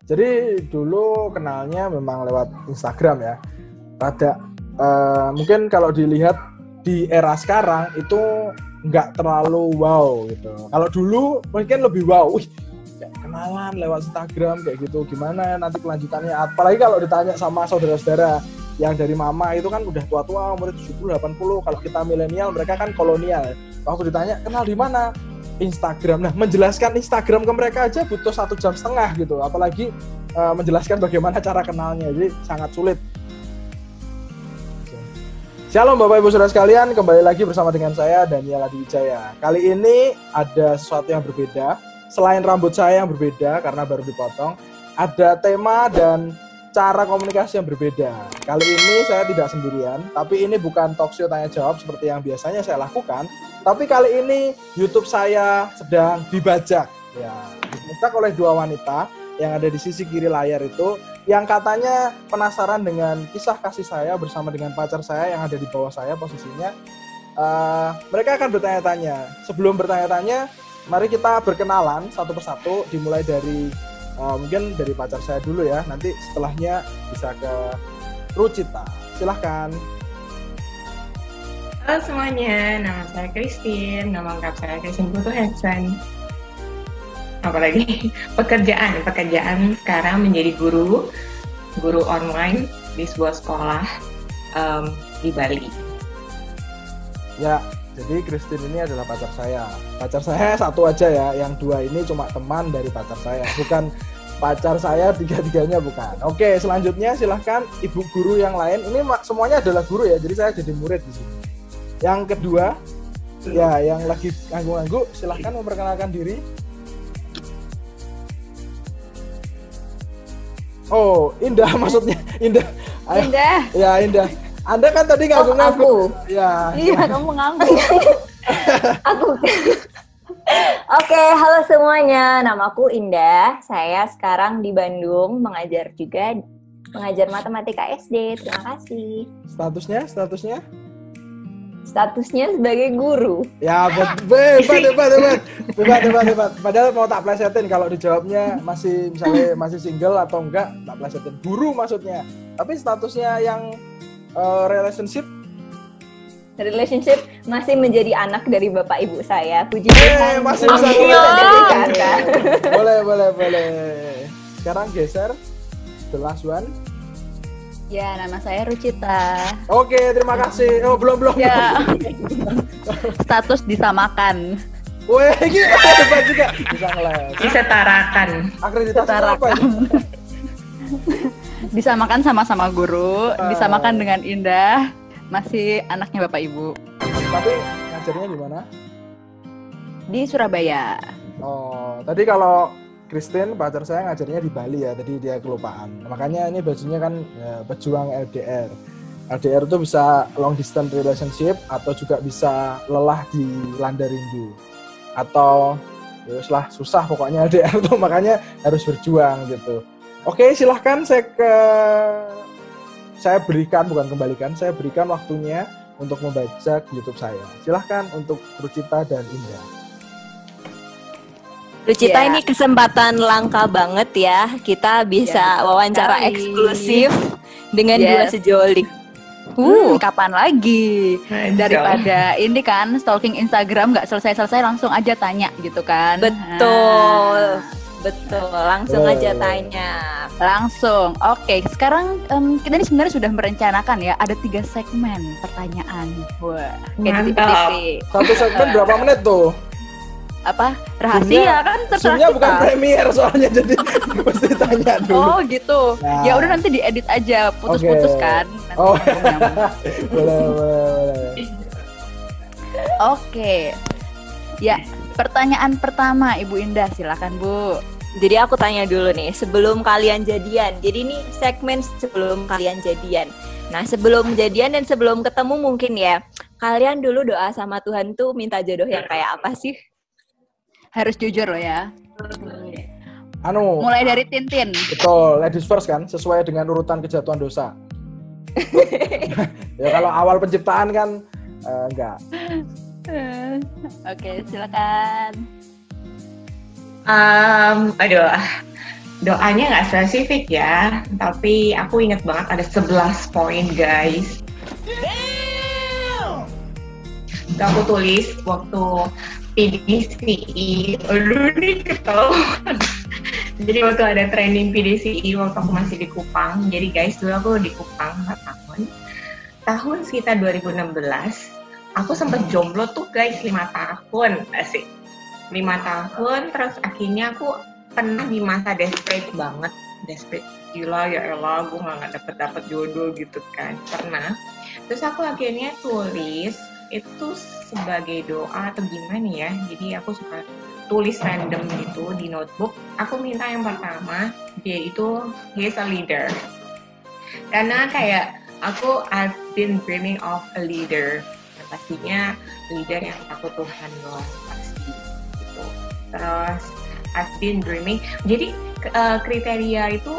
Jadi dulu kenalnya memang lewat Instagram ya. Rada mungkin kalau dilihat di era sekarang itu nggak terlalu wow gitu. Kalau dulu mungkin lebih wow. Wih, kayak kenalan lewat Instagram kayak gitu. Gimana nanti kelanjutannya? Apalagi kalau ditanya sama saudara-saudara yang dari mama itu kan udah tua-tua, umur 70, 80. Kalau kita milenial, mereka kan kolonial. Waktu ditanya, kenal di mana? Instagram. Nah, menjelaskan Instagram ke mereka aja butuh 1,5 jam gitu. Apalagi menjelaskan bagaimana cara kenalnya. Jadi sangat sulit. Shalom Bapak Ibu Saudara sekalian, kembali lagi bersama dengan saya Daniel Adi Wijaya. Kali ini ada sesuatu yang berbeda. Selain rambut saya yang berbeda karena baru dipotong, ada tema dan cara komunikasi yang berbeda. Kali ini saya tidak sendirian, tapi ini bukan talk show tanya jawab seperti yang biasanya saya lakukan. Tapi kali ini YouTube saya sedang dibajak. Ya, dibajak oleh dua wanita yang ada di sisi kiri layar itu, yang katanya penasaran dengan kisah kasih saya bersama dengan pacar saya yang ada di bawah saya posisinya. Mereka akan bertanya-tanya. Sebelum bertanya-tanya, mari kita berkenalan satu persatu, dimulai dari mungkin dari pacar saya dulu ya, nanti setelahnya bisa ke Rucita. Silahkan. Halo semuanya, nama saya Christine, nama lengkap saya Christine Putu Heksan. Apalagi pekerjaan sekarang menjadi guru online di sebuah sekolah di Bali. Ya, jadi Christine ini adalah pacar saya. Pacar saya satu aja ya, yang dua ini cuma teman dari pacar saya, bukan pacar saya tiga-tiganya, bukan. Oke, selanjutnya silahkan ibu guru yang lain. Ini semuanya adalah guru ya, jadi saya jadi murid di sini. Yang kedua, ya yang lagi ngangguk-ngangguk, silahkan memperkenalkan diri. Oh, Indah maksudnya, Indah. Ayo. Indah. Ya, Indah. Anda kan tadi ngangguk-ngangguk. Ya. Iya, kamu ngangguk. Aku. Oke, halo semuanya. Namaku Indah. Saya sekarang di Bandung mengajar matematika SD. Terima kasih. Statusnya? Statusnya sebagai guru. Ya, debat. Padahal mau tak plesetin kalau dijawabnya masih single atau enggak, tak plesetin. Guru maksudnya. Tapi statusnya yang relationship masih menjadi anak dari bapak ibu saya. Puji Tuhan. Masih bisa boleh. Sekarang geser the last one. Ya, nama saya Rucita. Oke, terima kasih. Oh, belum. Ya. Status disamakan. Wih, gitu hebat juga. Bisa ngeles. Disetarakan. Akreditasi apa ini? Disamakan sama-sama guru, disamakan dengan Indah, masih anaknya bapak ibu. Tapi ngajarnya di mana? Di Surabaya. Oh, tadi kalau Christine, pacar saya ngajarnya di Bali ya, tadi dia kelupaan. Makanya ini bajunya kan ya, pejuang LDR. LDR itu bisa long distance relationship atau juga bisa lelah di landa rindu. Atau ya susah pokoknya LDR tuh, makanya harus berjuang gitu. Oke, silahkan saya berikan waktunya untuk membaca YouTube saya. Silahkan untuk Rucita dan Indah. Rucita, ini kesempatan langka banget ya. Kita bisa wawancara eksklusif dengan dua sejolik. Kapan lagi? Daripada ini kan stalking Instagram nggak selesai-selesai, langsung aja tanya gitu kan. Betul, langsung aja tanya. Langsung. Oke, sekarang kita ini sebenarnya sudah merencanakan ya, ada 3 segmen pertanyaan. Wah, kayak di TV. Satu segmen berapa menit tuh? Apa? Rahasia kan terserah Zoom-nya kita. Bukan premier soalnya, jadi mesti tanya dulu. Oh gitu. Nah. Ya udah, nanti diedit aja, putus-putus kan. Nanti boleh. Oke. Ya, pertanyaan pertama Ibu Indah, silakan Bu. Jadi aku tanya dulu nih, sebelum kalian jadian. Jadi ini segmen sebelum kalian jadian. Nah, sebelum jadian dan sebelum ketemu mungkin ya, kalian dulu doa sama Tuhan tuh minta jodoh yang kayak apa sih? Harus jujur loh ya. Mulai dari Tintin. Betul, ladies first kan, sesuai dengan urutan kejatuhan dosa. Ya kalau awal penciptaan kan enggak. Oke, silakan. doanya nggak spesifik ya, tapi aku inget banget ada 11 poin guys. Itu aku tulis waktu PDCI. Aduh nih ketahuan. Jadi waktu ada training PDCI waktu aku masih di Kupang. Jadi guys, dulu aku di Kupang 4 tahun. Tahun sekitar 2016, aku sempat jomblo tuh guys 5 tahun. Asik. 5 tahun, terus akhirnya aku pernah di masa desperate banget. Desperate, gila ya elah, gue gak dapet jodoh gitu kan. Pernah. Terus aku akhirnya tulis, itu sebagai doa atau gimana ya. Jadi aku suka tulis random gitu di notebook. Aku minta yang pertama, dia itu he is a leader. Karena kayak I've been dreaming of a leader. Pastinya leader yang takut Tuhan dong, pasti gitu. Terus I've been dreaming. Jadi kriteria itu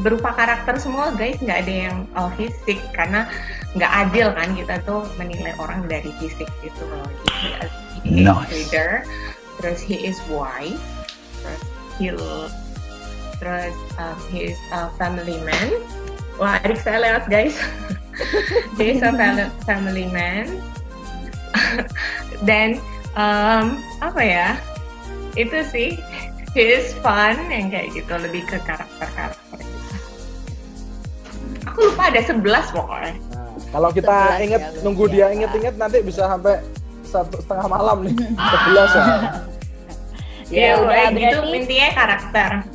berupa karakter semua guys, nggak ada yang fisik karena nggak adil kan kita tuh menilai orang dari fisik gitu loh. Jadi he is leader. Terus he is wise, terus he is a family man. Wah, adik saya lewat guys. He is a family man. Dan apa ya? Itu sih, he is fun yang kayak gitu, lebih ke karakter gitu. Aku lupa ada 11 pokoknya. Nah, kalau kita inget nunggu dia inget-inget nanti bisa sampai 1,5 malam nih. 11 ya. Ya udah gitu, intinya karakter.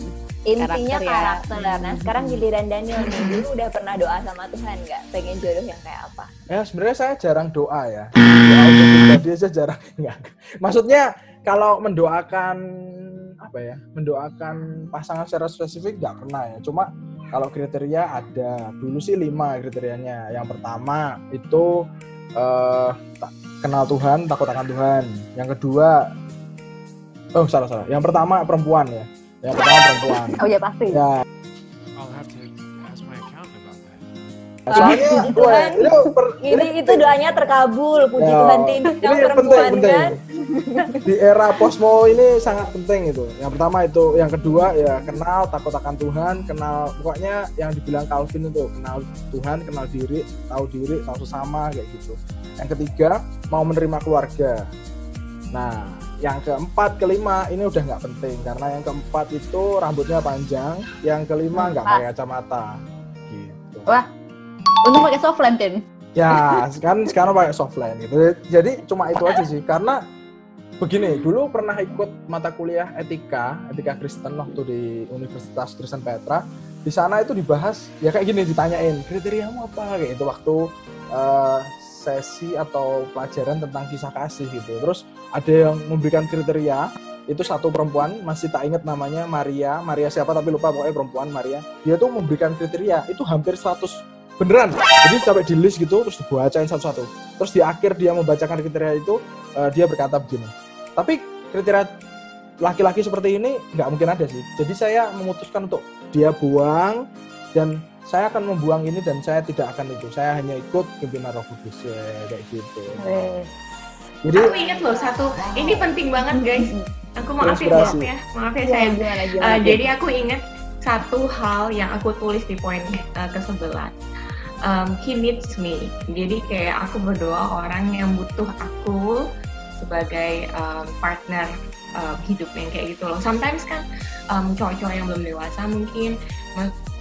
Intinya karakter. Nah sekarang giliran Daniel nih, dulu udah pernah doa sama Tuhan nggak? Pengen jodoh yang kayak apa? Ya sebenarnya saya jarang doa ya. Doa untuk pribadi aja jarang. Enggak. Maksudnya kalau mendoakan apa ya? Mendoakan pasangan secara spesifik nggak pernah ya. Cuma kalau kriteria ada. Dulu sih 5 kriterianya. Yang pertama itu kenal Tuhan, takut akan Tuhan. Yang kedua salah. Yang pertama perempuan ya. Yang pertama perempuan. Oh ya pasti. Ya. I'll have to ask my accountant about that. Soalnya itu doanya terkabul, puji ya, Tuhan. Yang perempuan penting. kan. Di era posmo ini sangat penting itu. Yang pertama itu, yang kedua ya kenal, takut akan Tuhan, kenal pokoknya yang dibilang Calvin itu, kenal Tuhan, kenal diri, tahu sesama kayak gitu. Yang ketiga mau menerima keluarga. Nah, yang keempat, kelima ini udah nggak penting karena yang keempat itu rambutnya panjang, yang kelima nggak pakai kacamata, gitu. Wah, untung pakai softline Tin. Ya, kan sekarang pakai softline gitu. Jadi cuma itu aja sih. Karena begini, dulu pernah ikut mata kuliah etika Kristen waktu di Universitas Kristen Petra. Di sana itu dibahas ya kayak gini, ditanyain kriteriamu apa kayak itu waktu sesi atau pelajaran tentang kisah kasih gitu. Terus ada yang memberikan kriteria, itu satu perempuan, masih tak ingat namanya, Maria siapa tapi lupa, pokoknya perempuan Maria. Dia tuh memberikan kriteria, itu hampir 100 beneran. Jadi sampai di list gitu, terus dibacain satu-satu. Terus di akhir dia membacakan kriteria itu, dia berkata begini, tapi kriteria laki-laki seperti ini nggak mungkin ada sih. Jadi saya memutuskan untuk dia buang, dan saya akan membuang ini dan saya tidak akan itu. Saya hanya ikut pimpinan Roh Kudus kayak gitu. Jadi aku ingat loh satu, ini penting banget guys. Aku maaf ya saya. Jadi aku ingat satu hal yang aku tulis di poin ke-11. He needs me. Jadi kayak aku berdoa orang yang butuh aku sebagai partner hidup yang kayak gitu loh. Sometimes kan cowok-cowok yang belum dewasa mungkin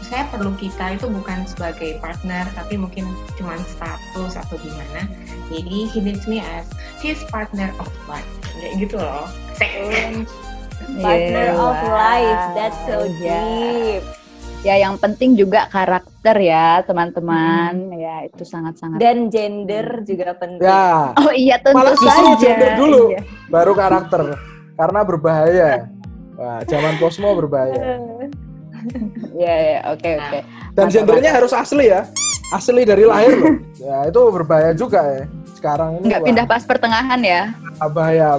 saya perlu kita itu bukan sebagai partner tapi mungkin cuma status atau gimana. Jadi he needs me as his partner of life kayak gitu loh. Partner of life, that's so deep. Ya yang penting juga karakter ya teman-teman. Ya itu sangat-sangat. Dan gender juga penting. Ya. Oh iya tentu malah saja. Malah gender dulu, iya. Baru karakter. Karena berbahaya. Wah, zaman posmo berbahaya. Ya, oke. Dan gendernya harus asli ya. Asli dari lahir loh. Ya, itu berbahaya juga ya. Sekarang ini nggak pindah pas pertengahan ya. Bahaya.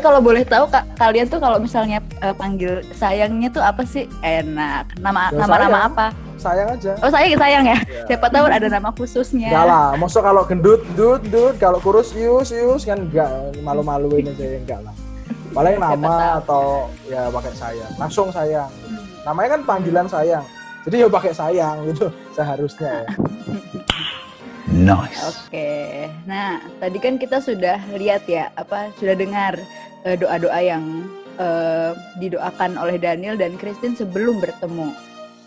Kalau boleh tahu kalian tuh kalau misalnya panggil sayangnya tuh apa sih? Enak. Nama apa? Sayang aja. Oh, sayang ya. Siapa tahu ada nama khususnya. Enggak lah, maksud kalau gendut, dut, kalau kurus, yus kan enggak, malu-maluin aja enggak lah. Paling Siapa nama tahu. atau ya pakai sayang. Langsung sayang. Namanya kan panggilan sayang. Jadi ya pakai sayang gitu seharusnya ya. Oke. Nah, tadi kan kita sudah lihat ya, sudah dengar doa-doa yang didoakan oleh Daniel dan Christine sebelum bertemu.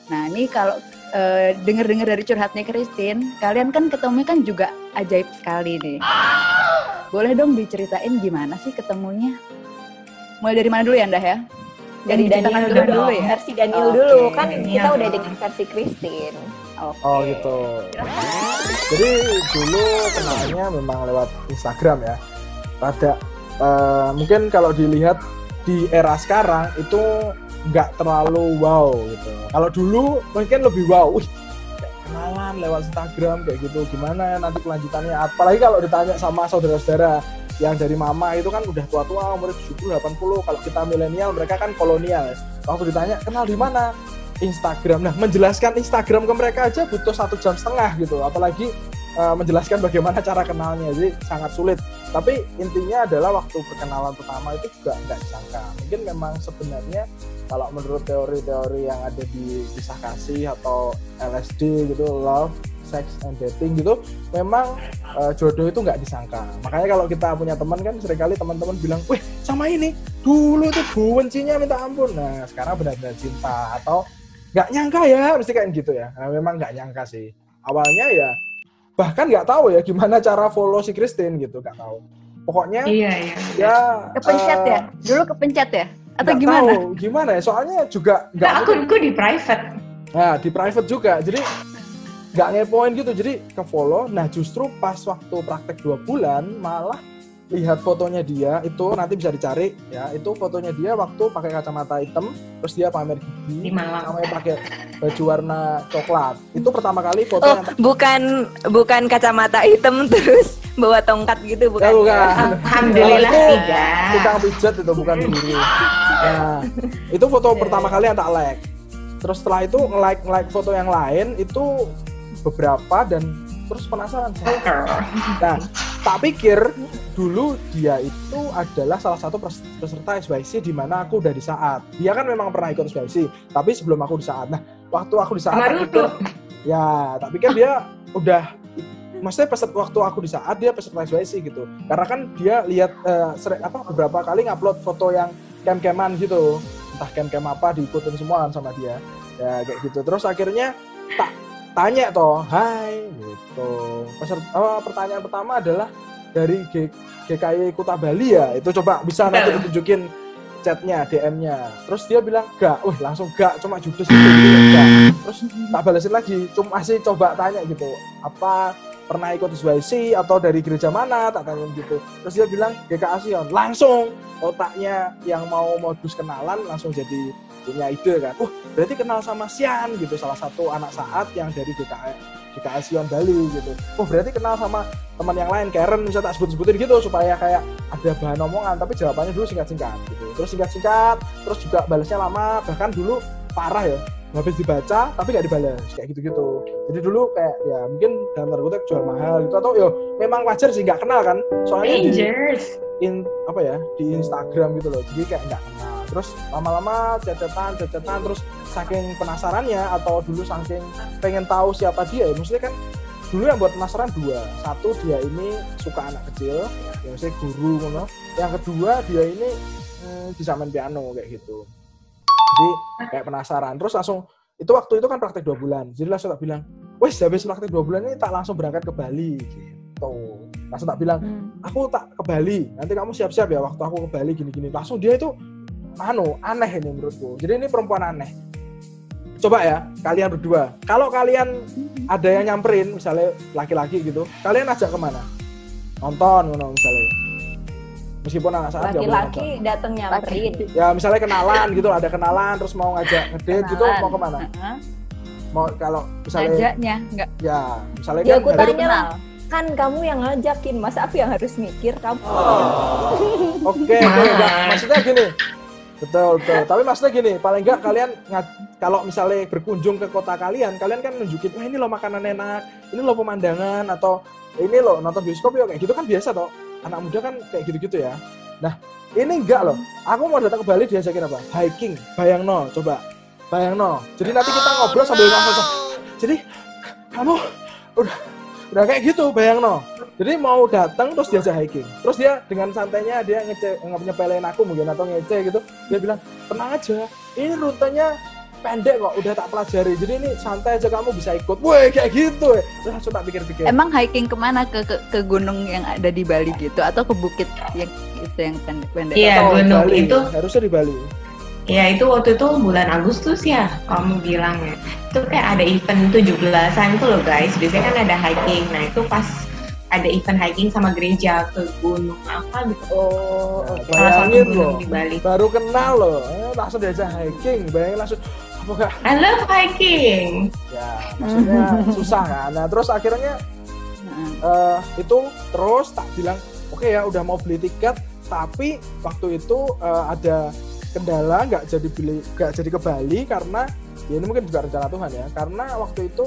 Nah, ini kalau dengar-dengar dari curhatnya Christine, kalian kan ketemunya kan juga ajaib sekali nih. Boleh dong diceritain gimana sih ketemunya? Mulai dari mana dulu ya, Ndah ya? Dari Yang diceritakan Daniel dulu dulu ya? Versi Daniel Oke. dulu. Kan Daniel kita udah dulu. dengan versi Christine. Oke. Oh gitu. Jadi dulu kenalnya memang lewat Instagram ya. Pada mungkin kalau dilihat di era sekarang itu nggak terlalu wow gitu. Kalau dulu mungkin lebih wow. Wih, kayak kenalan lewat Instagram kayak gitu. Gimana nanti kelanjutannya? Apalagi kalau ditanya sama saudara-saudara yang dari mama itu kan udah tua-tua, umur 70, 80. Kalau kita milenial, mereka kan kolonial. Waktu ditanya kenal di mana? Instagram. Nah, menjelaskan Instagram ke mereka aja butuh 1,5 jam gitu. Apalagi menjelaskan bagaimana cara kenalnya, jadi sangat sulit. Tapi intinya adalah waktu perkenalan pertama itu juga nggak disangka. Mungkin memang sebenarnya kalau menurut teori-teori yang ada di kisah kasih atau LSD gitu, love, sex and dating gitu, memang jodoh itu nggak disangka. Makanya kalau kita punya teman kan seringkali teman-teman bilang, wih sama ini dulu tuh bencinya minta ampun. Nah sekarang benar-benar cinta atau nggak nyangka ya, mesti kayak gitu ya. Nah, memang nggak nyangka sih. Awalnya ya bahkan nggak tahu ya gimana cara follow si Christine gitu, nggak tahu. Pokoknya Iya. ya Kepencet ya? Dulu kepencet ya? Atau nggak gimana? tahu gimana ya. Soalnya juga nggak Nah, akunku di private. Nah, di private juga, jadi nggak ngepoin gitu, jadi ke follow. Nah justru pas waktu praktek 2 bulan malah lihat fotonya dia, itu nanti bisa dicari ya, itu fotonya dia waktu pakai kacamata hitam, terus dia pamer gigi, Di Malang. sama pakai baju warna coklat. Itu pertama kali foto Oh, yang bukan kacamata hitam terus bawa tongkat gitu, bukan? ya, bukan. Alhamdulillah Itu tidak. tukang pijat itu, bukan guru. Nah, itu foto pertama kali yang tak like. Terus setelah itu nge-like foto yang lain itu beberapa dan terus penasaran saya. Nah, tak pikir dulu dia itu adalah salah satu peserta SYC di mana aku udah di saat. Dia kan memang pernah ikut SYC, tapi sebelum aku di saat. Nah, waktu aku di saat Sama tak pikir dia udah, maksudnya waktu aku di saat dia peserta SYC gitu. Karena kan dia lihat beberapa kali ngupload foto yang cam-caman gitu. Entah cam-cam apa diikutin semua kan sama dia. Ya kayak gitu. Terus akhirnya tak tanya toh, hai gitu. Pertanyaan pertama adalah dari GKI Kuta Bali ya. Itu coba bisa nanti ditunjukin chatnya, DM-nya. Terus dia bilang gak, langsung gak, cuma judes gitu gak. Terus tak balesin lagi, cuma masih coba tanya gitu, apa pernah ikut SYC atau dari gereja mana, tak tanya gitu. Terus dia bilang GKA Sion, langsung otaknya yang mau modus kenalan langsung jadi punya ide kan, berarti kenal sama Sian gitu, salah satu anak saat yang dari GKA Sion Bali gitu. Berarti kenal sama teman yang lain, Karen bisa tak sebut-sebutin gitu supaya kayak ada bahan omongan, tapi jawabannya dulu singkat-singkat gitu. Terus singkat-singkat, terus juga balasnya lama, bahkan dulu parah ya, habis dibaca tapi gak dibalas kayak gitu-gitu. Jadi dulu kayak ya mungkin dalam tanda kutip jual mahal gitu, atau yo memang wajar sih nggak kenal kan, soalnya di Instagram gitu loh, jadi kayak nggak kenal. Terus lama-lama cecetan terus saking penasarannya atau dulu saking pengen tahu siapa dia ya, maksudnya kan dulu yang buat penasaran dua, satu dia ini suka anak kecil ya, maksudnya guru gitu. Yang kedua dia ini bisa main piano kayak gitu, jadi kayak penasaran. Terus langsung itu waktu itu kan praktek 2 bulan, jadi langsung tak bilang wes habis praktek 2 bulan ini tak langsung berangkat ke Bali gitu. Langsung tak bilang aku tak ke Bali, nanti kamu siap-siap ya waktu aku ke Bali gini-gini. Langsung dia itu aneh ini menurutku. Jadi ini perempuan aneh. Coba ya kalian berdua, kalau kalian ada yang nyamperin misalnya laki-laki gitu, kalian ajak kemana? Nonton misalnya, meskipun anak saat laki-laki datang nyamperin ya, misalnya kenalan gitu, ada kenalan terus mau ngajak ngedate gitu, mau kemana? Mau kalau misalnya ngajaknya enggak ya misalnya ya, kan aku tanya kenal. kan kamu yang ngajakin, masa aku yang harus mikir kamu. Oke, enggak, maksudnya gini. Betul. Tapi maksudnya gini, paling enggak kalian kalau misalnya berkunjung ke kota kalian kan nunjukin, wah ini loh makanan enak, ini loh pemandangan, atau ini loh nonton bioskop ya, kayak gitu kan biasa toh. Anak muda kan kayak gitu-gitu ya. Nah, Ini enggak loh. Aku mau datang ke Bali diajakin apa? Hiking. Bayangno, coba. Bayangno. Jadi nanti kita ngobrol sambil ngomong. Jadi kamu udah kayak gitu, bayangno. Jadi mau datang terus diajak hiking. Terus dia dengan santainya dia nyepelin aku mungkin atau ngece gitu. Dia bilang, "Tenang aja. Ini rutenya pendek kok, udah tak pelajari. Jadi ini santai aja kamu bisa ikut." Woi, kayak gitu. Terus langsung tak pikir-pikir. Emang hiking kemana? Ke gunung yang ada di Bali gitu atau ke bukit yang itu yang pendek-pendek? Iya, Atau gunung Bali. itu. Harusnya di Bali. Ya itu waktu itu bulan Agustus ya, kamu bilang ya. Itu kayak ada event 17-an tuh loh guys. Biasanya kan ada hiking. Nah itu pas ada event hiking sama gereja ke gunung apa gitu. Oh, Nah, oke. Salah satu bayangin gunung loh, di Bali. baru kenal loh, langsung diajak hiking. Bayangin langsung, apakah I love hiking. ya maksudnya susah kan. Nah terus akhirnya itu terus tak bilang oke ya udah mau beli tiket, tapi waktu itu ada kendala nggak jadi ke Bali karena ya ini mungkin juga rencana Tuhan ya, karena waktu itu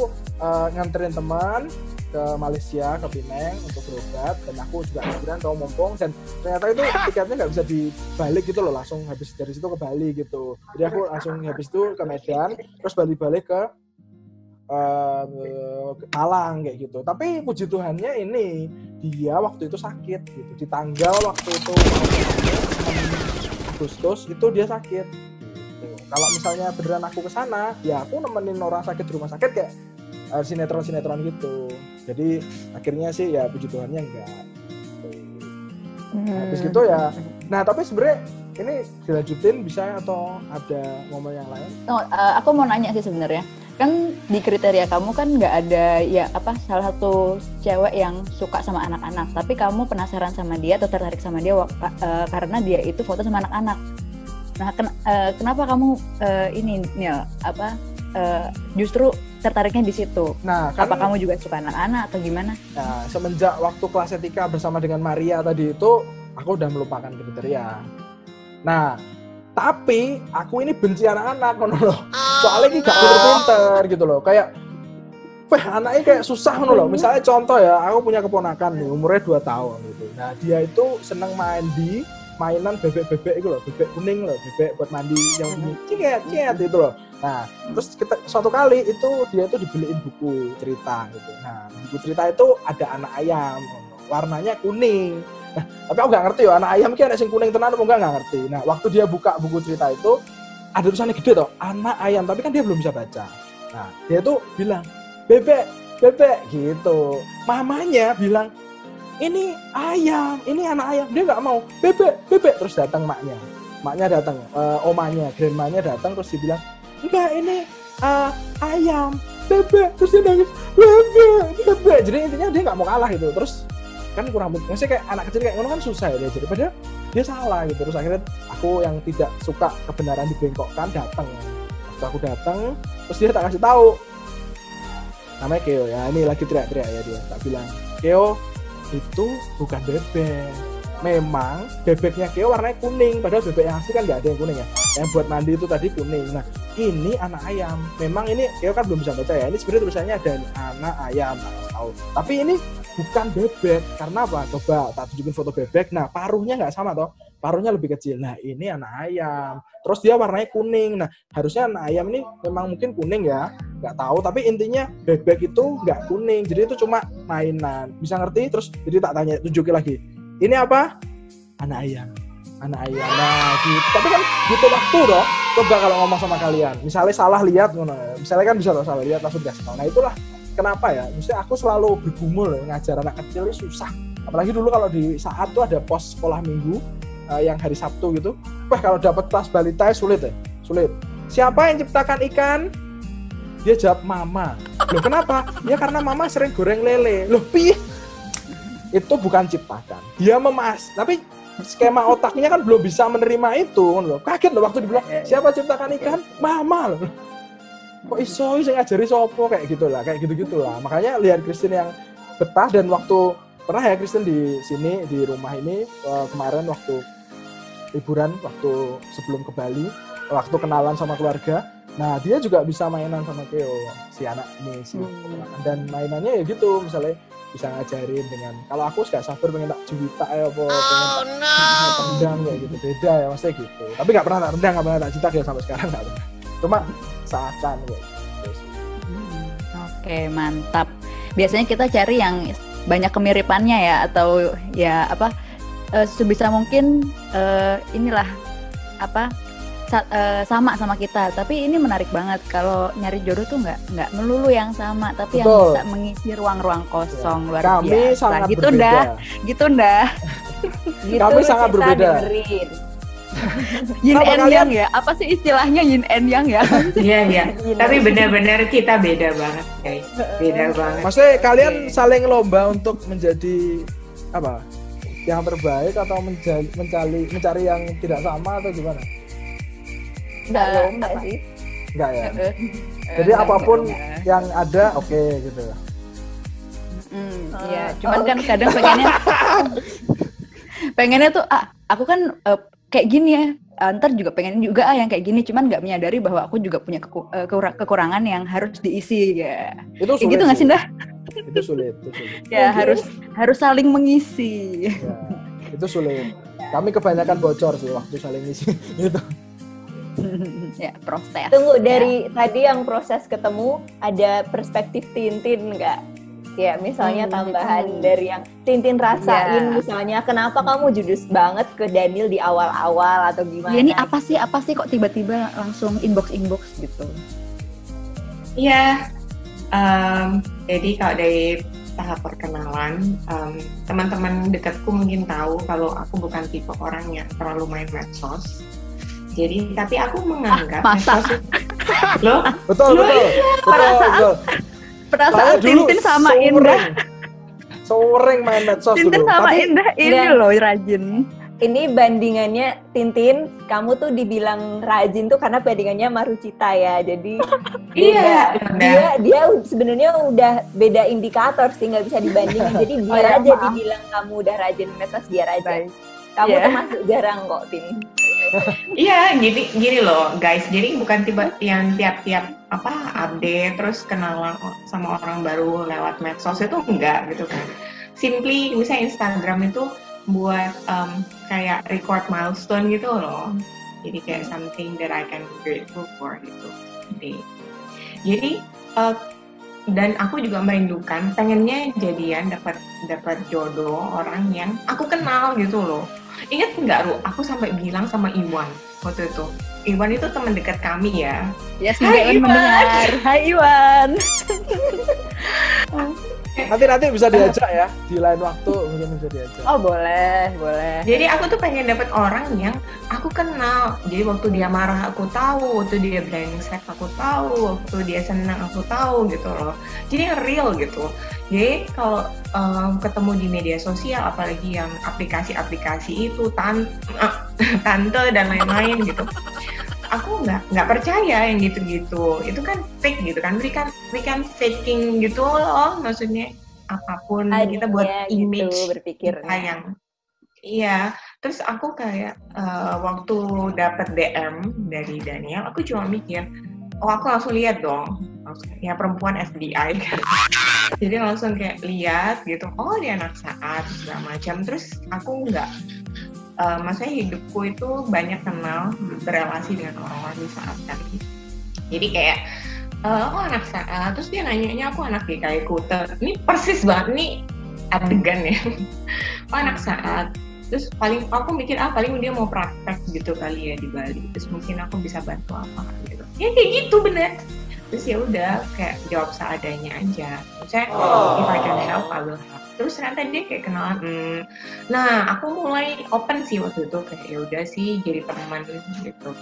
nganterin teman ke Malaysia, ke Penang untuk berobat, dan aku juga liburan tau mumpung, dan ternyata itu tiketnya nggak bisa dibalik gitu loh, langsung habis dari situ ke Bali gitu. Jadi aku langsung habis itu ke Medan, terus balik ke Malang kayak gitu. Tapi puji Tuhannya ini dia waktu itu sakit gitu. Di tanggal waktu itu 6 Agustus itu dia sakit. Gitu. Kalau misalnya beneran aku ke sana, ya aku nemenin orang sakit di rumah sakit kayak sinetron-sinetron gitu. Jadi akhirnya sih ya puji Tuhannya enggak. Habis gitu ya. Nah, tapi sebenarnya ini dilanjutin bisa atau ada momen yang lain? Aku mau nanya sih sebenarnya. Kan di kriteria kamu kan nggak ada ya apa salah satu cewek yang suka sama anak-anak, tapi kamu penasaran sama dia atau tertarik sama dia karena dia itu foto sama anak-anak. Nah, kenapa kamu ini Nil justru tertariknya di situ? Nah, kan, apa kamu juga suka anak-anak atau gimana? Nah, semenjak waktu kelas etika bersama dengan Maria tadi itu, aku udah melupakan kriteria. Nah, tapi aku ini benci anak-anak, loh. Soalnya ini gak pinter-pinter gitu loh. Kayak, anaknya kayak susah loh. Misalnya contoh ya, aku punya keponakan nih, umurnya 2 tahun gitu. Nah, dia itu seneng main di mainan bebek-bebek itu loh, bebek kuning loh, bebek buat mandi yang bunyi ciet itu loh. Nah, terus suatu kali itu dia tuh dibeliin buku cerita gitu. Nah, buku cerita itu ada anak ayam, warnanya kuning. Nah, tapi aku nggak ngerti ya, anak ayam ki ada sing kuning tenan apa nggak ngerti. Nah, waktu dia buka buku cerita itu ada tulisannya gede toh, anak ayam, tapi kan dia belum bisa baca. Nah, dia tuh bilang, bebek gitu. Mamanya bilang, ini ayam, ini anak ayam. Dia nggak mau, bebek. Terus datang maknya datang, omanya, grandmanya datang, terus dia bilang, enggak, ini ayam, bebek. Terus dia nangis, bebek. Jadi intinya dia nggak mau kalah gitu. Terus kan kurang, maksudnya kayak anak kecil kayak ngono kan susah ya dia jadi, padahal dia salah gitu. Terus akhirnya aku yang tidak suka kebenaran dibengkokkan datang. Waktu aku datang, terus dia tak kasih tahu namanya Keo ya, ini lagi teriak-teriak ya dia. Tak bilang, Keo itu bukan bebek. Memang bebeknya Keo warnanya kuning, padahal bebek yang asli kan nggak ada yang kuning ya. Yang buat mandi itu tadi kuning. Nah, ini anak ayam. Memang ini Keo kan belum bisa baca ya. Ini sebenarnya tulisannya ada anak ayam, tahu. Tapi ini bukan bebek. Karena apa? Coba tak tunjukin foto bebek. Nah, paruhnya nggak sama toh. Paruhnya lebih kecil. Nah, ini anak ayam. Terus dia warnanya kuning. Nah, harusnya anak ayam ini memang mungkin kuning ya. Nggak tahu. Tapi intinya bebek itu nggak kuning. Jadi itu cuma mainan. Bisa ngerti? Terus jadi tak tanya, tunjukin lagi. Ini apa? Anak ayam. Nah, gitu. Tapi kan gitu waktu dong. Coba kalau ngomong sama kalian. Misalnya salah lihat, misalnya kan bisa loh salah lihat langsung dikasih tahu. Nah, itulah kenapa ya. Maksudnya aku selalu bergumul ngajar anak kecil itu susah. Apalagi dulu kalau di saat tuh ada pos sekolah minggu yang hari Sabtu gitu. Kalau dapat kelas balita sulit ya. Sulit. Siapa yang ciptakan ikan? Dia jawab mama. Loh kenapa? Ya karena mama sering goreng lele. Loh piye? Itu bukan ciptakan. Dia tapi skema otaknya kan belum bisa menerima itu loh. Kaget loh waktu dibilang siapa ciptakan ikan? Mama loh. Kok iso sing ngajari sopo kayak gitulah. Makanya lihat Kristen yang betah, dan waktu pernah ya Kristen di sini di rumah ini kemarin waktu liburan, waktu sebelum ke Bali, waktu kenalan sama keluarga, Nah dia juga bisa mainan sama Theo si anak ini dan mainannya ya gitu, misalnya bisa ngajarin dengan, kalau aku gak sabar pengen tak juwita ya apa pengen tak tendang kayak gitu, beda ya maksudnya gitu. Tapi gak pernah tak tendang, gak pernah tak jitak ya sampai sekarang gak pernah, cuma seakan kayak gitu. Oke, mantap. Biasanya kita cari yang banyak kemiripannya ya, atau ya apa sebisa mungkin inilah apa sama kita. Tapi ini menarik banget kalau nyari jodoh tuh nggak melulu yang sama, tapi yang bisa mengisi ruang-ruang kosong. Luar Kami biasa. sangat Gitu berbeda. dah. Gitu Kami sangat kita berbeda. dengerin. Yin Kenapa and kalian- yang ya? Apa sih istilahnya yin and yang ya? Iya. Tapi benar-benar kita beda banget, guys. Beda banget. Maksudnya kalian saling lomba untuk menjadi apa? Yang terbaik atau mencari yang tidak sama atau gimana? Enggak lomba sih. Enggak ya. Jadi apapun yang ada oke gitu. Iya, cuman kan kadang pengennya tuh aku kan kayak gini ya, ntar juga pengen juga yang kayak gini, cuman nggak menyadari bahwa aku juga punya kekurangan yang harus diisi ya. Itu Kayak sulit. gitu nggak sih, Dah? Itu sulit. Ya harus saling mengisi. Ya, itu sulit. Kami kebanyakan bocor sih waktu saling isi gitu. Ya, proses. Tunggu, dari tadi yang proses ketemu, ada perspektif Tintin nggak? Kayak misalnya tambahan dari yang Tintin rasain, misalnya kenapa kamu judus banget ke Daniel di awal-awal atau gimana? Ya, ini apa sih kok tiba-tiba langsung inbox gitu? Iya. Jadi kalau dari tahap perkenalan, teman-teman dekatku mungkin tahu kalau aku bukan tipe orang yang terlalu main medsos. Jadi, tapi aku menganggap medsos itu, loh, Betul. Perasaan Saya dulu Tintin sama Indah. sering main medsos Tintin dulu. sama Tapi Indah ini Dan- loh rajin. Ini bandingannya Tintin, kamu tuh dibilang rajin tuh karena bandingannya sama Rucita ya. Jadi Iya, dia sebenarnya udah beda indikator sih, nggak bisa dibandingin. Jadi biar ya, aja maaf. dibilang kamu udah rajin medsos, biar aja. Baik. Kamu Ya. termasuk jarang kok, Tin. Iya, gini loh, guys. Jadi bukan tipe yang tiap-tiap update terus kenalan sama orang baru lewat medsos, itu enggak gitu kan. Simply misalnya Instagram itu buat kayak record milestone gitu loh. Jadi kayak something that I can be grateful for gitu. Jadi dan aku juga merindukan, pengennya jadian dapat jodoh orang yang aku kenal gitu loh. Ingat nggak, Ru? Aku sampai bilang sama Iwan waktu itu. Iwan itu teman dekat kami ya. Ya, semoga Hai, Iwan Iwan. mendengar. Hai Iwan. nanti bisa diajak ya di lain waktu, mungkin bisa diajak. Oh, boleh. Jadi aku tuh pengen dapat orang yang aku kenal. Jadi waktu dia marah aku tahu, waktu dia brengsek aku tahu, waktu dia senang aku tahu gitu loh. Jadi yang real gitu. Jadi kalau ketemu di media sosial, apalagi yang aplikasi-aplikasi itu tante dan lain-lain gitu, aku nggak percaya yang gitu-gitu. Itu kan fake gitu kan, we can faking gitu loh, maksudnya apapun kita buat image gitu berpikirnya. kita yang iya. Terus aku kayak waktu dapat DM dari Daniel, aku cuma mikir, aku langsung lihat dong, ya perempuan FBI kan. Jadi langsung kayak lihat gitu, oh dia anak saat segala macam. Terus aku nggak, maksudnya hidupku itu banyak kenal, berelasi dengan orang-orang di saat tadi. Jadi kayak, oh anak saat, terus dia nanyanya aku anak GKI Kuta. Ini persis banget nih adegan ya. Oh anak saat. Terus paling aku mikir paling dia mau praktek gitu kali ya di Bali. Terus mungkin aku bisa bantu apa gitu. Ya kayak gitu bener. Terus ya udah kayak jawab seadanya aja. Misalnya if I can help, I will help. Terus ternyata dia kayak kenalan. Nah aku mulai open sih waktu itu, kayak ya udah sih jadi teman gitu.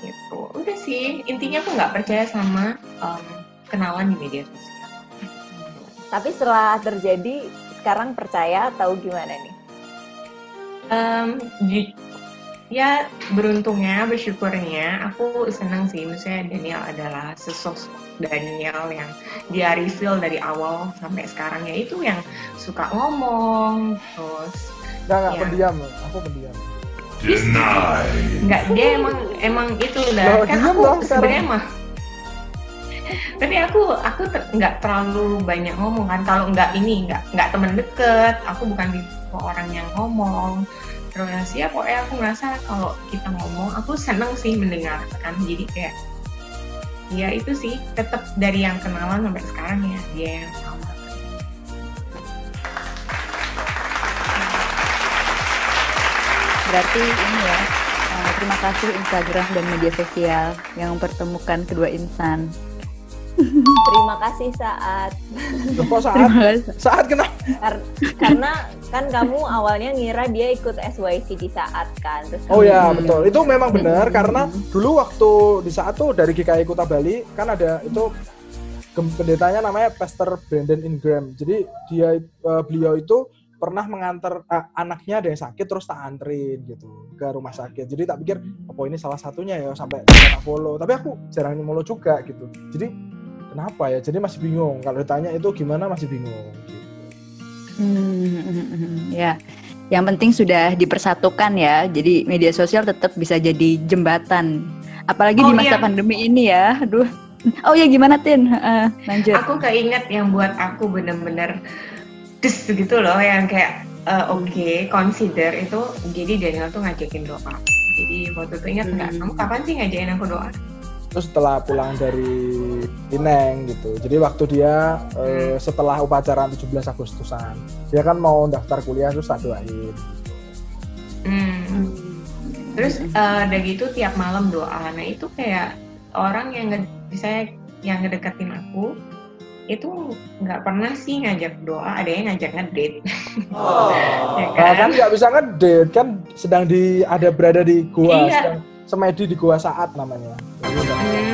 Gitu. Udah sih, intinya aku nggak percaya sama kenalan di media sosial. Tapi setelah terjadi, sekarang percaya atau gimana nih? Ya beruntungnya, bersyukurnya aku senang sih, misalnya Daniel adalah sesosok Daniel yang dia reveal dari awal sampai sekarang, ya itu yang suka ngomong terus Nggak, ya. pendiam. Aku pendiam. Nggak, dia emang itu lah. Loh, Kan diam aku dong sekarang. sebenarnya mah. Tapi aku nggak terlalu banyak ngomong kan. Kalau nggak temen deket, aku bukan tipe orang yang ngomong. Terus ya pokoknya aku merasa kalau kita ngomong, aku seneng sih mendengarkan. Jadi kayak ya itu sih tetap dari yang kenalan sampai sekarang ya dia yang sama. Berarti ini ya, terima kasih Instagram dan media sosial yang mempertemukan kedua insan. Terima kasih Saat. Loh, kok saat? Terima kasih. Saat kenapa? Karena kan kamu awalnya ngira dia ikut SYC di Saat kan. Terus Oh kamu- ya betul, itu memang benar karena dulu waktu di saat tuh dari GKI Kuta Bali kan ada itu pendetanya namanya Pastor Brandon Ingram. Jadi beliau itu pernah mengantar anaknya ada yang sakit terus tak anterin gitu ke rumah sakit. Jadi tak pikir apa ini salah satunya ya sampai tak follow. Tapi aku jarang follow juga gitu. Jadi kenapa ya? Jadi masih bingung. Kalau ditanya itu gimana masih bingung. Gitu. Ya, yang penting sudah dipersatukan ya. Jadi media sosial tetap bisa jadi jembatan. Apalagi di Oh, masa iya. pandemi ini ya. Aduh. Oh ya gimana Tin? Lanjut. Aku keinget yang buat aku bener-bener des gitu loh, yang kayak oke, consider itu. Jadi Daniel tuh ngajakin doa. Jadi waktu itu ingat nggak? Kamu kapan sih ngajakin aku doa? Terus setelah pulang dari Pineng gitu. Jadi waktu dia setelah upacara 17 Agustusan, dia kan mau daftar kuliah terus tak doain. Terus udah gitu tiap malam doa. Nah itu kayak orang yang misalnya yang ngedeketin aku itu nggak pernah sih ngajak doa, ada yang ngajak ngedate. Ya Nah, kan kan? nggak bisa ngedate kan sedang berada di gua, Iya. sedang semedi di gua Saat namanya. Jadi nggak bisa.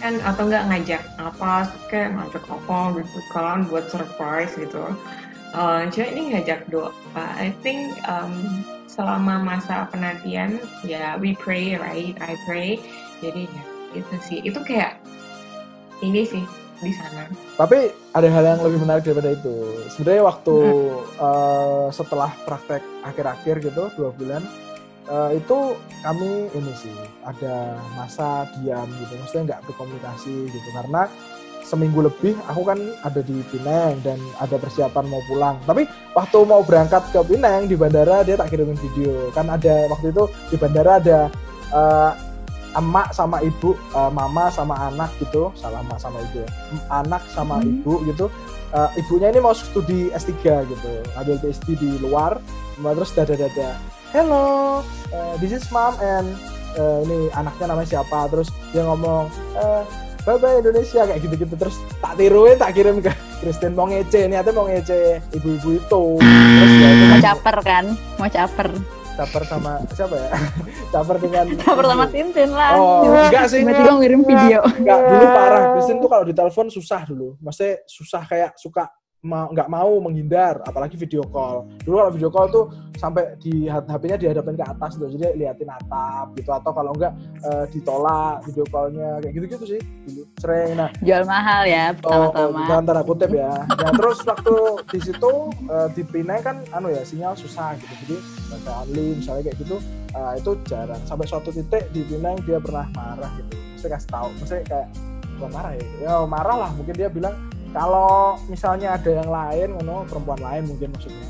Kan atau nggak ngajak apa, kayak ngajak apa gitu kan buat surprise gitu. Cuma ini ngajak doa. I think selama masa penantian ya we pray, right? I pray. Jadi ya itu sih, itu kayak ini sih di sana. Tapi ada hal yang lebih menarik daripada itu. Sebenarnya waktu setelah praktek akhir-akhir gitu 2 bulan itu kami ini sih ada masa diam gitu, maksudnya nggak berkomunikasi gitu karena seminggu lebih aku kan ada di Pineng dan ada persiapan mau pulang. Tapi waktu mau berangkat ke Pineng di bandara dia tak kirimin video. Kan ada waktu itu di bandara ada emak sama ibu, mama sama anak gitu, salah emak sama ibu, anak sama ibu gitu. Ibunya ini mau studi S3 gitu, ambil PhD di luar, terus dada-dada, hello, this is mom and ini anaknya namanya siapa, terus dia ngomong, bye-bye Indonesia kayak gitu-gitu, terus tak tiruin, tak kirim ke Kristen, mau ngece, niatnya mau ngece ibu-ibu itu, terus ya itu Mau caper kan? Mau caper. caper sama siapa ya? Caper dengan Caper sama Tintin lah. Oh, enggak sih. Tiba-tiba ngirim video. Enggak, dulu parah. Kristen tuh kalau ditelepon susah dulu. Maksudnya susah kayak suka nggak mau menghindar, apalagi video call. Dulu kalau video call tuh sampai di HP-nya dihadapin ke atas tuh, jadi liatin atap gitu, atau kalau enggak ditolak video callnya kayak gitu-gitu sih dulu sering. Nah, Jual mahal ya pertama-tama. dalam tanda kutip ya. Nah, terus waktu di situ di Pineng kan ya sinyal susah gitu, jadi data only misalnya kayak gitu itu jarang. Sampai suatu titik di Pineng dia pernah marah gitu, mesti kasih tahu, mesti kayak bukan marah ya marah lah, mungkin dia bilang kalau misalnya ada yang lain, perempuan lain mungkin maksudnya,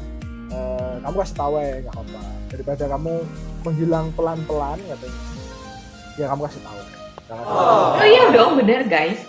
kamu kasih tahu ya nggak apa-apa, daripada kamu menghilang pelan-pelan katanya, ya kamu kasih tahu. Oh iya dong, bener guys.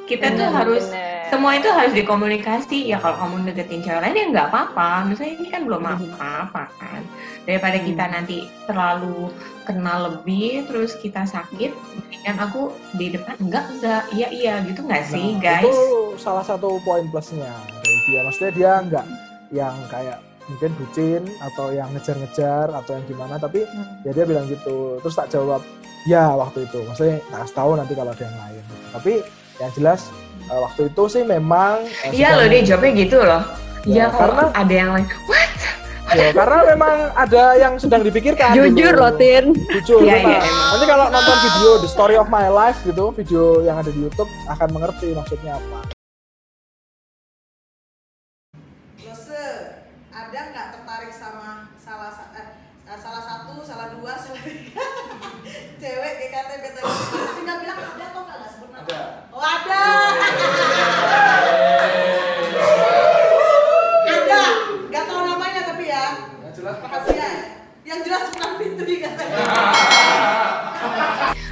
Kita tuh harus semua itu harus dikomunikasi. Ya kalau kamu deketin cewek lain ya nggak apa-apa. Misalnya ini kan belum apa-apa kan. Daripada kita nanti terlalu kenal lebih terus kita sakit, mendingan aku di depan enggak iya gitu nggak sih guys? Itu salah satu poin plusnya dari dia. Maksudnya dia nggak yang kayak mungkin bucin atau yang ngejar-ngejar atau yang gimana, tapi ya dia bilang gitu. Terus tak jawab ya waktu itu. Maksudnya tak kasih tahu nanti kalau ada yang lain. Tapi yang jelas waktu itu sih memang Iya loh, dia jawabnya gitu loh. Ya, Ya kalau karena- ada yang lain, what? ya, karena memang ada yang sedang dipikirkan. Jujur dulu. loh Tin. Jujur Iya, memang. iya, emang. Nanti kalau nonton video The Story of My Life gitu, video yang ada di YouTube akan mengerti maksudnya apa. Lose, ada nggak tertarik sama salah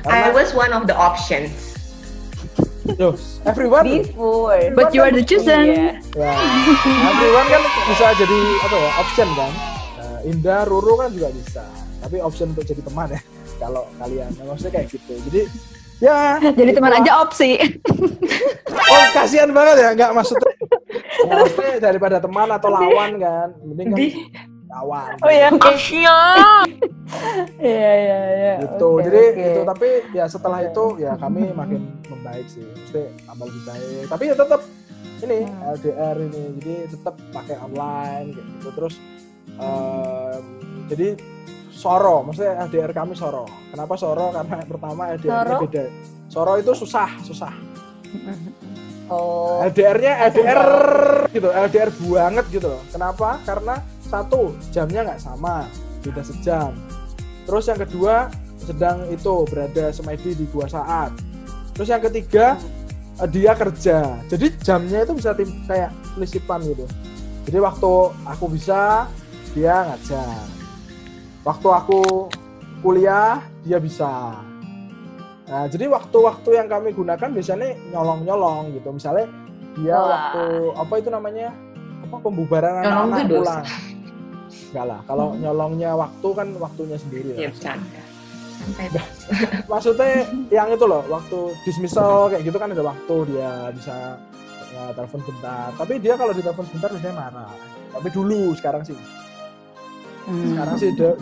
I was one of the options. Yo, everyone, Before. But you are the chosen. Iya. ya, everyone kan bisa jadi apa ya, option kan. Indah, Ruru kan juga bisa. Tapi option untuk jadi teman ya. Kalau kalian, maksudnya kayak gitu. Jadi ya. Jadi teman itulah. aja opsi. Oh, kasihan banget ya, nggak maksudnya. Ya, maksudnya daripada teman atau lawan kan, mending kan lawan. Oh ya. Iya. Gitu. Oke, Jadi oke. itu, tapi ya setelah itu ya kami makin membaik sih. Mesti tambah lebih baik. Tapi ya tetap ini LDR ini. Jadi tetap pakai online kayak gitu. Terus jadi Soro, maksudnya LDR kami Soro. Kenapa Soro? Karena pertama LDR-nya Soro? beda. Soro itu susah. Oh. LDR-nya LDR gitu, LDR banget gitu loh. Kenapa? Karena satu, jamnya nggak sama, beda sejam. Terus yang kedua, sedang itu berada semedi di 2 saat. Terus yang ketiga, dia kerja. Jadi jamnya itu bisa kayak selisipan gitu. Jadi waktu aku bisa, dia ngajar. Waktu aku kuliah, dia bisa. Nah, jadi waktu-waktu yang kami gunakan biasanya nyolong-nyolong gitu. Misalnya dia waktu apa itu namanya? Apa pembubaran Nyolong anak-anak itu dosa. pulang. Enggak lah, kalau nyolongnya waktu kan waktunya sendiri Ya lah. bercanda. Santai. Maksudnya yang itu loh, waktu dismissal kayak gitu kan ada waktu dia bisa telepon bentar. Tapi dia kalau ditelepon bentar biasanya marah. Tapi dulu, sekarang sih. Sekarang sih dia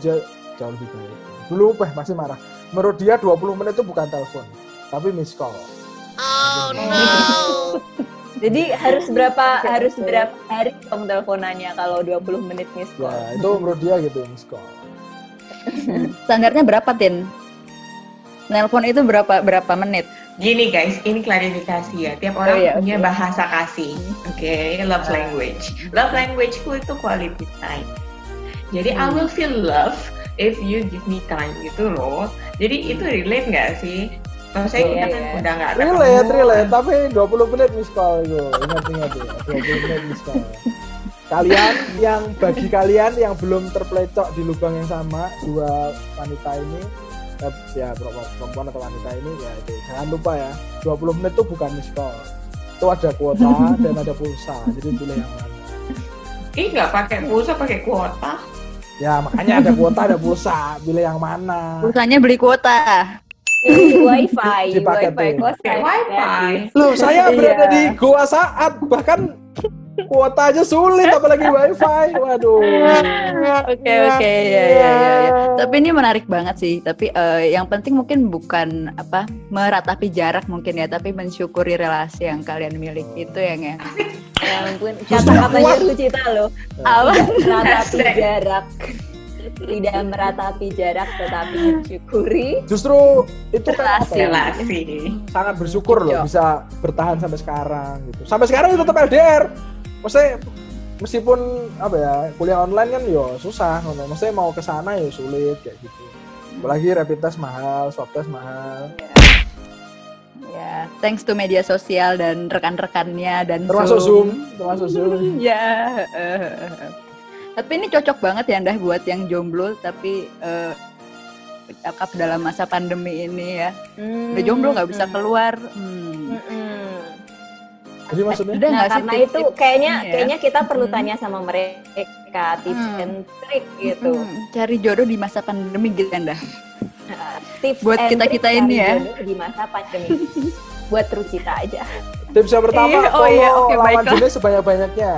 jauh lebih baik. Dulu masih marah. Menurut dia 20 menit itu bukan telepon, tapi miss call. Jadi harus berapa hari dong teleponannya kalau 20 menit miss call? Ya, itu menurut dia gitu miss call. Standarnya berapa, Tin? Nelpon itu berapa menit? Gini guys, ini klarifikasi ya. Tiap orang iya, punya oke. bahasa kasih. Oke, love language. Love languageku itu quality time. Jadi I will feel love if you give me time gitu loh. Jadi itu relate nggak sih? Maksudnya kita kan udah nggak Relate, tapi 20 menit miss call itu. Ingat ya, 20 menit miss call. Bagi kalian yang belum terpelecok di lubang yang sama, dua wanita ini, ya perempuan atau wanita ini, ya itu jangan lupa ya, 20 menit itu bukan miss call. Itu ada kuota dan ada pulsa, jadi pilih yang mana. Ih, nggak pakai pulsa, pakai kuota. Ya makanya ada kuota, ada pulsa, pilih yang mana. Pulsanya beli kuota. Wifi Dipaketin. kosan. Pakai wifi. Loh, saya berada Iya. di Goa Saat, bahkan kuota aja sulit, apalagi wifi. Waduh. Oke, ya. Tapi ini menarik banget sih. Tapi yang penting mungkin bukan meratapi jarak mungkin ya, tapi mensyukuri relasi yang kalian miliki itu yang ya. Ya ampun, kata-katanya Rucita loh. Apa? Meratapi jarak. Tidak meratapi jarak tetapi mensyukuri. Justru itu kan apa ya? Relasi. Sangat bersyukur loh Iya. bisa bertahan sampai sekarang gitu. Sampai sekarang itu tetap LDR. Maksudnya meskipun kuliah online kan yo susah, maksudnya mau ke sana ya sulit kayak gitu. Apalagi rapid test mahal, swab test mahal. Ya, thanks to media sosial dan rekan-rekannya dan Termasuk Zoom. Ya. Tapi ini cocok banget ya Ndah buat yang jomblo tapi cakap dalam masa pandemi ini ya. Udah jomblo nggak bisa keluar. Jadi maksudnya Ada nggak sih Karena itu tips-tips kayaknya ini ya? kayaknya kita perlu tanya sama mereka tips and trick gitu. Cari jodoh di masa pandemi gitu kan Ndah. Tips Buat and kita-kita trick ini cari ya. jodoh di masa pandemi. Buat Rucita aja. tips yang pertama, Oke, lawan baiklah. jenis sebanyak-banyaknya.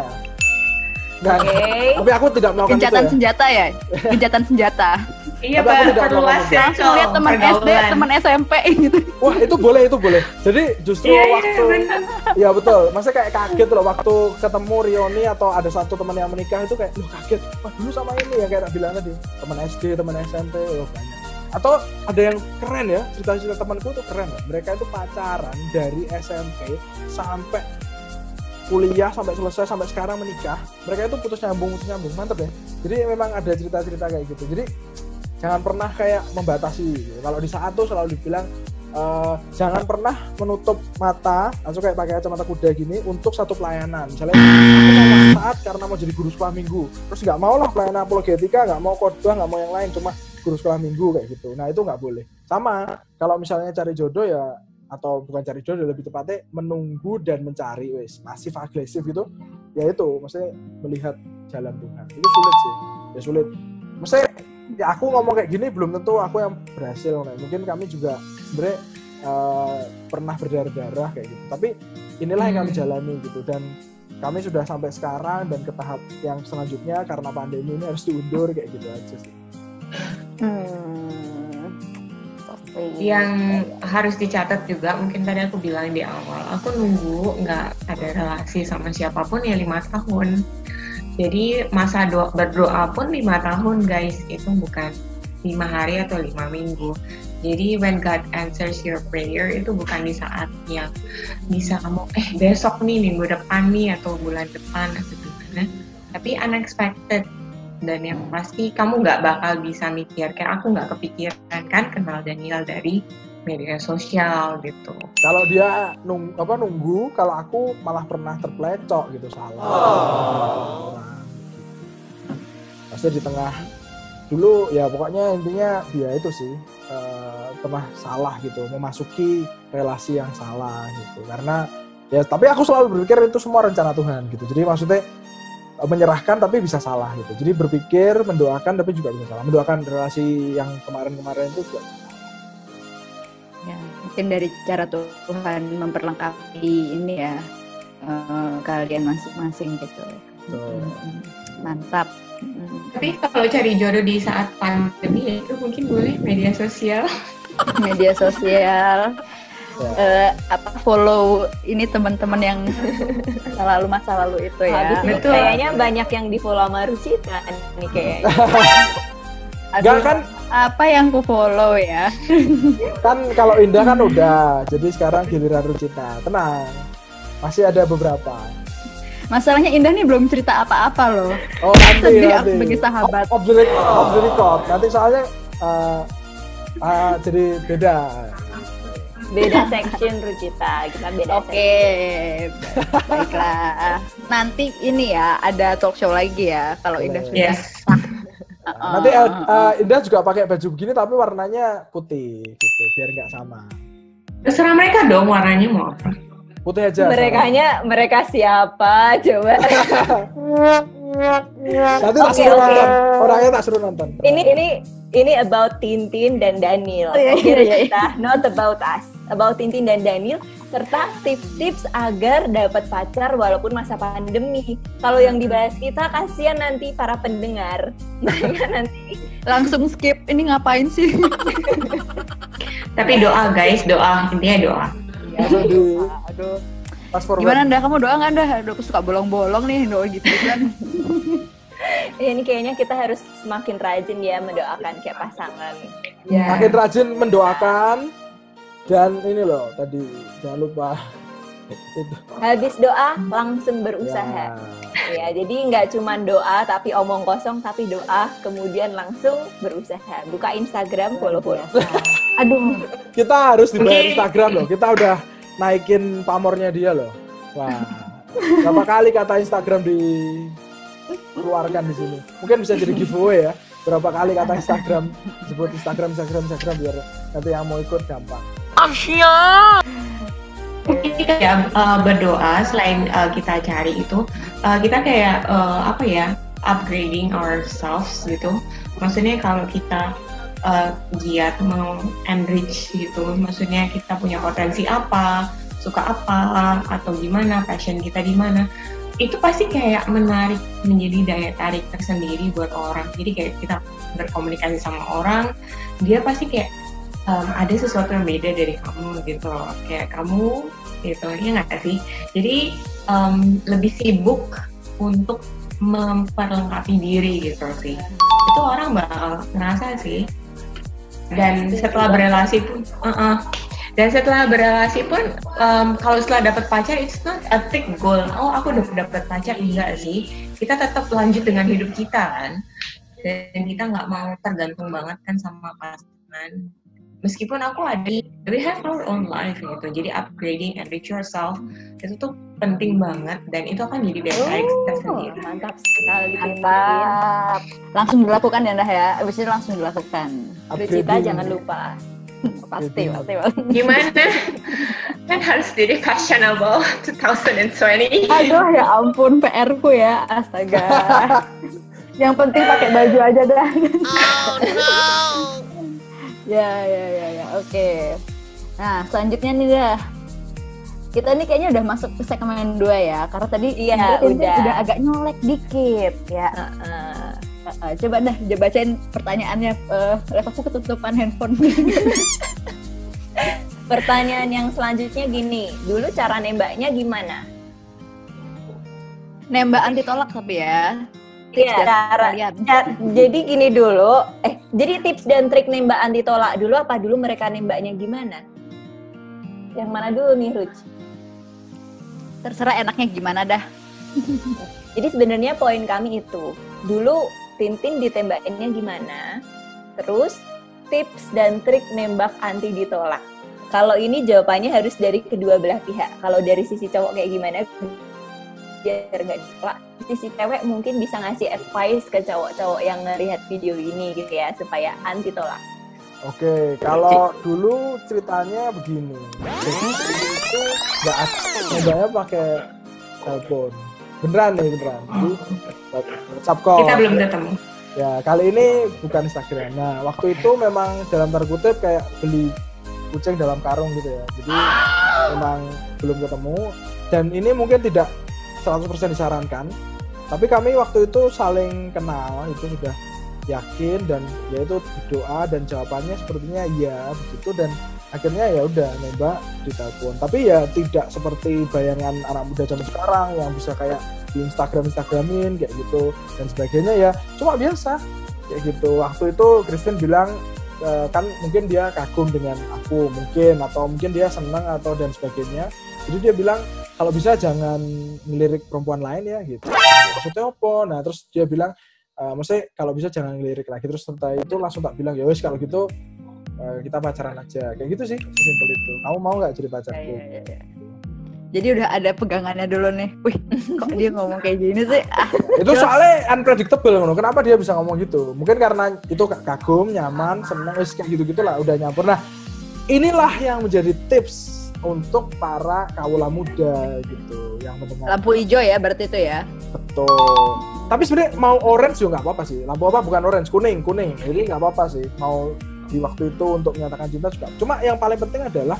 Nah, Oke. tapi aku tidak melakukan Gencatan itu ya. senjata ya? Gencatan senjata. Iya, Tapi aku tidak perluas melakukan ya, Langsung lihat teman SD, teman SMP gitu. Wah, itu boleh. Jadi justru waktu benar. ya betul. Maksudnya kayak kaget loh waktu ketemu Rioni atau ada satu teman yang menikah itu kayak kaget. Wah, dulu sama ini ya kayak bilang tadi. Teman SD, teman SMP, banyak. Atau ada yang keren ya, cerita-cerita temanku tuh keren ya. Mereka itu pacaran dari SMP sampai kuliah sampai selesai sampai sekarang menikah. Mereka itu putus nyambung, mantep ya. Jadi memang ada cerita-cerita kayak gitu. Jadi jangan pernah kayak membatasi gitu. Kalau di saat tuh selalu dibilang jangan pernah menutup mata langsung kayak pakai kacamata kuda gini untuk satu pelayanan. Misalnya aku mau saat karena mau jadi guru sekolah minggu, terus nggak mau lah pelayanan apologetika, nggak mau khotbah, nggak mau yang lain, cuma guru sekolah minggu kayak gitu. Nah itu nggak boleh. Sama, kalau misalnya cari jodoh ya, atau bukan cari jodoh, lebih tepatnya menunggu dan mencari, pasif agresif gitu, ya itu, maksudnya melihat jalan Tuhan. Itu sulit sih, ya sulit. Maksudnya, ya aku ngomong kayak gini belum tentu aku yang berhasil. Mungkin kami juga sebenarnya pernah berdarah-darah kayak gitu. Tapi inilah yang kami jalani gitu, dan kami sudah sampai sekarang dan ke tahap yang selanjutnya karena pandemi ini harus diundur kayak gitu aja sih. Yang harus dicatat juga, mungkin tadi aku bilang di awal, aku nunggu nggak ada relasi sama siapapun ya 5 tahun. Jadi masa berdoa pun 5 tahun guys, itu bukan 5 hari atau 5 minggu. Jadi when God answers your prayer itu bukan di saat yang bisa kamu besok nih, minggu depan nih, atau bulan depan atau gimana, tapi unexpected. Dan yang pasti kamu nggak bakal bisa mikir, kayak aku nggak kepikiran kan kenal Daniel dari media sosial gitu. Kalau dia nunggu, kalau aku malah pernah terplecok gitu, salah. Pasti di tengah dulu ya, pokoknya intinya dia itu sih pernah salah gitu, memasuki relasi yang salah gitu. Karena ya, tapi aku selalu berpikir itu semua rencana Tuhan gitu. Jadi maksudnya menyerahkan tapi bisa salah gitu. Jadi berpikir, mendoakan tapi juga bisa salah. Mendoakan relasi yang kemarin-kemarin itu juga bisa salah. Ya, mungkin dari cara Tuhan memperlengkapi ini ya, kalian masing-masing gitu. Mantap. Tapi kalau cari jodoh di saat pandemi ya itu mungkin boleh media sosial. Media sosial. Follow ini teman-teman yang masa lalu itu ya. Betul. Kayaknya banyak yang di follow sama Rucita nih kayaknya. Enggak kan? Apa yang ku follow ya? Kan kalau Indah kan udah, jadi sekarang giliran Rucita. Tenang, masih ada beberapa. Masalahnya Indah nih belum cerita apa-apa loh. Oh nanti. Aku sebagai sahabat. Off the record. Nanti soalnya jadi beda. Beda section Rucita, kita beda. Oke, baiklah. Nanti ini ya ada talk show lagi ya kalau Indah sudah. Yes. Nanti Indah juga pakai baju begini tapi warnanya putih gitu, biar nggak sama. Terserah mereka dong warnanya mau apa. Putih aja. Mereka siapa coba? Nanti tak suruh nonton. Orangnya tak suruh nonton. Ini about Tintin dan Daniel. Kita not about us, about Tintin dan Daniel, serta tips-tips agar dapat pacar walaupun masa pandemi. Kalau yang dibahas kita kasihan nanti para pendengar. Mereka nanti langsung skip. Ini ngapain sih? Tapi doa guys, doa, intinya doa. Aduh. Gimana Nda, kamu doa nggak Nda? Aduh, aku suka bolong-bolong nih doa gitu kan. Ya, ini kayaknya kita harus semakin rajin ya mendoakan kayak pasangan. Ya. Makin rajin mendoakan, dan ini loh tadi jangan lupa. Habis doa langsung berusaha. Ya, jadi nggak cuma doa tapi omong kosong, tapi doa kemudian langsung berusaha. Buka Instagram, follow. Aduh. Kita harus dibayar Instagram loh. Kita udah naikin pamornya dia loh. Wah. Berapa kali kata Instagram dikeluarkan di sini. Mungkin bisa jadi giveaway ya. Berapa kali kata Instagram, sebut Instagram biar nanti yang mau ikut gampang. Mungkin kayak berdoa selain kita cari itu, kita kayak upgrading ourselves gitu. Maksudnya kalau kita giat mau enrich gitu, maksudnya kita punya potensi apa, suka apa, atau gimana, passion kita di mana, itu pasti kayak menarik, menjadi daya tarik tersendiri buat orang. Jadi kayak kita berkomunikasi sama orang, dia pasti kayak ada sesuatu yang beda dari kamu gitu loh, kayak kamu gitu, ya nggak sih? Jadi lebih sibuk untuk memperlengkapi diri gitu sih. Itu orang bakal ngerasa sih. Dan setelah berrelasi pun, kalau setelah dapat pacar, it's not a thick goal. Oh, aku udah dapat pacar, enggak sih. Kita tetap lanjut dengan hidup kita kan, dan kita nggak mau tergantung banget kan sama pasangan. Meskipun we have our own life gitu. Jadi upgrading, enrich yourself itu tuh penting banget, dan itu akan jadi daya tarik tersendiri. Mantap sekali. Mantap. Langsung dilakukan ya Ndah ya. Abis itu langsung dilakukan. Rucita jangan lupa. Pasti. Gimana? Kan harus jadi fashionable 2020. Aduh ya ampun PR ku ya, astaga. Yang penting pakai baju aja dah. Ya, oke. Nah, selanjutnya nih dah. Kita nih kayaknya udah masuk ke segmen 2 ya, karena tadi udah agak nyolek dikit ya. Coba dah bacain pertanyaannya. Aku ketutupan handphone. Pertanyaan yang selanjutnya gini, dulu cara nembaknya gimana? Nembak anti tolak tapi ya. Iya, jadi gini dulu. Jadi tips dan trik nembak anti tolak dulu apa dulu mereka nembaknya gimana? Yang mana dulu nih, Ruj? Terserah enaknya gimana dah. Jadi sebenarnya poin kami itu, dulu Tintin ditembakinnya gimana? Terus tips dan trik nembak anti ditolak. Kalau ini jawabannya harus dari kedua belah pihak. Kalau dari sisi cowok kayak gimana? Biar nggak ditolak. Sisi cewek mungkin bisa ngasih advice ke cowok-cowok yang ngelihat video ini gitu ya, supaya anti tolak. Oke, kalau dulu ceritanya begini. Jadi itu nggak nembaknya pakai telepon. Beneran. Jadi WhatsApp call. Kita belum ketemu. Ya, kali ini bukan Instagram. Nah, waktu itu memang dalam tanda kutip kayak beli kucing dalam karung gitu ya. Jadi memang belum ketemu. Dan ini mungkin tidak 100% disarankan. Tapi kami waktu itu saling kenal, itu sudah yakin dan ya itu doa dan jawabannya sepertinya iya begitu dan akhirnya ya udah nembak di telepon. Tapi ya tidak seperti bayangan anak muda zaman sekarang yang bisa kayak di Instagramin kayak gitu dan sebagainya, ya cuma biasa kayak gitu. Waktu itu Christine bilang kan mungkin dia kagum dengan aku mungkin, atau mungkin dia senang atau dan sebagainya. Jadi dia bilang kalau bisa jangan ngelirik perempuan lain ya gitu. Maksudnya apa? Nah terus dia bilang maksudnya kalau bisa jangan ngelirik lagi. Terus setelah itu langsung tak bilang ya wes kalau gitu kita pacaran aja. Kayak gitu sih, sesimpel itu. Kamu mau nggak jadi pacarku? Ya. Jadi udah ada pegangannya dulu nih. Wih, kok dia ngomong kayak gini sih? Itu soalnya unpredictable, kenapa dia bisa ngomong gitu? Mungkin karena itu kagum, nyaman, seneng, wes kayak gitu-gitulah udah nyampur. Nah, inilah yang menjadi tips untuk para kaula muda gitu yang mendengar. Lampu hijau ya berarti itu ya? Betul. Tapi sebenarnya mau orange juga nggak apa-apa sih. Lampu apa bukan orange, kuning. Jadi nggak apa-apa sih. Mau di waktu itu untuk menyatakan cinta juga. Cuma yang paling penting adalah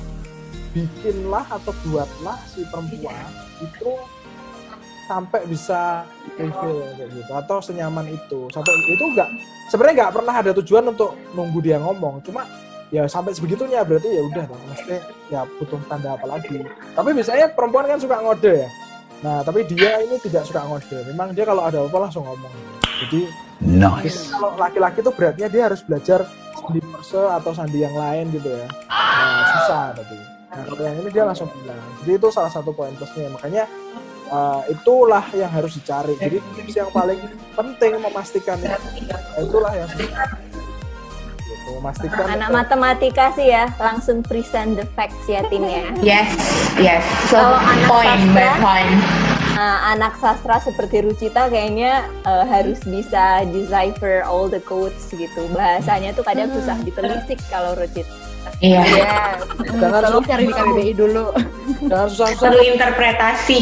bikinlah atau buatlah si perempuan itu sampai bisa reveal kayak gitu atau senyaman itu. Sampai itu sebenarnya nggak pernah ada tujuan untuk nunggu dia ngomong. Cuma ya sampai sebegitunya berarti ya udah lah, mesti ya butuh tanda apa lagi. Tapi biasanya perempuan kan suka ngode ya. Nah tapi dia ini tidak suka ngode. Memang dia kalau ada apa langsung ngomong. Jadi nice. Kalau laki-laki tuh beratnya dia harus belajar sandi perse atau sandi yang lain gitu ya. Nah, susah tapi. Nah kalau yang ini dia langsung bilang. Jadi itu salah satu poin plusnya. Makanya itulah yang harus dicari. Jadi tips yang paling penting memastikan itulah yang memastikan. Anak matematika sih ya, langsung present the facts ya Tin ya. Yes. So, kalau anak point sastra, by point. Anak sastra seperti Rucita kayaknya harus bisa decipher all the codes gitu. Bahasanya tuh kadang susah ditelisik kalau Rucita. Iya. Jangan tolong cari di KBBI dulu. Jangan susah-susah. Perlu interpretasi.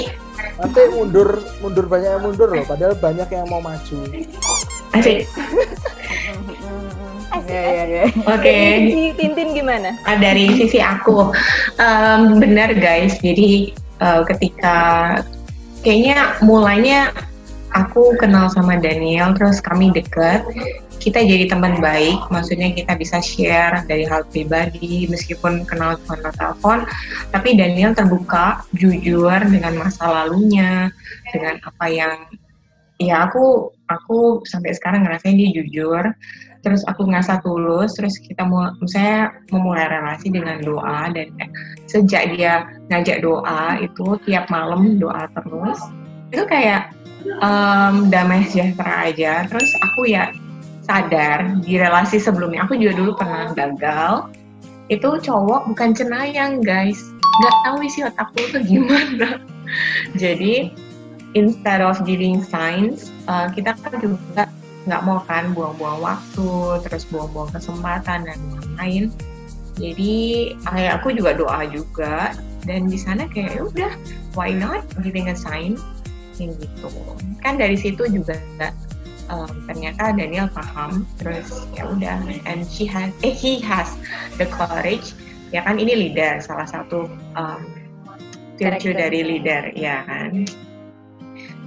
Nanti mundur banyak yang mundur loh, padahal banyak yang mau maju. Asik. Ya. Oke. Tintin gimana? Dari sisi aku, benar guys. Jadi ketika kayaknya mulainya aku kenal sama Daniel, terus kami deket, kita jadi teman baik. Maksudnya kita bisa share dari hal pribadi, meskipun kenal cuma lewat telepon, tapi Daniel terbuka, jujur dengan masa lalunya, dengan apa yang ya aku sampai sekarang ngerasain dia jujur. Terus aku ngerasa tulus, terus kita memulai relasi dengan doa, dan sejak dia ngajak doa itu tiap malam doa terus, itu kayak damai sejahtera aja. Terus aku ya sadar di relasi sebelumnya, aku juga dulu pernah gagal, itu cowok bukan cenayang guys, nggak tahu isi otakku tuh gimana. Jadi instead of giving signs, kita kan juga nggak mau kan buang-buang waktu, terus buang-buang kesempatan dan lain-lain. Jadi aku juga doa juga, dan di sana kayak udah why not giving a sign yang gitu. Kan dari situ juga ternyata Daniel paham, terus ya udah, and he has the courage. Ya kan ini leader, salah satu virtue dari leader, ya kan.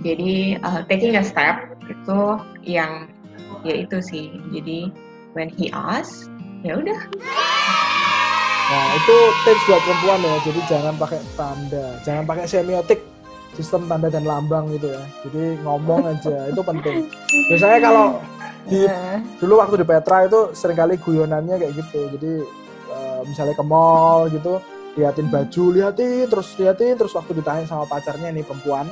Jadi taking a step itu yang ya itu sih. Jadi when he asks, ya udah. Nah itu tips buat perempuan ya. Jadi jangan pakai tanda, jangan pakai semiotik, sistem tanda dan lambang gitu ya. Jadi ngomong aja itu penting. Biasanya kalau dulu waktu di Petra itu seringkali guyonannya kayak gitu. Jadi misalnya ke mall gitu, liatin baju, liatin terus waktu ditanya sama pacarnya nih perempuan,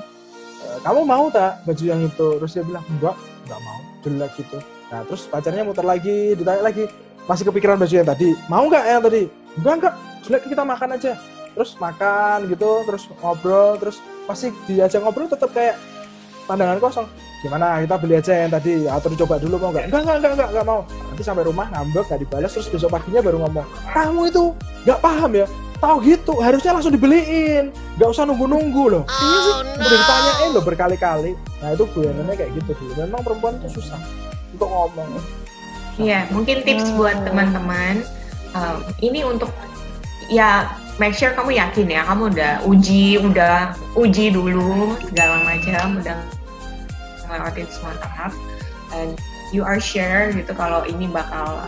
kamu mau tak baju yang itu? Terus dia bilang enggak mau, jelek gitu. Nah terus pacarnya muter lagi, ditanya lagi, masih kepikiran baju yang tadi, mau nggak yang tadi? Enggak, jelek, kita makan aja. Terus makan gitu, terus ngobrol, terus pasti diajak ngobrol tetap kayak pandangan kosong. Gimana, kita beli aja yang tadi, atau dicoba dulu mau nggak? Enggak mau. Nanti sampai rumah ngambek, nggak dibalas, terus besok paginya baru ngomong, kamu itu nggak paham ya? Tahu gitu, harusnya langsung dibeliin, nggak usah nunggu-nunggu loh. Ini sih udah ditanyain loh berkali-kali. Nah itu guyonannya kayak gitu dulu. Memang perempuan itu susah untuk ngomong. Iya, mungkin tips buat teman-teman, ini untuk ya make sure kamu yakin ya, kamu udah uji dulu segala macam, udah ngelewatin semua tahap, and you are sure gitu kalau ini bakal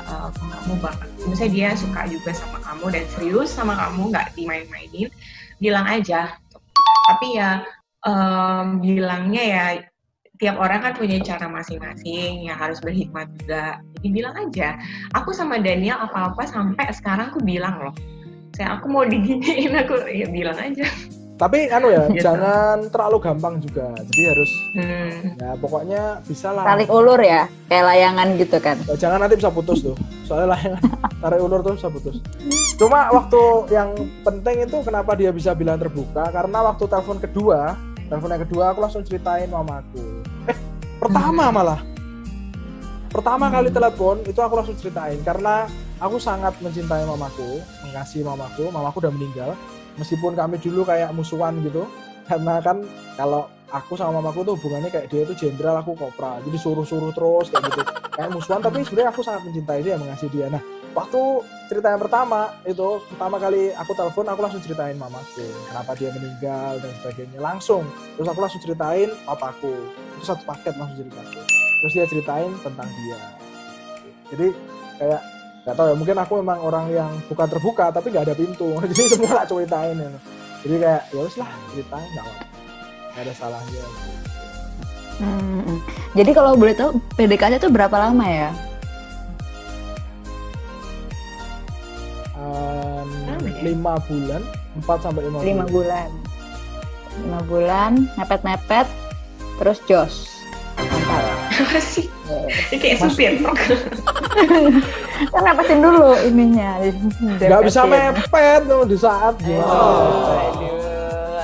misalnya dia suka juga sama kamu dan serius sama kamu, nggak dimain-mainin, bilang aja. Tapi ya bilangnya ya tiap orang kan punya cara masing-masing, ya harus berhikmat juga. Jadi bilang aja. Aku sama Daniel apa-apa sampai sekarang aku bilang loh, saya aku mau diginiin, aku ya bilang aja. Tapi gitu. Jangan terlalu gampang juga. Jadi harus ya pokoknya bisa lah. Tarik ulur ya, kayak layangan gitu kan. Jangan nanti bisa putus tuh. Soalnya layangan tarik ulur tuh bisa putus. Cuma waktu yang penting itu kenapa dia bisa bilang terbuka, karena waktu telepon yang kedua aku langsung ceritain mamaku. Pertama kali telepon itu aku langsung ceritain karena aku sangat mencintai mamaku, mengasihi mamaku udah meninggal. Meskipun kami dulu kayak musuhan gitu, karena kan kalau aku sama mamaku tuh hubungannya kayak dia itu jenderal, aku kopral, jadi suruh-suruh terus kayak gitu, kayak musuhan. Tapi sebenarnya aku sangat mencintai dia, mengasihi dia. Nah waktu cerita yang pertama kali aku telepon, aku langsung ceritain mamaku kenapa dia meninggal dan sebagainya langsung. Terus aku langsung ceritain papaku, itu satu paket langsung ceritaku. Terus dia ceritain tentang dia. Jadi kayak nggak tahu ya, mungkin aku memang orang yang bukan terbuka tapi nggak ada pintu, jadi semua tak ceritain ya. Jadi kayak ya wes lah, ceritain nggak ada salahnya. Jadi kalau boleh tahu PDKT itu berapa lama ya? 5 bulan, 4 sampai 5 bulan. 5 bulan. 5 bulan, mepet-mepet, terus jos. Apa sih? Ini kayak supir truk. Kan mepetin dulu ininya. Nggak bisa mepet tuh di saat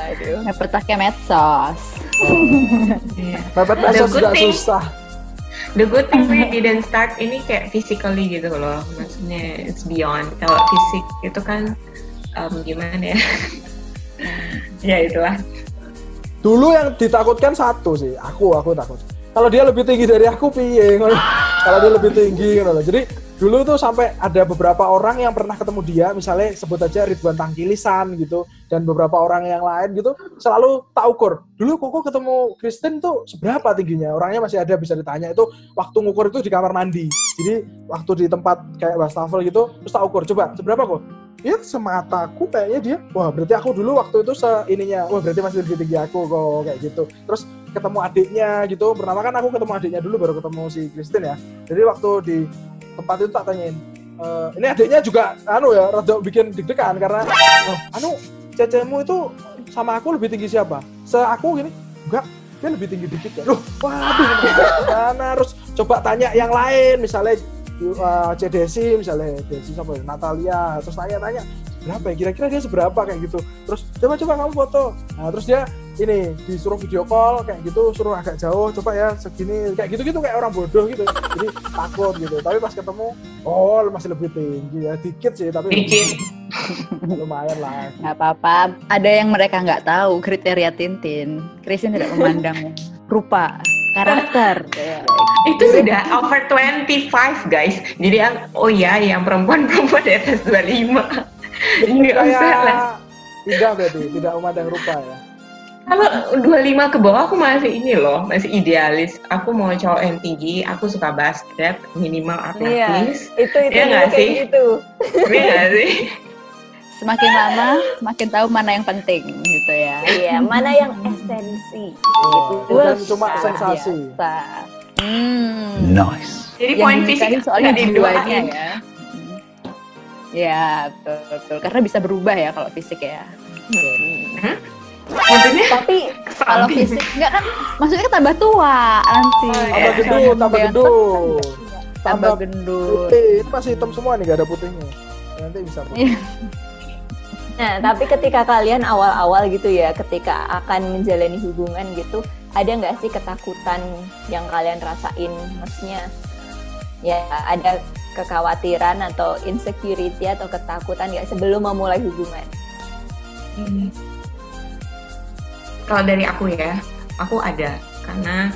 Aduh. Mepet pakai medsos. Mepet medsos juga susah. The good thing we didn't start ini kayak physically gitu loh. Maksudnya it's beyond. Kalau fisik itu kan gimana ya? Ya itulah. Dulu yang ditakutkan satu sih, aku takut. Kalau dia lebih tinggi dari aku piye ngono. Kalau dia lebih tinggi ngono. Jadi dulu tuh sampai ada beberapa orang yang pernah ketemu dia, misalnya sebut aja Ridwan Tangkilisan gitu, dan beberapa orang yang lain gitu, selalu tak ukur. Dulu Koko ketemu Kristen tuh seberapa tingginya? Orangnya masih ada, bisa ditanya. Itu waktu ngukur itu di kamar mandi. Jadi waktu di tempat kayak wastafel gitu, terus tak ukur. Coba seberapa kok? Ya semataku kayaknya dia. Wah berarti aku dulu waktu itu wah berarti masih lebih tinggi aku kok, kayak gitu. Terus ketemu adiknya gitu, pertama kan aku ketemu adiknya dulu baru ketemu si Kristen ya. Jadi waktu di tempat itu tak tanyain, ini adiknya juga rada bikin deg-degan karena cecemu itu sama aku lebih tinggi siapa? Aku gini, enggak, dia lebih tinggi dikit ya. Loh, waduh, gimana? Terus coba tanya yang lain, misalnya Desi, misalnya Desi sama Natalia, terus tanya-tanya, berapa ya, kira-kira dia seberapa kayak gitu. Terus coba kamu foto. Nah terus dia ini disuruh video call kayak gitu, suruh agak jauh, coba ya segini kayak gitu kayak orang bodoh gitu. Jadi takut gitu. Tapi pas ketemu, oh masih lebih tinggi ya, dikit sih tapi Dikit. lumayan lah. Nggak apa-apa. Ada yang mereka nggak tahu kriteria Tintin. Christine tidak memandang rupa, karakter. Itu sudah over 25 guys. Jadi yang perempuan-perempuan di atas 25. Nggak usah lah. Tidak berarti, tidak memandang rupa ya. Kalau 25 ke bawah aku masih ini loh, masih idealis. Aku mau cowok yang tinggi, aku suka basket, minimal atletis. Itu Iya nggak kayak sih? gitu. Iya nggak sih? Semakin lama, semakin tahu mana yang penting gitu ya. Iya, mana yang esensi. Bukan cuma sensasi. Biasa. Nice. Jadi Yang poin dinikahin fisik soalnya nggak jiwanya diduain. ya. Ya, betul. Karena bisa berubah ya kalau fisik ya. Maksudnya Tapi Kalau fisik enggak kan maksudnya tambah tua nanti. Tambah gendut, tambah gendut. Tambah gendut. Putih, ini masih hitam semua nih, gak ada putihnya. Nanti bisa putih. Iya. Nah, tapi ketika kalian awal-awal gitu ya, ketika akan menjalani hubungan gitu, ada nggak sih ketakutan yang kalian rasain? Maksudnya, ya ada kekhawatiran atau insecurity atau ketakutan nggak sebelum memulai hubungan? kalau dari aku ya, aku ada. Karena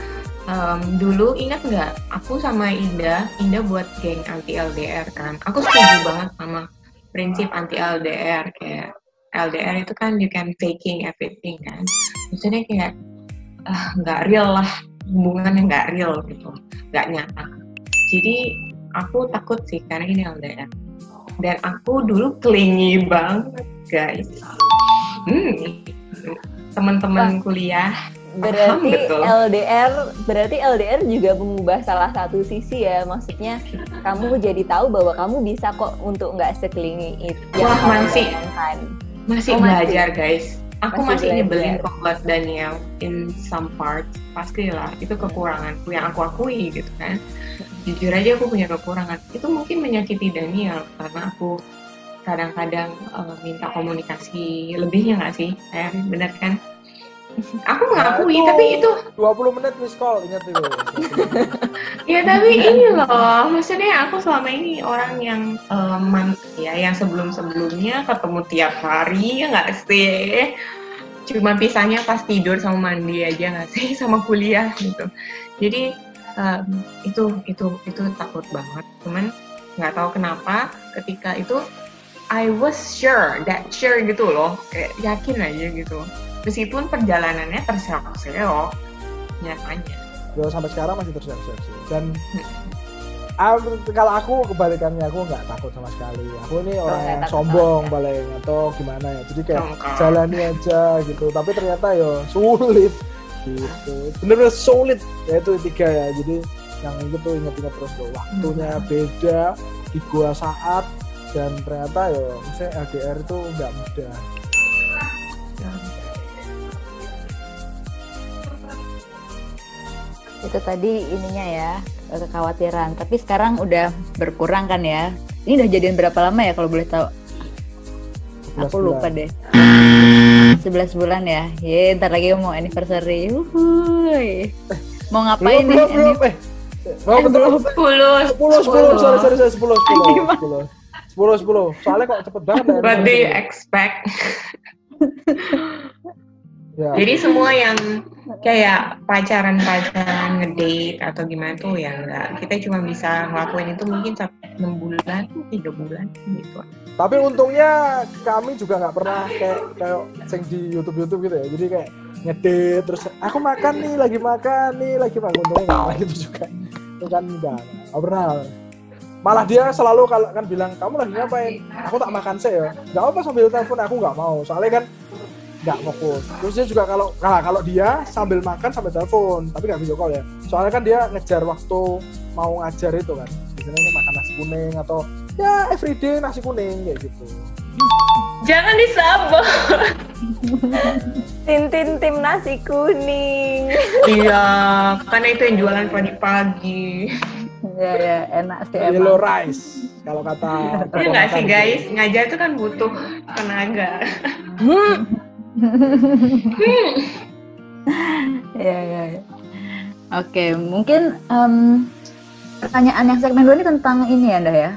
dulu ingat nggak, aku sama Indah buat geng anti LDR kan. Aku setuju banget sama prinsip anti LDR. Kayak LDR itu kan you can faking everything kan. Maksudnya kayak nggak real lah, hubungannya nggak real gitu, nggak nyata. Jadi aku takut sih karena ini LDR. Dan aku dulu clingy banget guys. Teman-teman kuliah Berarti betul. LDR juga mengubah salah satu sisi ya, maksudnya kamu jadi tahu bahwa kamu bisa kok untuk nggak seklingi itu. Wah, yang kamu masih. bayangkan. Masih Oh, belajar guys. Aku Masih masih nyebelin belajar. kok buat Daniel in some parts. Pastilah, itu kekuranganku yang aku akui gitu kan. Jujur aja aku punya kekurangan. Itu mungkin menyakiti Daniel karena aku kadang-kadang minta komunikasi lebihnya nggak sih? Bener kan? Aku mengakui, tapi itu 20 menit miss call, ingat itu. ya tapi ini loh, maksudnya aku selama ini orang yang yang sebelum-sebelumnya ketemu tiap hari, ya nggak sih? Cuma pisahnya pas tidur sama mandi aja nggak sih, sama kuliah gitu. Jadi itu takut banget. Cuman nggak tahu kenapa ketika itu I was sure gitu loh, kayak yakin aja gitu. Meskipun perjalanannya terseok-seok, nyatanya. Ya sampai sekarang masih tersiap-siap sih. Dan kalau aku kebalikannya, aku nggak takut sama sekali. Aku ini orang nggak yang takut sombong banget. paling atau gimana ya. Jadi kayak Dongkol. jalani aja gitu. Tapi ternyata ya sulit gitu. Bener-bener sulit. Ya itu 3 ya. Jadi yang itu tuh inget-inget terus tuh. Waktunya beda di gua saat, dan ternyata ya misalnya LDR itu nggak mudah. Itu tadi ininya ya, kekhawatiran. Tapi sekarang udah berkurang kan ya. Ini udah jadian berapa lama ya kalau boleh tahu? 11 Aku lupa bulan. deh. 11 bulan ya. Ntar lagi mau anniversary. Uhuy. Mau ngapain nih? Belum. Belum. 10. Sorry, 10. Soalnya kok cepet banget ya. What do you expect? Ya. Jadi semua yang kayak pacaran ngedate atau gimana tuh ya enggak. Kita cuma bisa ngelakuin itu mungkin 6 bulan, 3 bulan gitu. Tapi untungnya kami juga nggak pernah kayak sing di YouTube gitu ya. Jadi kayak ngedate terus aku makan nih, lagi makan. Untungnya nggak pernah gitu juga. Itu kan nggak pernah. Malah dia selalu kalau kan bilang, kamu lagi ngapain? Aku tak makan sih ya. Nggak apa sambil telepon, aku nggak mau. Soalnya kan nggak fokus. Terus dia juga kalau dia sambil makan sambil telepon, tapi nggak video call ya. Soalnya kan dia ngejar waktu mau ngajar itu kan. Biasanya dia makan nasi kuning atau ya everyday nasi kuning kayak gitu. Jangan disabot. Tintin tim nasi kuning. Iya, karena itu yang jualan pagi-pagi. Ya enak sih Yellow emang. rice. Kalau kata Iya nggak sih guys, ngajar itu kan butuh tenaga. Ya. Oke, mungkin pertanyaan yang segmen 2 ini tentang ini ya, Nda ya.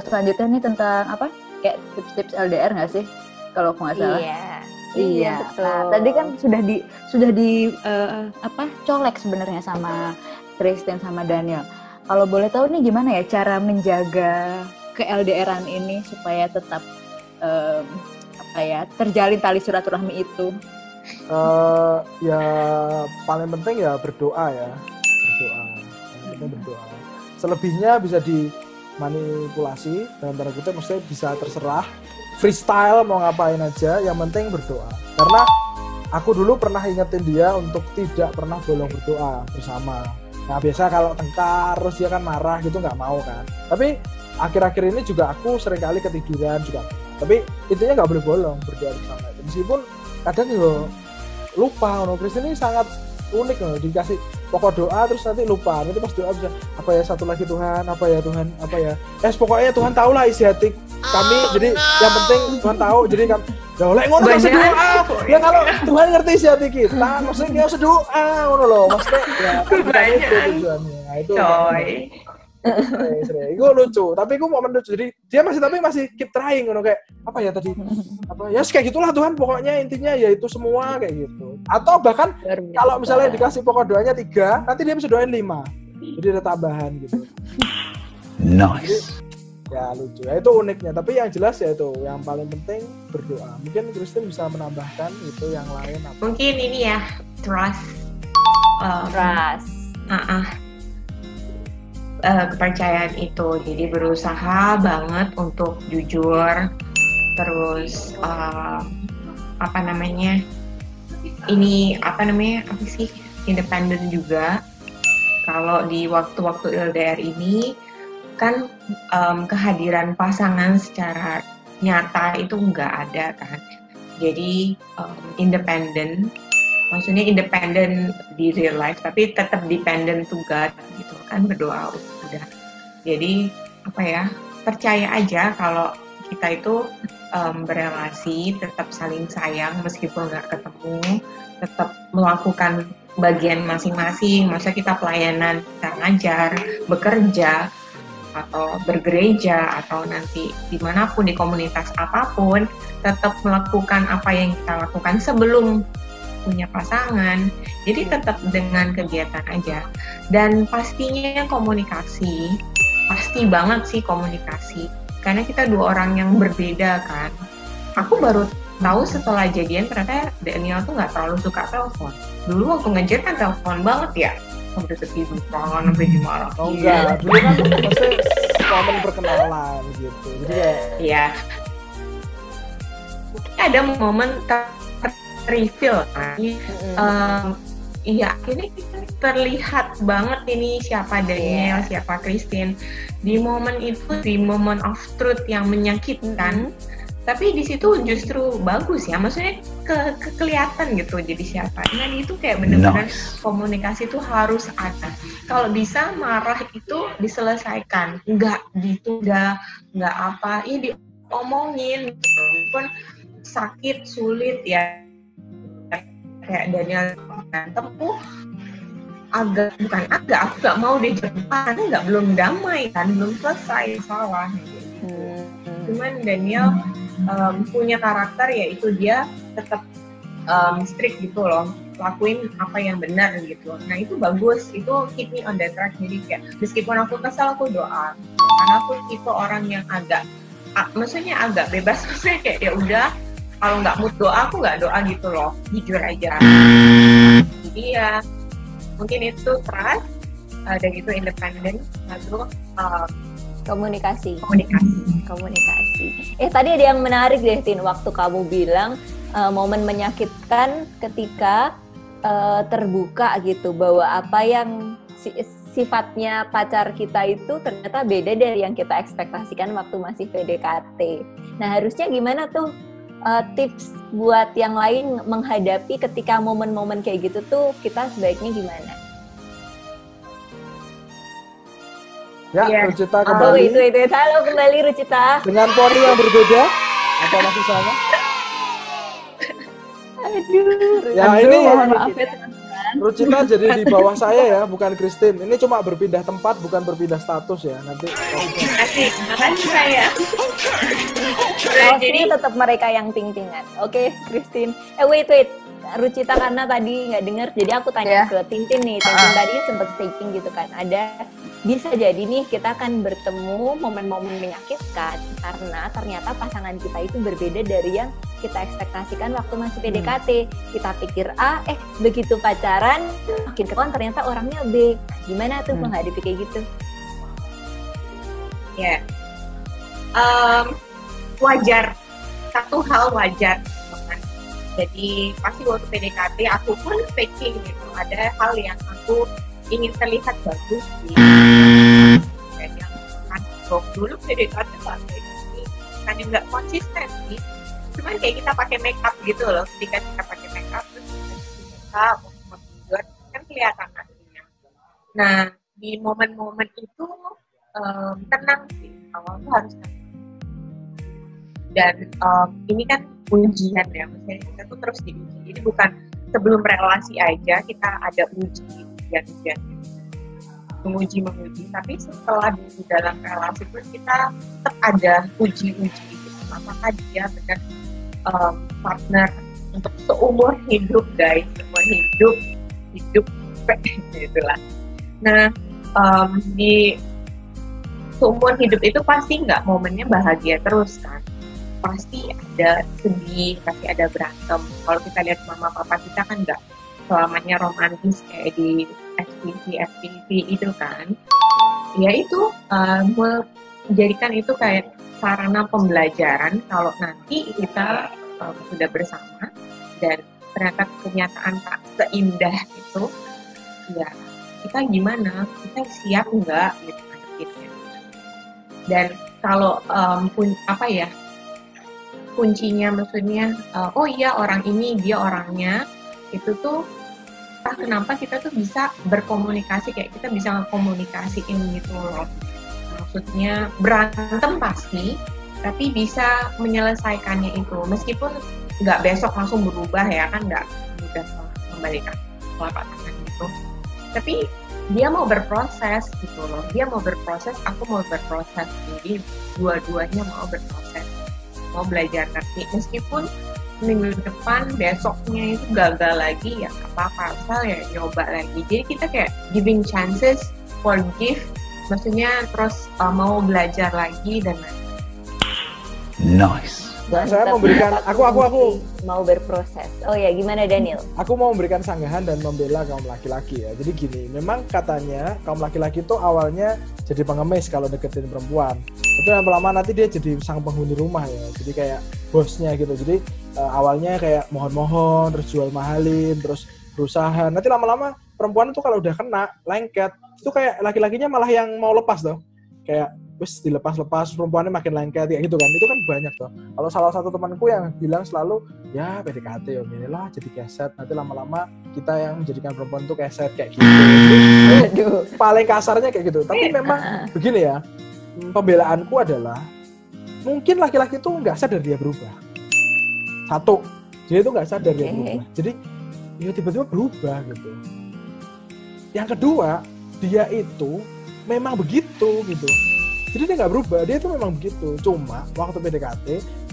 Selanjutnya ini tentang apa? Kayak tips-tips LDR nggak sih? Kalau aku nggak salah. Iya, betul. Nah, tadi kan sudah di colek sebenarnya sama Christine sama Daniel. Kalau boleh tahu nih gimana ya cara menjaga ke-LDR-an ini supaya tetap terjalin tali silaturahmi itu? Ya paling penting ya berdoa ya. Yang penting berdoa. Selebihnya bisa dimanipulasi, dalam tanda kutip maksudnya bisa terserah. Freestyle mau ngapain aja, yang penting berdoa. Karena aku dulu pernah ingetin dia untuk tidak pernah bolong berdoa bersama. Nah biasa kalau tengkar terus dia kan marah gitu nggak mau kan. Tapi akhir-akhir ini juga aku seringkali ketiduran juga. Tapi intinya nggak boleh bolong berdoa bersama. Meskipun kadang yo lupa. Kristen ini sangat unik loh, dikasih pokok doa terus nanti lupa. Nanti pas doa bisa apa ya satu lagi Tuhan, apa ya Tuhan, apa ya. Pokoknya Tuhan tahu lah isi hati kami. Jadi yang penting Tuhan tahu. Jadi kan ya oleh ngono kan sedoa. Ya kalau Tuhan ngerti isi hati kita, maksudnya kita sedoa ngono loh. Maksudnya ya bukan itu tujuannya. Nah, itu Coy. Itu lucu, tapi gue momen lucu. Jadi dia masih keep trying ngono kayak apa ya tadi? Apa ya kayak gitulah Tuhan pokoknya intinya ya itu semua kayak gitu. Atau bahkan kalau misalnya dikasih pokok doanya 3, nanti dia bisa doain 5. Jadi ada tambahan gitu. Nice. Jadi, ya lucu. Ya itu uniknya, tapi yang jelas ya itu yang paling penting berdoa. Mungkin Christine bisa menambahkan itu yang lain apa? Mungkin ini ya trust. Kepercayaan itu, jadi berusaha banget untuk jujur, terus independen juga. Kalau di waktu-waktu LDR ini kan kehadiran pasangan secara nyata itu nggak ada kan, jadi independen. Maksudnya independen di real life, tapi tetap dependent to God gitu kan, berdoa udah. Jadi percaya aja kalau kita itu berelasi, tetap saling sayang meskipun nggak ketemu, tetap melakukan bagian masing-masing. Maksudnya kita pelayanan, kita ngajar, bekerja, atau bergereja, atau nanti dimanapun di komunitas apapun, tetap melakukan apa yang kita lakukan sebelum punya pasangan. Jadi tetap dengan kegiatan aja, dan pastinya komunikasi, pasti banget sih komunikasi, karena kita 2 orang yang berbeda kan. Aku baru tahu setelah jadian ternyata Daniel tuh nggak terlalu suka telepon. Dulu waktu ngejar kan telepon banget ya, sampai ketidur kangen sampai dimarahin. Oh enggak, dulu kan maksudnya momen perkenalan gitu. Jadi ya ada momen reveal kan. Ini terlihat banget ini siapa Daniel, siapa Christine. Di momen itu, di moment of truth yang menyakitkan, tapi di situ justru bagus ya, maksudnya kelihatan gitu jadi siapa. Nah itu kayak benar-benar komunikasi itu harus ada. Kalau bisa marah itu diselesaikan, nggak ditunda, nggak apa, ini diomongin, pun sakit sulit ya. Kayak Daniel tempuh aku nggak mau dijemput karena belum damai kan, belum selesai salah. Cuman Daniel punya karakter, yaitu dia tetap strict gitu loh, lakuin apa yang benar gitu. Nah itu bagus, itu keep me on the track. Jadi kayak meskipun aku kesal aku doa, karena aku tipe orang yang agak agak bebas, maksudnya kayak ya udah, kalau nggak mood doa aku nggak doa gitu loh, jujur aja. Jadi ya mungkin itu trust, dan itu independen, lalu komunikasi. Tadi ada yang menarik deh Tin, waktu kamu bilang momen menyakitkan ketika terbuka gitu, bahwa apa yang sifatnya pacar kita itu ternyata beda dari yang kita ekspektasikan waktu masih PDKT. Nah harusnya gimana tuh tips buat yang lain menghadapi ketika momen-momen kayak gitu tuh, kita sebaiknya gimana? Ya, Iya. Rucita Oh, kembali itu. Halo kembali Rucita. dengan poni yang berbeda. Apa masih sama? Aduh. Ya, Aduh, ini mohon maaf ya teman-teman. Rucita jadi di bawah saya ya, bukan Christine. Ini cuma berpindah tempat, bukan berpindah status ya. Nanti Makasih saya. Jadi tetap mereka yang ting-tingan. Oke, Christine. Wait. Rucita karena tadi nggak dengar, jadi aku tanya ke Tintin nih. Tintin tadi sempat stating gitu kan. Bisa jadi nih kita akan bertemu momen-momen menyakitkan karena ternyata pasangan kita itu berbeda dari yang kita ekspektasikan waktu masih PDKT. Kita pikir A, begitu pacaran makin ketahuan ternyata orangnya B. Gimana tuh menghadapi kayak gitu? Ya. Wajar. Satu hal wajar. Jadi pasti waktu PDKT aku pun faking gitu. Ada hal yang aku ingin terlihat bagus sih. Kayak yang kan dulu PDKT kayak gini. Kan yang nggak konsisten sih. Cuman kayak kita pakai make up gitu loh. Ketika kita pakai make up terus kita mau tujuan kan kelihatan aslinya. Nah di momen-momen itu tenang sih. Awal tuh harus tenang. Dan ini kan ujian ya, maksudnya kita tuh terus diuji. Jadi bukan sebelum relasi aja kita ada ujian-ujian, menguji, tapi setelah di dalam relasi pun kita tetap ada uji-uji gitu. Apakah dia benar partner untuk seumur hidup guys, seumur hidup gitulah. Nah di seumur hidup itu pasti nggak momennya bahagia terus kan. Pasti ada sedih, pasti ada berantem. Kalau kita lihat mama papa kita kan nggak selamanya romantis kayak di FTV itu kan. Ya itu menjadikan itu kayak sarana pembelajaran kalau nanti kita sudah bersama dan ternyata kenyataan tak seindah itu, ya kita gimana? Kita siap nggak gitu ngadepinnya? Dan kalau kuncinya maksudnya oh iya orang ini dia orangnya itu tuh entah kenapa kita tuh bisa berkomunikasi kayak kita bisa komunikasiin gitu loh. Maksudnya berantem pasti tapi bisa menyelesaikannya itu meskipun nggak besok langsung berubah ya kan, nggak mudah membalikan telapak tangan gitu, tapi dia mau berproses gitu loh, dia mau berproses, aku mau berproses, jadi dua-duanya mau berproses, mau belajar ngerti meskipun minggu depan besoknya itu gagal lagi ya nggak apa-apa, asal ya nyoba lagi. Jadi kita kayak giving chances, forgive, maksudnya terus mau belajar lagi dan Nice. Nah, saya memberikan aku mau berproses. Oh ya, gimana Daniel? Aku mau memberikan sanggahan dan membela kaum laki-laki ya. Jadi gini, memang katanya kaum laki-laki itu awalnya jadi pengemis kalau deketin perempuan. Tapi lama-lama nanti dia jadi sang penghuni rumah ya. Jadi kayak bosnya gitu. Jadi awalnya kayak mohon-mohon, terus jual mahalin, terus berusaha. Nanti lama-lama perempuan itu kalau udah kena lengket, itu kayak laki-lakinya malah yang mau lepas tuh. Kayak wes dilepas-lepas, perempuannya makin lengket ya gitu kan. Itu kan banyak tuh. Kalau salah satu temanku yang bilang selalu ya PDKT inilah jadi keset, nanti lama-lama kita yang menjadikan perempuan itu keset kayak gitu. Aduh. Paling kasarnya kayak gitu. Tapi memang begini ya, pembelaanku adalah mungkin laki-laki itu nggak sadar dia berubah. Satu, dia itu nggak sadar dia berubah. Jadi ya tiba-tiba berubah gitu. Yang kedua, dia itu memang begitu gitu. Jadi dia nggak berubah, dia itu memang begitu. Cuma waktu PDKT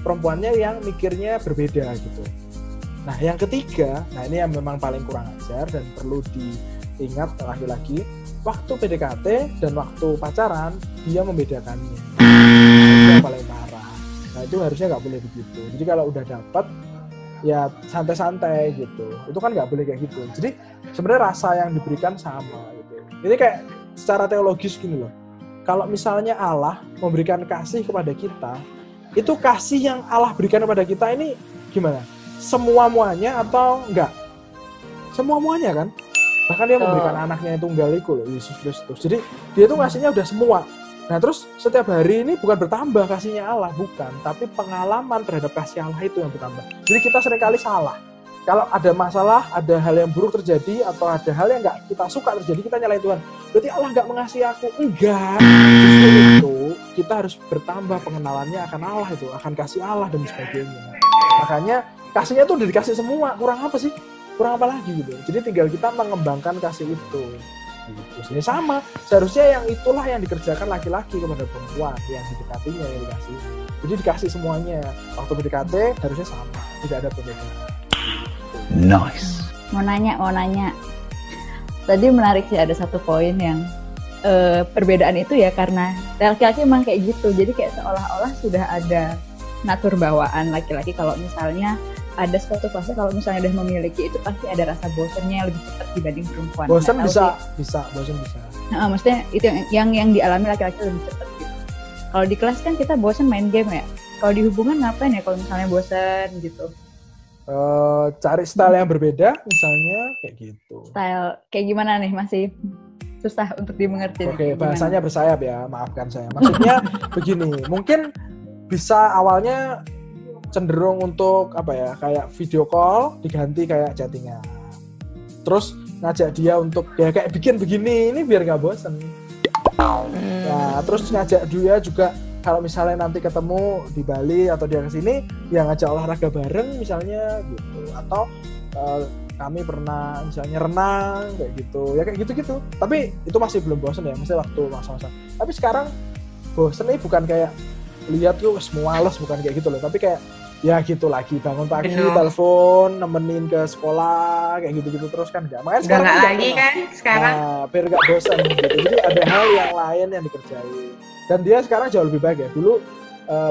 perempuannya yang mikirnya berbeda gitu. Nah yang ketiga, nah ini yang memang paling kurang ajar dan perlu diingat laki-laki. Waktu PDKT dan waktu pacaran dia membedakannya. Itu yang paling parah. Nah itu harusnya nggak boleh begitu. Jadi kalau udah dapat ya santai-santai gitu. Itu kan nggak boleh kayak gitu. Jadi sebenarnya rasa yang diberikan sama gitu. Ini kayak secara teologis gini loh. Kalau misalnya Allah memberikan kasih kepada kita, itu kasih yang Allah berikan kepada kita ini gimana? Semua-muanya atau enggak? Semua-muanya kan? Bahkan dia memberikan anaknya yang tunggal itu loh, Yesus Kristus. Jadi dia tuh ngasihnya udah semua. Nah terus setiap hari ini bukan bertambah kasihnya Allah, bukan. Tapi pengalaman terhadap kasih Allah itu yang bertambah. Jadi kita seringkali salah. kalau ada masalah, ada hal yang buruk terjadi atau ada hal yang nggak kita suka terjadi, kita nyalain Tuhan. Berarti Allah nggak mengasihi aku. Enggak. Justru itu kita harus bertambah pengenalannya akan Allah itu, akan kasih Allah dan sebagainya. Makanya kasihnya tuh udah dikasih semua. Kurang apa sih? Kurang apa lagi gitu. Jadi tinggal kita mengembangkan kasih itu. Gitu. Ini sama. Seharusnya yang itulah yang dikerjakan laki-laki kepada perempuan yang didekatinya yang dikasih. Jadi dikasih semuanya. Waktu PDKT harusnya sama. Tidak ada perbedaan. Nice. Mau nanya. Tadi menarik sih, ada satu poin yang perbedaan itu ya karena laki-laki emang kayak gitu. Jadi kayak seolah-olah sudah ada natur bawaan laki-laki kalau misalnya ada suatu fase kalau misalnya udah memiliki itu pasti ada rasa bosannya lebih cepat dibanding perempuan. Bosan bisa. Bosan bisa. Nah, maksudnya itu yang dialami laki-laki lebih cepat gitu. Kalau di kelas kan kita bosan main game ya. Kalau di hubungan ngapain ya kalau misalnya bosan gitu? Cari style yang berbeda misalnya kayak gitu. Style kayak gimana nih, masih susah untuk dimengerti. Oke, bahasanya bersayap ya, maafkan saya. Maksudnya begini, mungkin bisa awalnya cenderung untuk apa ya, kayak video call diganti kayak chattingan. Terus ngajak dia untuk ya kayak bikin begini, ini biar nggak bosen. Nah, terus ngajak dia juga kalau misalnya nanti ketemu di Bali atau dia kesini, ya ngajak olahraga bareng misalnya gitu. Atau kami pernah misalnya renang kayak gitu, ya kayak gitu-gitu. Tapi itu masih belum bosen ya, misalnya waktu masa-masa. Tapi sekarang bosen nih bukan kayak lihat tuh semua males, bukan kayak gitu loh. Tapi kayak ya gitu lagi, bangun pagi, telepon, nemenin ke sekolah, kayak gitu-gitu terus kan enggak. Makanya sekarang nggak lagi kan sekarang. Nah, biar nggak bosan gitu. Jadi ada hal yang lain yang dikerjain. Dan dia sekarang jauh lebih baik ya. Dulu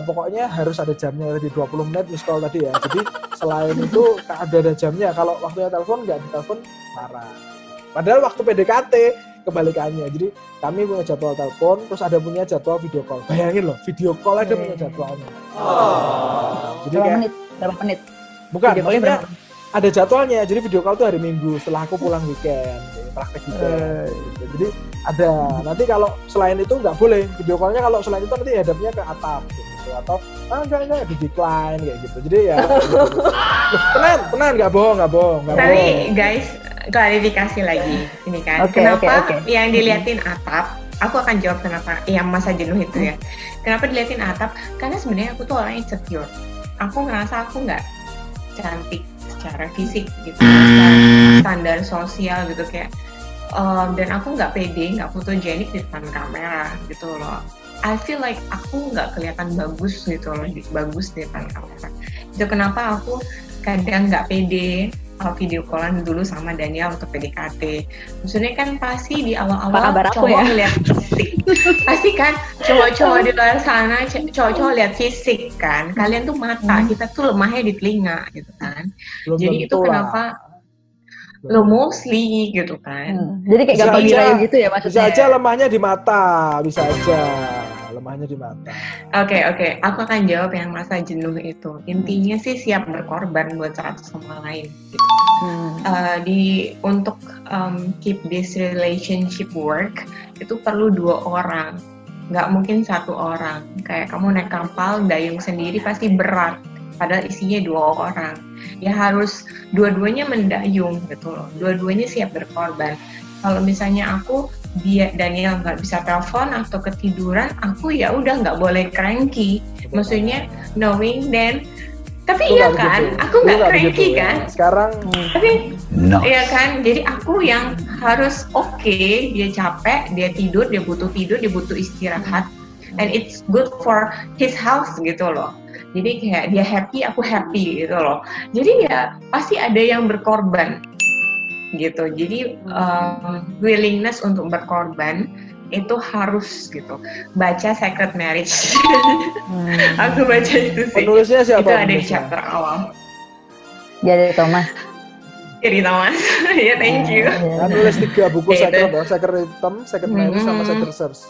pokoknya harus ada jamnya tadi 20 menit miss call tadi ya. Jadi selain itu ada jamnya. Kalau waktunya telepon nggak ditelepon marah. Padahal waktu PDKT kebalikannya. Jadi kami punya jadwal telepon, terus ada punya jadwal video call. Bayangin loh, video call ada punya jadwalnya. Jadi berapa menit? Bukan, Video maksudnya ada jadwalnya. Jadi video call tuh hari Minggu setelah aku pulang weekend, praktek weekend. Jadi ada. Nanti kalau selain itu nggak boleh video callnya. Kalau selain itu nanti hadapnya ke atap gitu. Atau enggak di decline kayak gitu. Jadi ya gitu. Tenang nggak bohong. Tapi guys, klarifikasi lagi ini kan. Kenapa yang diliatin atap? Aku akan jawab kenapa yang masa jenuh itu ya. Kenapa diliatin atap? Karena sebenarnya aku tuh orang insecure. Aku ngerasa aku nggak cantik secara fisik gitu, standar sosial gitu kayak dan aku nggak pede, nggak fotogenik di depan kamera gitu loh. I feel like aku nggak kelihatan bagus gitu loh, bagus di depan kamera. Itu kenapa aku kadang nggak pede video callan dulu sama Daniel untuk PDKT. Maksudnya kan pasti di awal-awal cowok lihat fisik. Pasti kan cowok-cowok di luar sana, cowok-cowok lihat fisik kan. Kalian tuh mata, kita tuh lemahnya di telinga gitu kan. Belum jadi itu kenapa lo mostly gitu kan. Jadi kayak gampang dirayu gitu ya maksudnya. Bisa aja lemahnya di mata, bisa aja lemahnya di mata. Oke, aku akan jawab yang masa jenuh itu. Intinya sih siap berkorban buat satu sama lain. Gitu. Untuk keep this relationship work itu perlu 2 orang, nggak mungkin 1 orang. Kayak kamu naik kapal dayung sendiri pasti berat, padahal isinya 2 orang. Ya harus dua-duanya mendayung gitu loh. Dua-duanya siap berkorban. Kalau misalnya Daniel nggak bisa telepon atau ketiduran, aku ya udah nggak boleh cranky. Maksudnya knowing then, tapi iya kan, aku nggak cranky kan. Sekarang, tapi iya kan, jadi aku yang harus dia capek, dia tidur, dia butuh istirahat, and it's good for his health gitu loh. Jadi kayak dia happy, aku happy gitu loh. Jadi ya pasti ada yang berkorban. Gitu, jadi willingness untuk berkorban itu harus gitu. Baca Sacred Marriage. Aku baca itu sih. Penulisnya siapa? Itu ada di chapter awal. Jadi Thomas. Ya, thank you. Kan nulis 3 buku Sacred Rhythm, Sacred Marriage sama Sacred Search.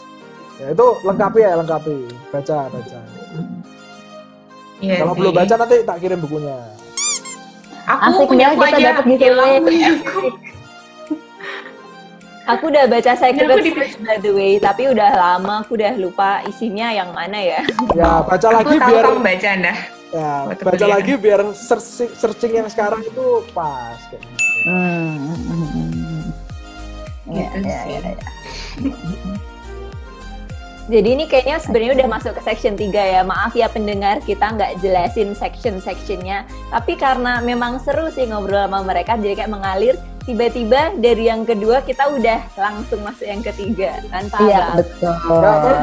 Ya itu lengkapi. Baca. Ya, kalau belum baca nanti tak kirim bukunya. Aku punya aku aja hilang. Aku udah baca Sacred Search by the way, tapi udah lama aku udah lupa isinya yang mana ya. Ya baca lagi aku biar. Aku baca dah. Ya, Waktu baca kuliah. lagi biar searching yang sekarang itu pas. Kayak gitu. Ya, Gitu ya, sih. ya, ya. Jadi ini kayaknya sebenarnya udah masuk ke section 3 ya. Maaf ya pendengar, kita nggak jelasin section-sectionnya. Tapi karena memang seru sih ngobrol sama mereka, jadi kayak mengalir. Tiba-tiba dari yang kedua kita udah langsung masuk yang ketiga. Kan Pak Iya, Abang? betul.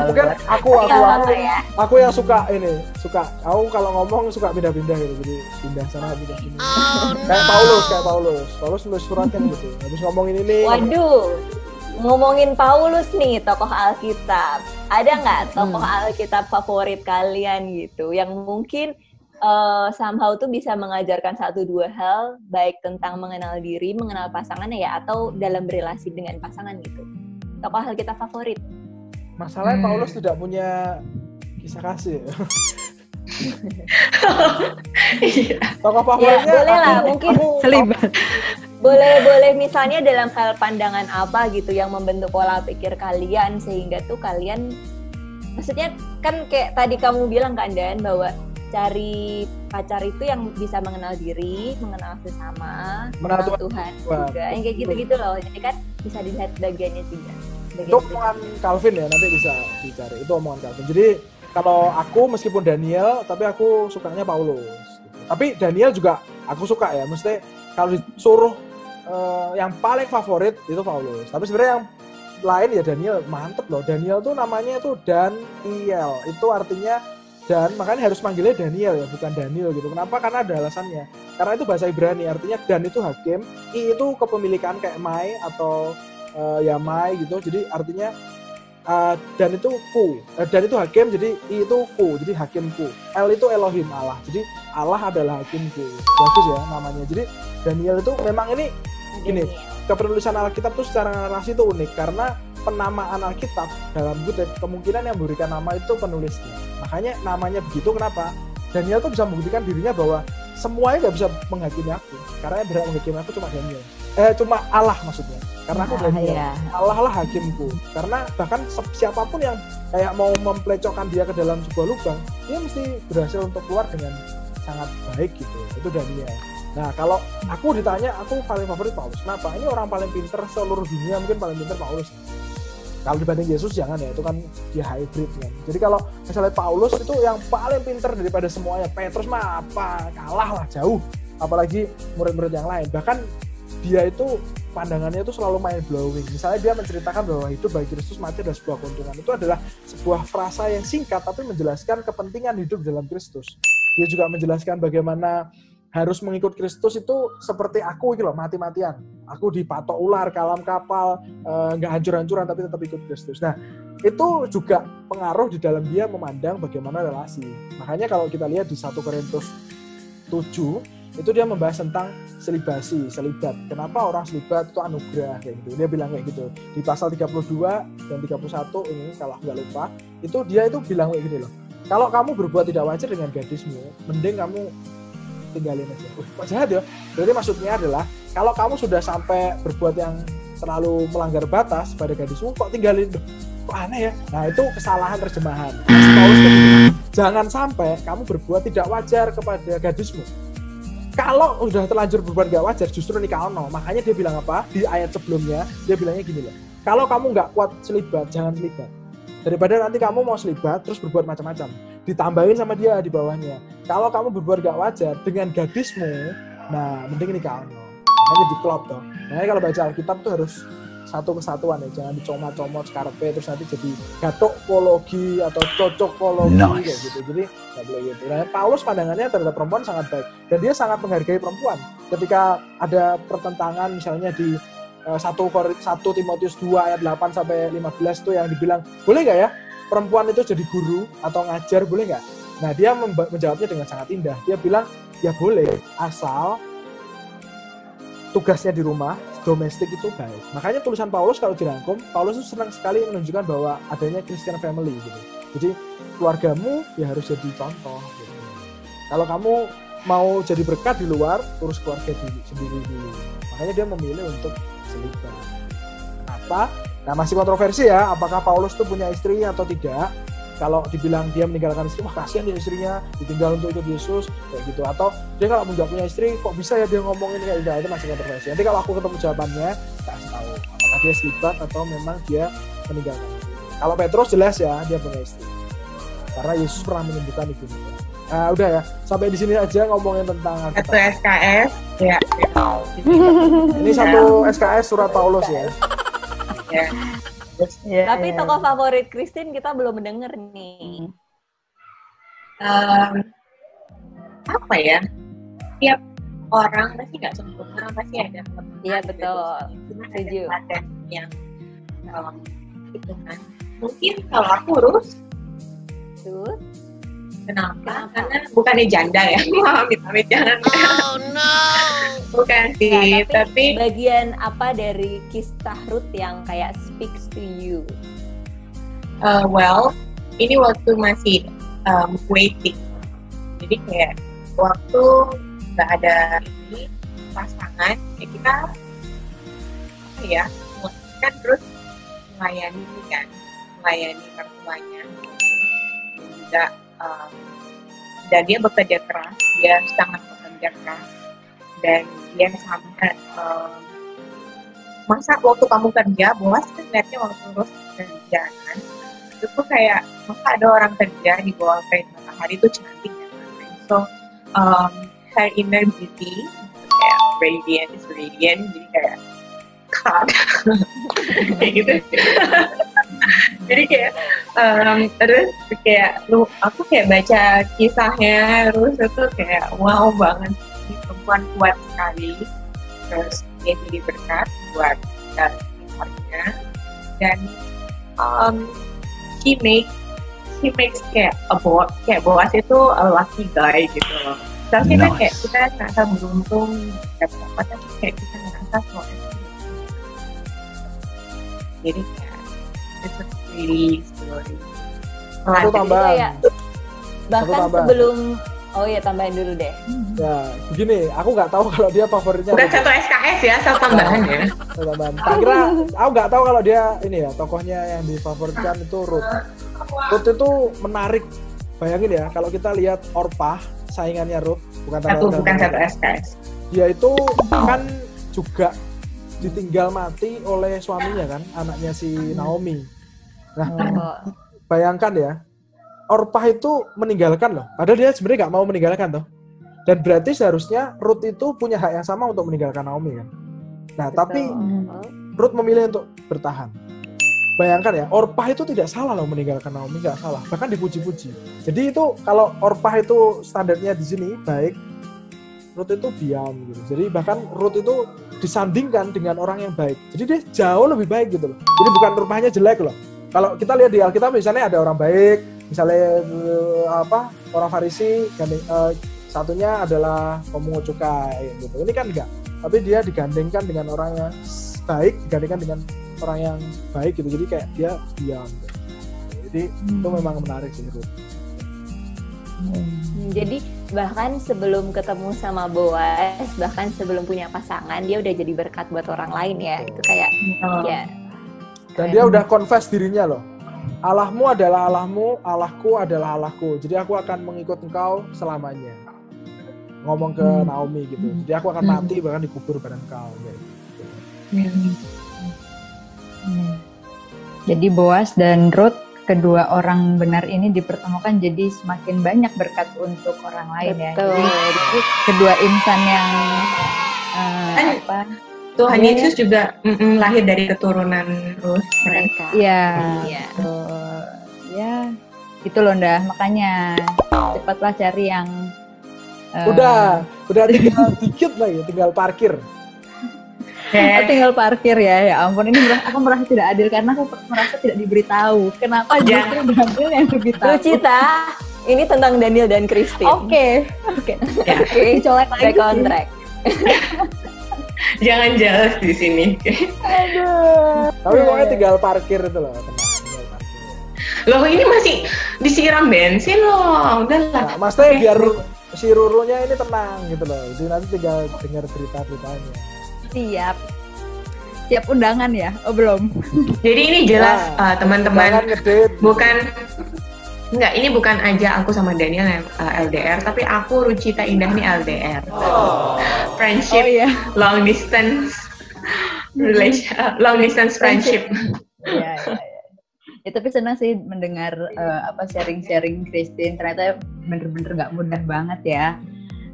Mungkin aku Ya. aku yang suka aku kalau ngomong suka pindah-pindah gitu, jadi pindah sana pindah sini. Kayak Paulus nulis surat kan gitu, habis ngomongin ini. Waduh, ngomongin Paulus nih, tokoh Alkitab. Ada nggak tokoh Alkitab favorit kalian gitu, yang mungkin somehow tuh bisa mengajarkan 1-2 hal, baik tentang mengenal diri, mengenal pasangannya ya, atau dalam berelasi dengan pasangan gitu. Tokoh Alkitab favorit. Masalahnya Paulus tidak punya kisah kasih. Iya. Tokoh Ya, favoritnya boleh lah, mungkin Selibat. boleh misalnya dalam hal pandangan apa gitu yang membentuk pola pikir kalian sehingga tuh kalian, maksudnya kan kayak tadi kamu bilang kan Dan, bahwa cari pacar itu yang bisa mengenal diri, mengenal sesama, mengenal Tuhan juga, yang kayak gitu-gitu loh. Jadi kan bisa dilihat bagiannya juga. itu omongan Calvin ya, nanti bisa dicari. Itu omongan Calvin. Jadi kalau aku meskipun Daniel, tapi aku sukanya Paulus. Tapi Daniel juga aku suka ya. Mesti kalau disuruh yang paling favorit itu Paulus. Tapi sebenarnya yang lain ya Daniel, mantep loh. Daniel tuh namanya itu Daniel. Itu artinya dan, makanya harus manggilnya Daniel ya, bukan Daniel gitu. Kenapa? Karena ada alasannya. Karena itu bahasa Ibrani, artinya dan itu hakim, i itu kepemilikan kayak mai atau ya mai gitu. Jadi artinya dan itu ku, dan itu hakim, jadi i itu ku, jadi hakimku. El itu Elohim, Allah. Jadi Allah adalah hakimku. Bagus ya namanya. Jadi Daniel itu memang ini gini, kepenulisan Alkitab tuh secara narasi itu unik karena penamaan Alkitab dalam kutip kemungkinan yang memberikan nama itu penulisnya. Makanya namanya begitu. Kenapa? Daniel tuh bisa membuktikan dirinya bahwa semuanya nggak bisa menghakimi aku, karena yang berhak menghakimi aku cuma Daniel. Cuma Allah maksudnya. Karena aku Daniel. Iya. Allah lah hakimku. Karena bahkan siapapun yang kayak mau memplecokkan dia ke dalam sebuah lubang, dia mesti berhasil untuk keluar dengan sangat baik gitu. Itu Daniel. Nah, kalau aku ditanya, aku paling favorit Paulus. Kenapa? Ini orang paling pinter seluruh dunia, mungkin paling pinter Paulus. Kalau dibanding Yesus jangan ya, itu kan dia hybrid kan. Jadi kalau misalnya Paulus itu yang paling pinter daripada semuanya. Petrus mah apa, kalah lah jauh. Apalagi murid-murid yang lain. Bahkan dia itu pandangannya itu selalu mind blowing. Misalnya dia menceritakan bahwa hidup bagi Kristus, mati adalah sebuah keuntungan. Itu adalah sebuah frasa yang singkat tapi menjelaskan kepentingan hidup dalam Kristus. Dia juga menjelaskan bagaimana harus mengikut Kristus itu seperti aku gitu loh, mati-matian. Aku dipatok ular, kalam kapal, nggak hancur-hancuran tapi tetap ikut Kristus. Nah, itu juga pengaruh di dalam dia memandang bagaimana relasi. Makanya kalau kita lihat di 1 Korintus 7, itu dia membahas tentang selibat. Kenapa orang selibat itu anugerah kayak gitu. Dia bilang kayak gitu. Di pasal 32 dan 31 ini kalau nggak lupa, itu dia itu bilang kayak gini loh. Kalau kamu berbuat tidak wajar dengan gadismu, mending kamu tinggalin aja. Kok jahat ya? Berarti maksudnya adalah kalau kamu sudah sampai berbuat yang terlalu melanggar batas pada gadismu, kok tinggalin? Kok aneh ya? Nah, itu kesalahan terjemahan. Paulus jangan sampai kamu berbuat tidak wajar kepada gadismu. Kalau udah terlanjur berbuat gak wajar, justru nikah ono. Makanya dia bilang apa? Di ayat sebelumnya, dia bilangnya gini loh. Kalau kamu gak kuat selibat, jangan selibat. Daripada nanti kamu mau selibat, terus berbuat macam-macam. Ditambahin sama dia di bawahnya. Kalau kamu berbuat gak wajar dengan gadismu, nah mending nikah ono. Makanya diklop toh. Makanya kalau baca Alkitab tuh harus satu kesatuan ya. Jangan dicomot-comot skarpe, terus nanti jadi gatokologi atau cocokologi kayak gitu. Jadi nggak boleh gitu. Nah, Paulus pandangannya terhadap perempuan sangat baik. Dan dia sangat menghargai perempuan. Ketika ada pertentangan misalnya di 1 Timotius 2 ayat 8 sampai 15 tuh yang dibilang, boleh nggak ya perempuan itu jadi guru atau ngajar, boleh nggak? Nah, dia menjawabnya dengan sangat indah. Dia bilang, ya boleh, asal tugasnya di rumah, domestik itu baik. Makanya tulisan Paulus kalau dirangkum, Paulus itu senang sekali menunjukkan bahwa adanya Christian family gitu. Jadi keluargamu ya harus jadi contoh gitu. Kalau kamu mau jadi berkat di luar, urus keluarga sendiri dulu. Makanya dia memilih untuk selibat. Kenapa? Nah, masih kontroversi ya, apakah Paulus itu punya istri atau tidak. kalau dibilang dia meninggalkan istri, wah kasihan ya istrinya ditinggal untuk ikut Yesus kayak gitu, atau dia kalau nggak punya istri kok bisa ya dia ngomongin kayak gitu, itu masih kontroversi. Nanti kalau aku ketemu jawabannya tak kasih tahu apakah dia selibat atau memang dia meninggalkan istri. Kalau Petrus jelas ya dia punya istri karena Yesus pernah menyembuhkan ibunya. Nah udah ya, sampai di sini aja ngomongin tentang Satu SKS ya. ini satu SKS surat Paulus ya. Ya. Tapi tokoh favorit Christine kita belum mendengar nih. Apa ya? Tiap orang pasti nggak sempurna, pasti ada kelemahan. Iya betul. Cuma ada Setuju. teladan yang itu kan. Mungkin kalau aku urus, Tuh. kenapa? Karena bukannya janda ya. Amit-amit jangan. Oh no. Bukan sih, Ya, tapi bagian apa dari kisah Ruth yang kayak speaks to you? well, ini waktu masih waiting. Jadi kayak waktu nggak ada ini pasangan, ya kita apa ya, kan terus melayani mertuanya, dan juga dan dia bekerja keras, dia sangat bekerja keras, dan dia sampai masa waktu kamu kerja, Boas kan lihatnya waktu terus kerja kan, itu tuh kayak masa ada orang kerja di bawah terik matahari itu cantik kan. So her inner beauty kayak radiant, jadi kayak God kayak gitu. Jadi kayak terus kayak aku kayak baca kisahnya, terus itu kayak wow banget, ini perempuan kuat sekali, terus dia jadi berkat buat keluarga, dan she makes kayak Boas itu a lucky guy gitu loh. Tapi Nice. kita ngerasa beruntung dapat apa, tapi kayak kita ngerasa kok. Jadi kayak it's a pretty story. Satu tambahan. Kayak, bahkan tambahan. sebelum tambahin dulu deh. Ya, begini, aku nggak tahu kalau dia favoritnya. Bukan apa. satu SKS ya, satu tambahan ya. Satu tambahan. Tak kira, aku nggak tahu kalau dia ini ya, tokohnya yang difavoritkan itu Ruth. Ruth itu menarik. Bayangin ya, kalau kita lihat Orpah, saingannya Ruth, bukan Satu SKS. dia itu kan juga ditinggal mati oleh suaminya kan, anaknya si Naomi. Nah, bayangkan ya, Orpah itu meninggalkan loh, padahal dia sebenarnya nggak mau meninggalkan toh. Dan berarti seharusnya Ruth itu punya hak yang sama untuk meninggalkan Naomi kan. Nah, tapi Ruth memilih untuk bertahan. Bayangkan ya, Orpah itu tidak salah loh meninggalkan Naomi, nggak salah, bahkan dipuji-puji. Jadi itu kalau Orpah itu standarnya di sini baik, Ruth itu diam gitu. Jadi bahkan Ruth itu disandingkan dengan orang yang baik. Jadi dia jauh lebih baik gitu loh. Jadi bukan Orpahnya jelek loh. Kalau kita lihat di Alkitab misalnya ada orang baik, misalnya orang Farisi, satunya adalah pemungut cukai gitu. Ini kan enggak. Tapi dia digandengkan dengan orang yang baik, digandengkan dengan orang yang baik gitu. Jadi kayak dia diam. Gitu. Jadi itu memang menarik sih Ruth. Jadi bahkan sebelum ketemu sama Boas, bahkan sebelum punya pasangan, dia udah jadi berkat buat orang lain ya. Itu kayak ya. Dan dia udah confess dirinya loh. Allahmu adalah Allahmu, Allahku adalah Allahku. Jadi aku akan mengikut engkau selamanya. Ngomong ke Naomi gitu. Jadi aku akan mati bahkan dikubur bareng engkau. Gitu. Jadi Boas dan Ruth, kedua orang benar ini dipertemukan jadi semakin banyak berkat untuk orang lain ya. Betul. Jadi kedua insan yang Tuhan Yesus juga lahir dari keturunan Ruth Mereka. Iya. Iya. Ya, itu loh Ndah. Makanya cepatlah cari yang Udah tinggal dikit lagi, tinggal parkir. tinggal parkir ya. Ya ampun, ini aku merasa tidak adil karena aku merasa tidak diberitahu. Kenapa justru Daniel yang diberitahu? Lucita, ini tentang Daniel dan Christine. Oke. Dicolek lagi. Back on track. Jangan jealous di sini. Aduh. Tapi pokoknya tinggal parkir itu loh, tenang, tinggal parkir. Loh ini masih disiram bensin loh, udahlah. Nah, maksudnya biar si Rurunya ini tenang gitu loh. Jadi nanti tinggal dengar berita-beritanya. Siap undangan ya? Oh belum. Jadi ini jelas Nah, teman-teman jangan ngedate. Enggak, ini bukan aja aku sama Daniel yang LDR, tapi aku Rucita Indah nih LDR. Friendship, long distance long distance friendship. Iya. Ya, tapi senang sih mendengar sharing-sharing Christine. Ternyata bener-bener nggak mudah banget ya.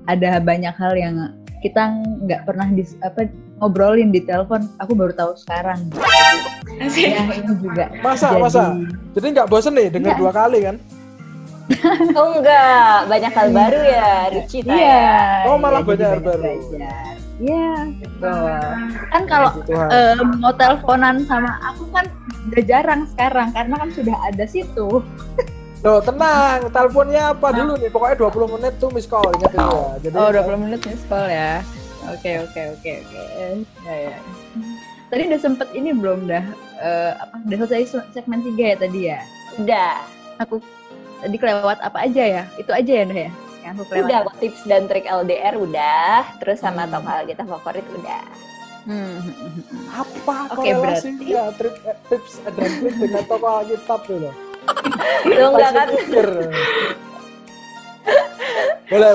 Ada banyak hal yang kita nggak pernah ngobrolin di telepon. Aku baru tahu sekarang. Ya, ini juga. Masa. Jadi nggak bosen nih dengar 2 kali kan? Oh enggak, banyak hal baru ya, Rucita ya. Oh malah banyak hal baru. Iya, betul. Kan kalau mau teleponan sama aku kan udah jarang sekarang karena kan sudah ada situ. Loh, tenang, teleponnya apa dulu nih? Pokoknya 20 menit tuh miss call, ingat itu ya. Jadi 20 menit miss call ya. Oke. Ya. Tadi udah sempet ini belum udah selesai segmen 3 ya tadi ya? Udah. Aku tadi kelewat apa aja ya? Itu aja ya, Dah ya? Yang aku kelewat. Udah, tips dan trik LDR udah, terus sama top hal kita favorit udah. Apa Oke, korelasinya tips dan trik dengan tokoh Alkitab itu loh? Itu enggak kan? Boleh.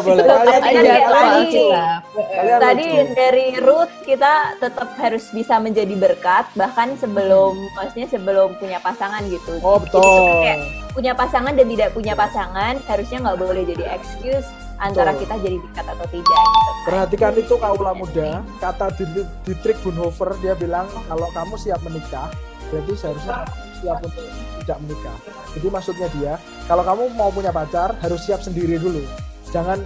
Tadi dari Ruth kita tetap harus bisa menjadi berkat bahkan sebelum punya pasangan gitu. Oh betul. Kayak punya pasangan dan tidak punya pasangan harusnya nggak boleh jadi excuse antara kita jadi dekat atau tidak. Gitu. Perhatikan itu kaula muda, kata Dietrich Bonhoeffer, dia bilang kalau kamu siap menikah, berarti seharusnya siap untuk tidak menikah. Jadi maksudnya dia, kalau kamu mau punya pacar harus siap sendiri dulu. Jangan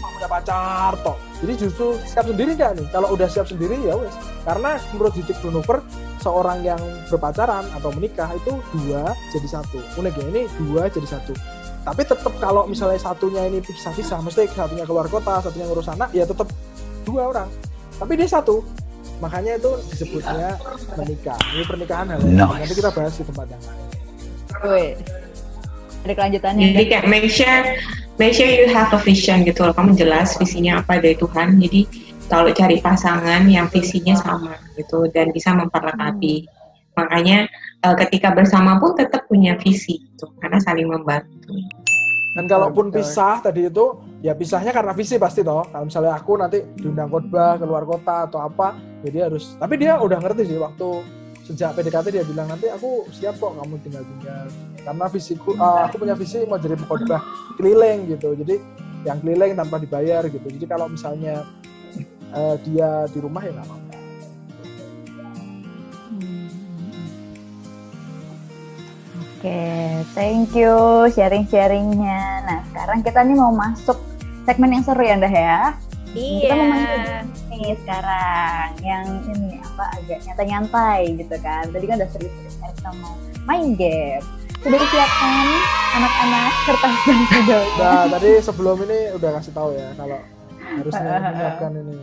mau punya pacar toh. Jadi justru siap sendiri nggak nih? Kalau udah siap sendiri ya wes. Karena menurut Dietrich Bonhoeffer, seorang yang berpacaran atau menikah itu 2 jadi 1. Unik ya, ini 2 jadi 1. Tapi tetap kalau misalnya satunya ini pisah-pisah, mesti satunya keluar kota, satunya ngurus anak, ya tetap 2 orang. Tapi dia 1. Makanya itu disebutnya menikah. Ini pernikahan hal yang nanti kita bahas di tempat yang lain. Wih. Ada kelanjutannya. Jadi kayak make sure you have a vision gitu loh. Kamu jelas visinya apa dari Tuhan. Jadi kalau cari pasangan yang visinya sama gitu dan bisa memperlengkapi. Makanya ketika bersama pun tetap punya visi gitu, karena saling membantu. Dan kalaupun pisah tadi itu, ya pisahnya karena visi pasti toh. Kalau misalnya aku nanti diundang khotbah keluar kota atau apa, ya dia harus. Tapi dia udah ngerti sih waktu sejak PDKT dia bilang nanti aku siap kok kamu tinggal. Karena visiku, aku punya visi mau jadi khotbah keliling gitu. Jadi yang keliling tanpa dibayar gitu. Jadi kalau misalnya dia di rumah ya nggak apa-apa. Oke, thank you sharing-sharingnya. Nah, sekarang kita nih mau masuk segmen yang seru ya, Dah ya. Iya. Kita mau masuk nih sekarang yang ini agak nyantai-nyantai gitu kan. Tadi kan udah serius-serius kita mau main game. Sudah disiapkan anak-anak kertas dan spidol. Nah, tadi sebelum ini udah kasih tahu ya kalau harusnya menyiapkan ini.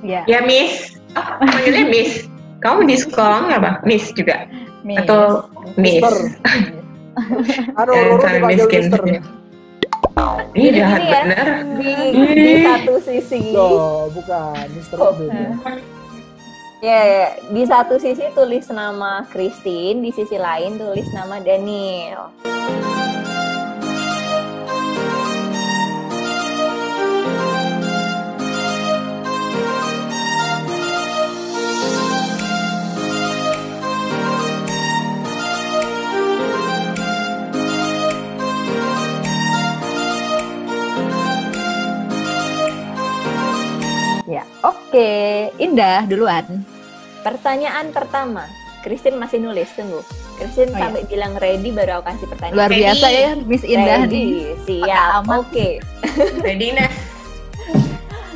Ya. Ya Miss, panggilnya Miss. Kamu di sekolah nggak, Bang? Miss juga? Miss. Atau Miss? Roro dipanggil Mister. Ini jahat ya, bener. Di satu sisi. Loh, bukan. Mister beda. Ya, di satu sisi tulis nama Christine, di sisi lain tulis nama Daniel. Ya, oke. Indah duluan. Pertanyaan pertama, Christine masih nulis, tunggu. Christine sampai bilang ready baru aku kasih pertanyaan. Luar biasa ya, Miss Indah ready. nih. Siap, oke. Readiness.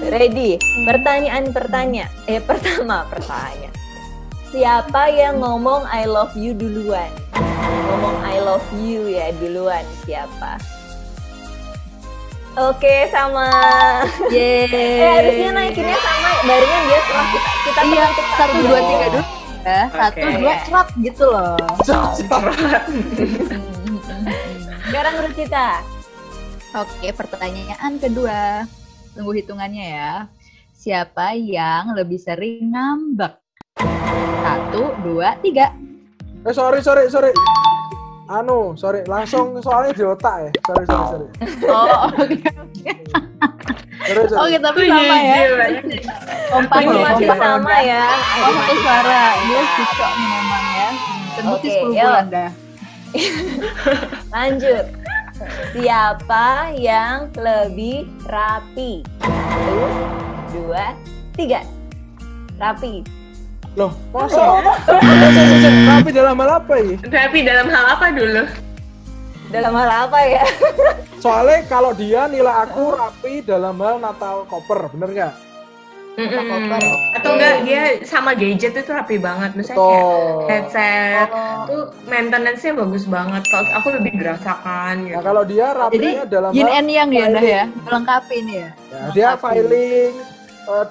Ready. Pertanyaan pertama. Siapa yang ngomong I love you duluan? Ngomong I love you ya duluan siapa? Oke, sama. Yeay. Harusnya naikinnya sama, barunya dia setelah kita Iya, bentuk 1, 2, 3 dulu. Ya, 1, 2, cerak gitu loh. Sekarang menurut kita. Oke, pertanyaan kedua. Tunggu hitungannya ya. Siapa yang lebih sering ngambek? 1, 2, 3. Sorry. sorry, langsung soalnya di otak ya. Sorry. Oh, oke. Sorry. Oke, tapi sama ya. Kompak Ini loh, masih kompak. sama ya. Oh, satu suara. Dia cocok nih memang ya. Terbukti Oke, 10 yuk. bulan dah. Lanjut. Siapa yang lebih rapi? 1, 2, 3. Rapi. Loh, masa? Rapi dalam hal apa ya? Tapi dalam hal apa dulu? Dalam hal apa ya? Soalnya kalau dia nilai aku rapi dalam hal Natal koper, bener nggak? Koper. Atau enggak dia sama gadget itu rapi banget. Misalnya kayak Betul. headset Oh. tuh maintenance-nya bagus banget. Kalau aku lebih berasakan gitu. Nah kalau dia Jadi rapinya dalam yin hal and yang ya, Dah filing. ya. Melengkapi ini ya. Ya, dia filing,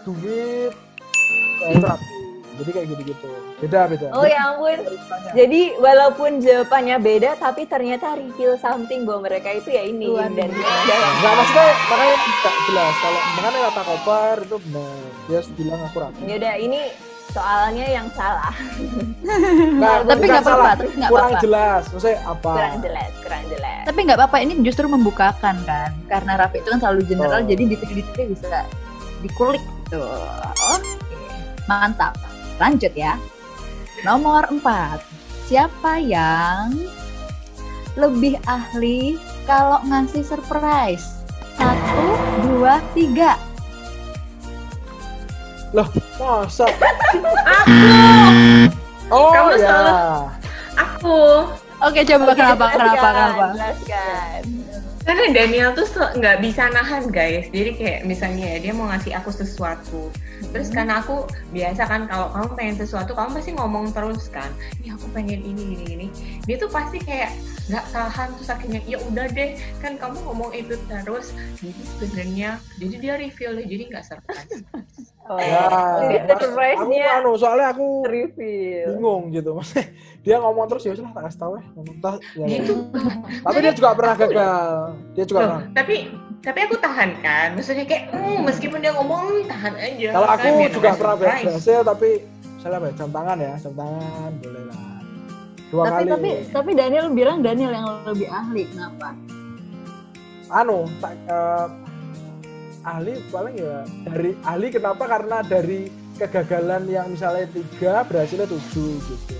duit, itu rapi. Jadi kayak gitu-gitu. Beda. Oh ya ampun. Jadi walaupun jawabannya beda, tapi ternyata reveal something bahwa mereka itu ya ini Luar dan Nggak, maksudnya makanya tidak jelas. Kalau makanya kata koper itu benar. Dia bilang aku rapi. Yaudah ini soalnya yang salah. Nggak, Tapi bukan nggak apa-apa, salah. tapi nggak Kurang apa-apa. jelas. Maksudnya apa? Kurang jelas. Tapi nggak apa-apa, ini justru membukakan kan. Karena rapi itu kan selalu general, Oh. jadi detail-detailnya bisa dikulik gitu. Oke, mantap. Lanjut ya. Nomor 4. Siapa yang lebih ahli kalau ngasih surprise? 1, 2, 3. Loh, masa? Aku! Oh Kamu ya. selalu- Aku! Oke, coba kenapa? Jelaskan. Karena Daniel tuh nggak bisa nahan guys. Jadi kayak misalnya ya, dia mau ngasih aku sesuatu. Terus karena aku biasa kan kalau kamu pengen sesuatu kamu pasti ngomong terus kan. Ini aku pengen ini. Dia tuh pasti kayak nggak tahan terus akhirnya ya udah deh kan kamu ngomong itu terus. Jadi sebenarnya jadi dia reveal deh jadi nggak surprise. Oh, Ya, itu surprise-nya aku soalnya aku reveal. bingung gitu. Maksudnya dia ngomong terus ya sudah tak kasih tahu ya. Ngomong entah, ya. Gitu. Tapi dia juga pernah gagal. Dia juga Loh, pernah. tapi aku tahan kan. Maksudnya kayak meskipun dia ngomong tahan aja. Kalau kan, aku biar juga nggak pernah surprise. berhasil tapi misalnya apa ya, jam tangan boleh lah. 2 kali. Tapi Daniel bilang Daniel yang lebih ahli. Kenapa? Ahli paling ya dari ahli kenapa karena dari kegagalan yang misalnya 3 berhasilnya 7 gitu.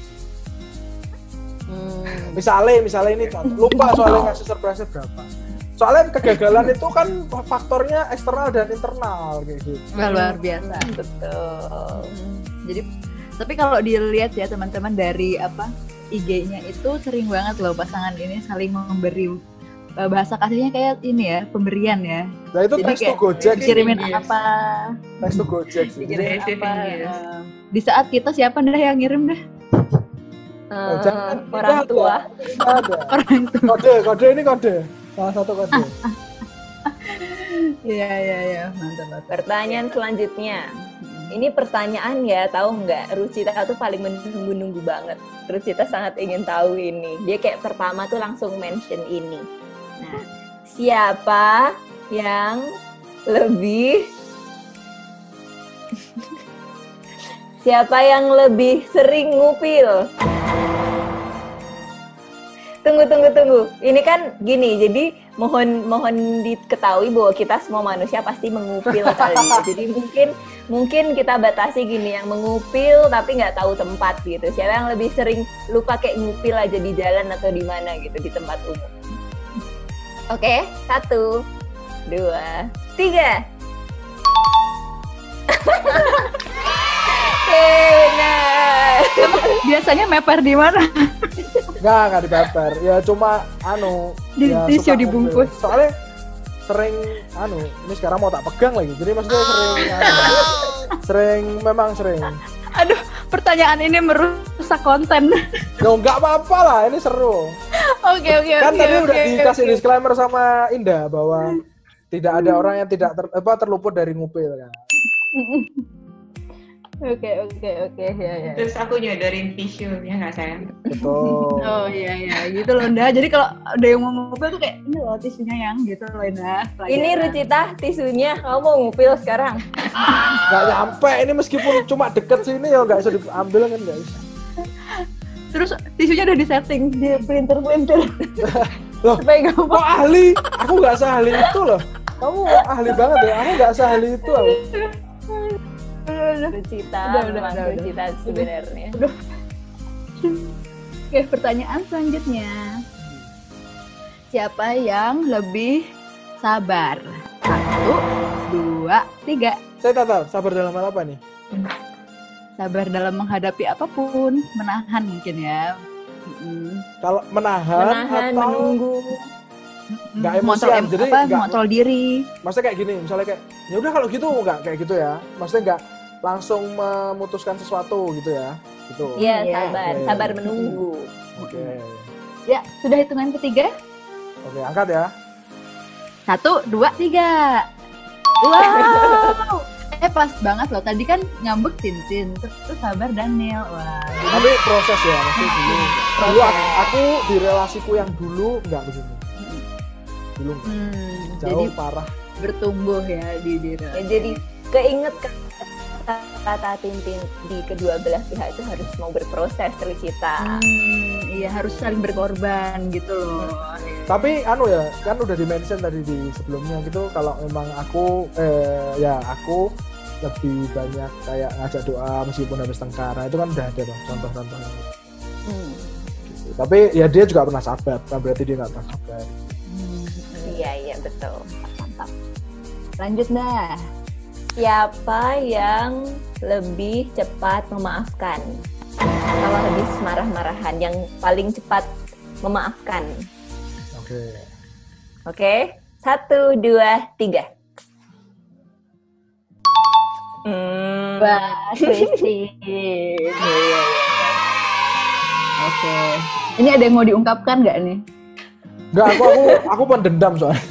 Misalnya ini contoh, lupa soalnya ngasih surprise berapa. Soalnya kegagalan itu kan faktornya eksternal dan internal kayak gitu. Wah, luar biasa. Betul. Jadi tapi kalau dilihat ya teman-teman dari IG-nya itu sering banget loh pasangan ini saling memberi bahasa kasihnya kayak ini ya, pemberian ya. Nah itu Jadi thanks to kayak Gojek sih. Kirimin Yes. apa? Thanks to Gojek sih. Kirimin Yes, apa? yes. Di saat kita siapa dah yang ngirim dah? Jangan Orang tidak tua. ada. Orang tua. Kode ini kode. Salah satu kode. Iya, mantap. Pertanyaan selanjutnya. Ini pertanyaan ya, tahu nggak? Rucita tuh paling menunggu-nunggu banget. Rucita sangat ingin tahu ini. Dia kayak pertama tuh langsung mention ini. Nah, siapa yang lebih sering ngupil? Tunggu. Ini kan gini, jadi mohon diketahui bahwa kita semua manusia pasti mengupil kali. Jadi mungkin kita batasi gini, yang mengupil tapi nggak tahu tempat gitu. Siapa yang lebih sering lupa kayak ngupil aja di jalan atau di mana gitu, di tempat umum. Oke, 1, 2, 3. Oke, benar. Biasanya meper di mana? Enggak dibaper. Ya cuma Di ya, tisu suka dibungkus. ngupil. Soalnya sering ini sekarang mau tak pegang lagi. Jadi maksudnya sering. Aduh, pertanyaan ini merusak konten. Ya enggak apa-apa lah, ini seru. Oke. Kan tadi udah dikasih disclaimer sama Indah bahwa tidak ada orang yang tidak terluput dari ngupil kan. Oke, ya. Terus aku nyodorin tisu ya nggak sayang? Betul. Oh iya, gitu loh Nda. Jadi kalau ada yang mau ngupil tuh kayak ini loh tisunya yang gitu loh Nda. Ini Rucita tisunya, kamu mau ngupil sekarang? Nggak nyampe ini meskipun cuma deket sini ya nggak bisa diambil kan guys. Terus tisunya udah disetting di printer. Loh, Supaya gampang. kok ahli? Aku nggak seahli itu loh. Kamu ahli banget ya. Aku nggak seahli itu. Aku. Rucita, Udah. Rucita sebenarnya. Oke, pertanyaan selanjutnya. Siapa yang lebih sabar? 1, 2, 3. Saya tak tahu sabar dalam hal apa nih. Sabar dalam menghadapi apapun, menahan mungkin ya. Kalau menahan atau menunggu. nggak emosian, jadi nggak- mengontrol diri. maksudnya kayak gini, misalnya kayak ya udah kalau gitu nggak kayak gitu ya. Maksudnya nggak langsung memutuskan sesuatu gitu ya. Gitu. Iya, Iya. sabar, Oke. sabar menunggu. Oke. Ya, sudah hitungan ketiga. Oke, angkat ya. 1, 2, 3. Wow. Pas banget loh. Tadi kan ngambek Tintin, terus sabar Daniel. Wah. Tapi proses ya, maksudnya dulu aku di relasiku yang dulu nggak begini. Dulu nggak. Jauh Jadi parah. bertumbuh ya di diri. Ya, jadi keinget kata Tintin di kedua belah pihak itu harus mau berproses Rucita. Iya, harus saling berkorban gitu loh. Tapi anu ya, kan udah di-mention tadi di sebelumnya gitu, kalau memang aku aku lebih banyak kayak ngajak doa meskipun habis tengkar. Nah, itu kan udah ada dong contoh-contohnya. Gitu. Tapi ya dia juga pernah sabar, kan berarti dia nggak pernah sabar. Iya, betul. Mantap. Lanjut dah. Siapa yang lebih cepat memaafkan? Kalau habis marah-marahan, yang paling cepat memaafkan. Oke. Oke, 1, 2, 3. Wah, Christine. Iya. Oke. Ini ada yang mau diungkapkan nggak nih? Enggak, aku pendendam soalnya.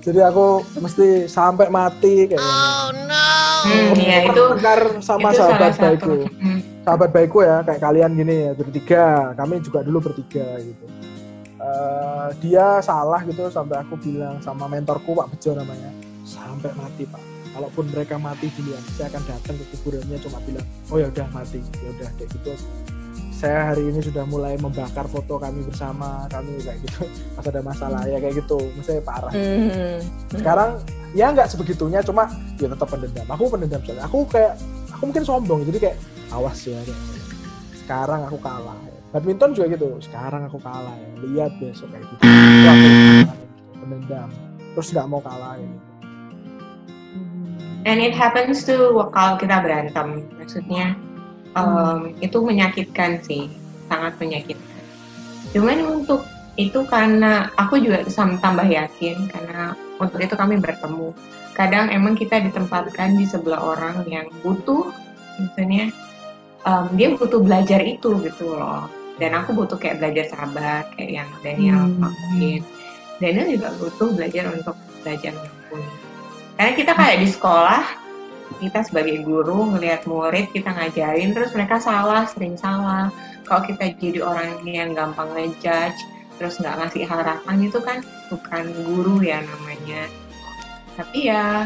Jadi aku mesti sampai mati kayaknya. Iya itu Tengkar sama itu sahabat salah satu. baikku. Sahabat baikku ya, kayak kalian gini ya, bertiga. Kami juga dulu bertiga gitu. Dia salah gitu sampai aku bilang sama mentorku Pak Bejo namanya, sampai mati Pak. Kalaupun mereka mati duluan, saya akan datang ke kuburannya cuma bilang, oh ya udah mati, ya udah kayak gitu. Saya hari ini sudah mulai membakar foto kami bersama, kami kayak gitu. Pas ada masalah ya kayak gitu, maksudnya parah. Sekarang ya nggak sebegitunya, cuma ya tetap pendendam. Aku pendendam soalnya. Aku mungkin sombong, jadi kayak awas ya. Kayak. Sekarang aku kalah. Badminton juga gitu. Sekarang aku kalah ya. Lihat besok kayak gitu. Itu aku pendendam. Terus nggak mau kalah gitu. And it happens to kalau kita berantem, maksudnya itu menyakitkan sih, sangat menyakitkan. Cuman untuk itu karena aku juga tambah yakin karena untuk itu kami bertemu. Kadang emang kita ditempatkan di sebelah orang yang butuh, misalnya dia butuh belajar itu gitu loh. Dan aku butuh kayak belajar sabar, kayak yang Daniel lakuin. Daniel juga butuh belajar untuk belajar mengampuni. Karena kita kayak di sekolah, kita sebagai guru ngelihat murid, kita ngajarin, terus mereka salah, sering salah. Kalau kita jadi orang yang gampang ngejudge, terus nggak ngasih harapan, itu kan bukan guru ya namanya. Tapi ya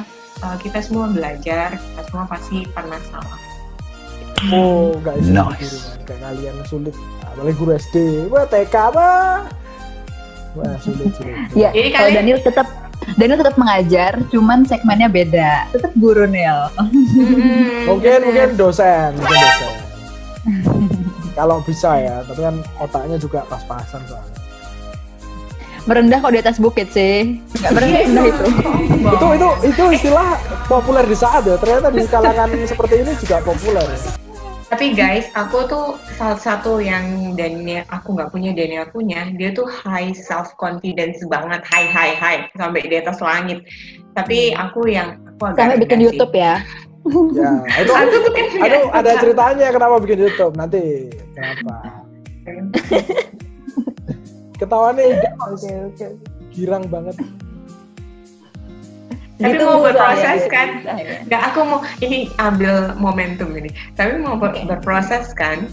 kita semua belajar, kita semua pasti pernah salah. Oh, nggak bisa Nice. guru kan. Kayak kalian sulit, apalagi guru SD, wah TK apa? Wah sulit. Ya, Jadi kalau kalian- Daniel tetap mengajar, cuman segmennya beda. Tetap guru Nel. Mungkin dosen. Kalau bisa ya, tapi kan otaknya juga pas-pasan soalnya. Merendah kok di atas bukit sih. Nggak merendah itu. Itu istilah populer di saat ya. Ternyata di kalangan seperti ini juga populer. Tapi guys, aku tuh salah satu yang Daniel, aku nggak punya, Daniel punya, dia tuh high self confidence banget, high sampai di atas langit. Tapi aku agak Sampai bikin rendah YouTube sih. ya. Ya, itu Aku tuh kan ada ceritanya kenapa bikin YouTube nanti. Kenapa? Ketahuannya ide girang banget. Tapi Ditunggu mau berproses soalnya, kan? ceritanya. Nggak, aku mau ini ambil momentum ini. Tapi mau berproses kan?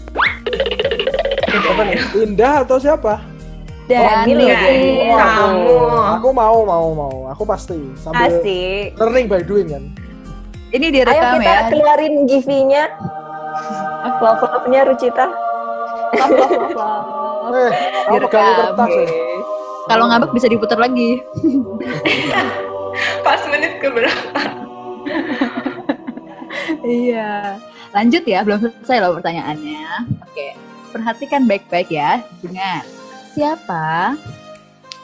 Gitu. Apa nih? Indah atau siapa? Daniel, enggak. Daniel. Kamu. Aku mau. Aku pasti sambil Asik. learning by doing kan. Ini Ayo direkam kita ya. keluarin GIF-nya. Love-nya Rucita. Aku pegang kertas ya. Kalau ngambek bisa diputar lagi. Pas menit keberapa? Iya. Lanjut ya, belum selesai loh pertanyaannya. Oke, perhatikan baik-baik ya. Dengar. Siapa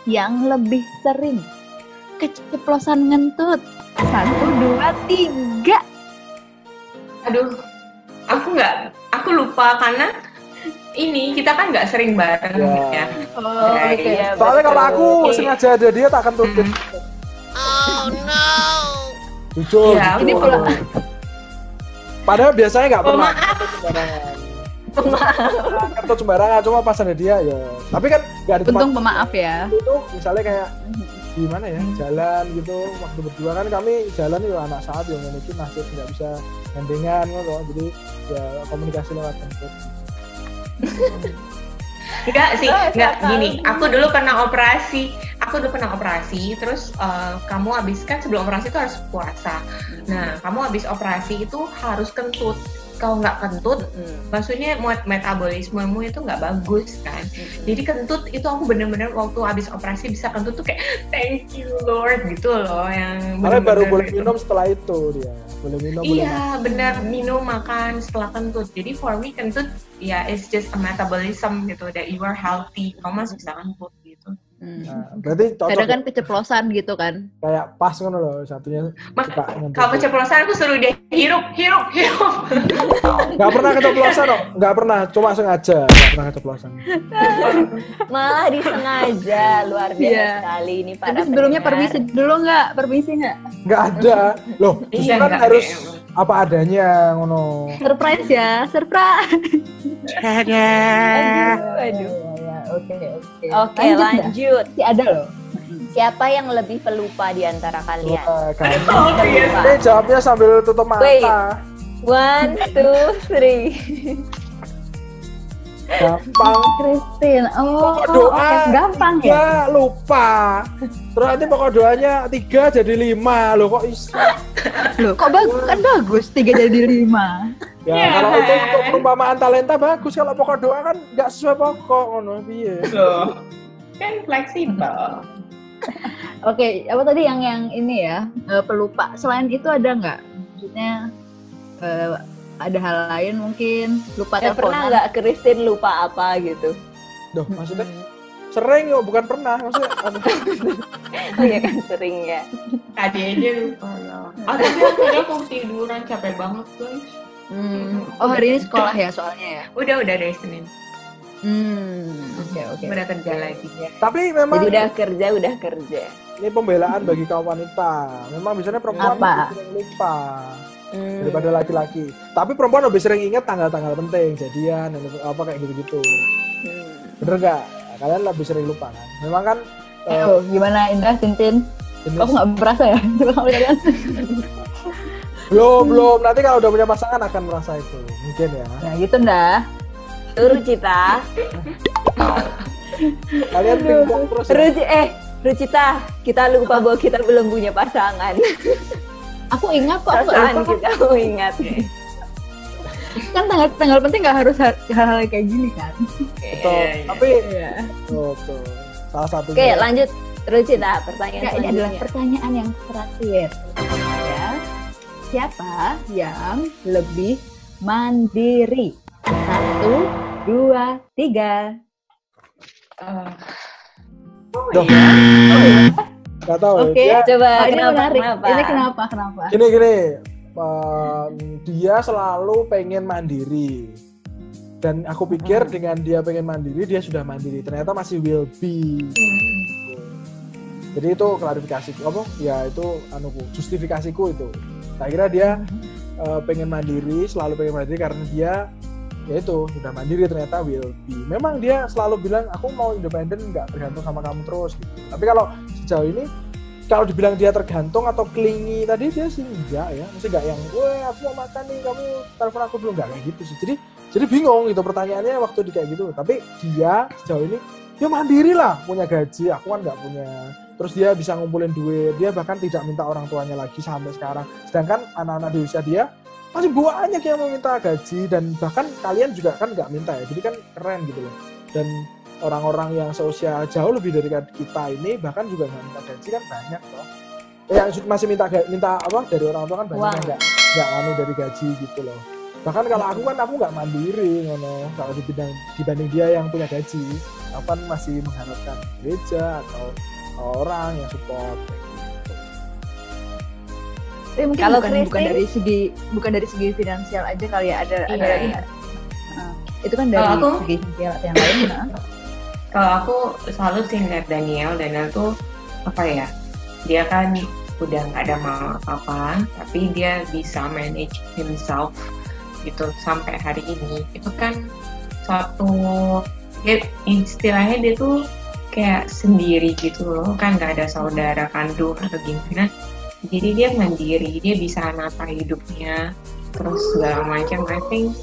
yang lebih sering keceplosan ngentut? 1, 2, 3. Aduh, aku lupa karena ini kita kan nggak sering bareng ya. Oh, oke. Iya, Soalnya kalau aku Oke. sengaja ada dia tak akan tutup. Oh no. Jujur. Iya, Ini jujur. pula- Padahal biasanya nggak Oh, pernah maaf. kentut sembarangan. Kentut sembarangan cuma pas ada dia ya. Tapi kan nggak ada tempat Untung pemaaf ya. itu misalnya kayak di mana ya jalan gitu waktu berdua kan kami jalan itu anak saat yang itu nasib nggak bisa gandengan gitu jadi ya komunikasi lewat kentut. Enggak sih, enggak gini. Aku dulu pernah operasi. Terus kamu habis kan sebelum operasi itu harus puasa. Nah, kamu habis operasi itu harus kentut. Kalau nggak kentut, maksudnya metabolismemu itu nggak bagus kan. Jadi kentut itu aku bener-bener waktu habis operasi bisa kentut tuh kayak thank you Lord gitu loh yang Karena baru bener-bener boleh gitu. minum setelah itu dia boleh minum boleh Iya, benar minum makan setelah kentut. Jadi for me kentut ya it's just a metabolism gitu that you are healthy. Kamu masih bisa kentut gitu. Nah, berarti cocok Kadang kan ya? keceplosan gitu kan. Kayak pas kan loh satunya suka ngentut. Kalau keceplosan aku suruh dia hirup. Nggak pernah keceplosan dong nggak pernah cuma sengaja nggak pernah keceplosan. Malah disengaja, luar biasa Iya. sekali ini para Tapi sebelumnya pendengar. permisi dulu nggak? Permisi nggak? Nggak ada loh justru Iya, kan nggak harus ada. apa adanya ngono. Surprise ya, surprise. Aduh. Oke. Oke, dah. lanjut. Masih ada loh. Siapa yang lebih pelupa di antara kalian? Wah, gampang. Oh, iya. Ini jawabnya sambil tutup mata. Wait. 1, 2, 3. Gampang. Christine. Oh, Pokok doa oke. Gampang ya. 3 lupa. Terus nanti pokok doanya 3 jadi 5 loh kok Loh, kok bagus? Kan bagus 3 jadi 5. ya Iya. kalau itu untuk perumpamaan talenta bagus kalau pokok doa kan nggak sesuai pokok ngono piye. Loh, kan fleksibel. Oke, apa tadi yang ini ya, pelupa. Selain itu ada nggak? Maksudnya ada hal lain mungkin lupa Ya, pernah teleponan. nggak Christine lupa apa gitu? Duh, maksudnya sering yuk bukan pernah maksudnya. Oh iya kan sering ya. Tadi aja lupa ya. Tapi akhirnya aku tiduran capek banget guys. Oh, hari ini sekolah ya soalnya ya. Udah dari Senin. Oke. Udah kerja lagi. Tapi memang Jadi udah kerja. ini pembelaan bagi kaum wanita. Memang biasanya perempuan Apa? lebih sering lupa daripada laki-laki. Tapi perempuan lebih sering ingat tanggal-tanggal penting, jadian, apa kayak gitu-gitu. Bener nggak? Kalian lebih sering lupa kan? Memang kan Oh, gimana Indah, Tintin? jenis Kok nggak berasa ya? Coba kamu lihat. belum. Nanti kalau udah punya pasangan akan merasa itu, mungkin ya. Nah, gitu dah. Turun Cita. Kalian pingpong terus. Ya? Rucita, kita lupa bahwa kita belum punya pasangan. Aku ingat kok, aku nggak Perasaan lupa kok. kita ingat. Kan tanggal penting nggak harus hal-hal kayak gini kan. Betul. Tapi Iya. tuh. Salah satunya. Oke, lanjut. Rucita, pertanyaan Nah, ini adalah selanjutnya. pertanyaan yang terakhir. Ya. Siapa yang lebih mandiri? 1, 2, 3. Duh. Nggak tahu. Oke, Dia, Coba ini kenapa? menarik. Kenapa? Ini kenapa? gini. Dia selalu pengen mandiri. Dan aku pikir dengan dia pengen mandiri, dia sudah mandiri. Ternyata masih will be. Jadi itu klarifikasiku, apa? Ya itu justifikasiku itu. Saya kira dia pengen mandiri, selalu pengen mandiri karena dia ya itu sudah mandiri ternyata will be. Memang dia selalu bilang aku mau independen, nggak tergantung sama kamu terus gitu. Tapi kalau sejauh ini kalau dibilang dia tergantung atau clingy tadi dia sih enggak ya, mesti enggak yang gue aku mau makan nih kamu telepon aku dulu, enggak kayak gitu sih. Jadi bingung gitu pertanyaannya waktu di kayak gitu. Tapi dia sejauh ini dia mandiri lah, punya gaji, aku kan nggak punya. Terus dia bisa ngumpulin duit, dia bahkan tidak minta orang tuanya lagi sampai sekarang. Sedangkan anak-anak di usia dia masih banyak yang meminta gaji, dan bahkan kalian juga kan nggak minta ya, jadi kan keren gitu loh. Dan orang-orang yang seusia jauh lebih dari kita ini bahkan juga nggak minta gaji kan banyak loh. Yang masih minta apa dari orang tua kan banyak yang nggak anu dari gaji gitu loh. Bahkan kalau aku nggak mandiri ngono, kalau dibanding dia yang punya gaji, aku kan masih mengharapkan gereja atau orang yang support. Mungkin Kalau bukan dari segi finansial aja kali ya, ada Iya. lagi nggak? Itu kan dari segi finansial atau yang lain. Kalau aku selalu sih ngeliat Daniel tuh apa ya, dia kan udah nggak ada mau apa-apa, tapi dia bisa manage himself gitu sampai hari ini. Itu kan suatu istilahnya dia tuh kayak sendiri gitu loh, kan nggak ada saudara kandung atau gimana. Jadi dia mandiri, dia bisa nata hidupnya, terus segala macam. I think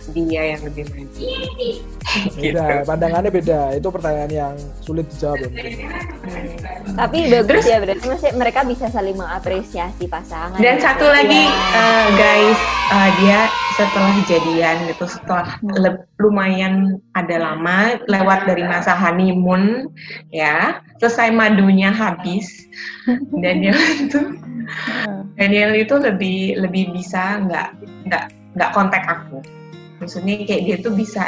dia yang lebih mandiri. Beda, pandangannya beda. Itu pertanyaan yang sulit dijawab ya. Tapi bagus ya, berarti maksudnya mereka bisa saling mengapresiasi pasangan. Dan satu lagi guys, dia setelah jadian gitu, setelah lumayan ada lama, lewat dari masa honeymoon ya, selesai madunya habis, Daniel itu lebih bisa nggak kontak aku. Maksudnya kayak dia tuh bisa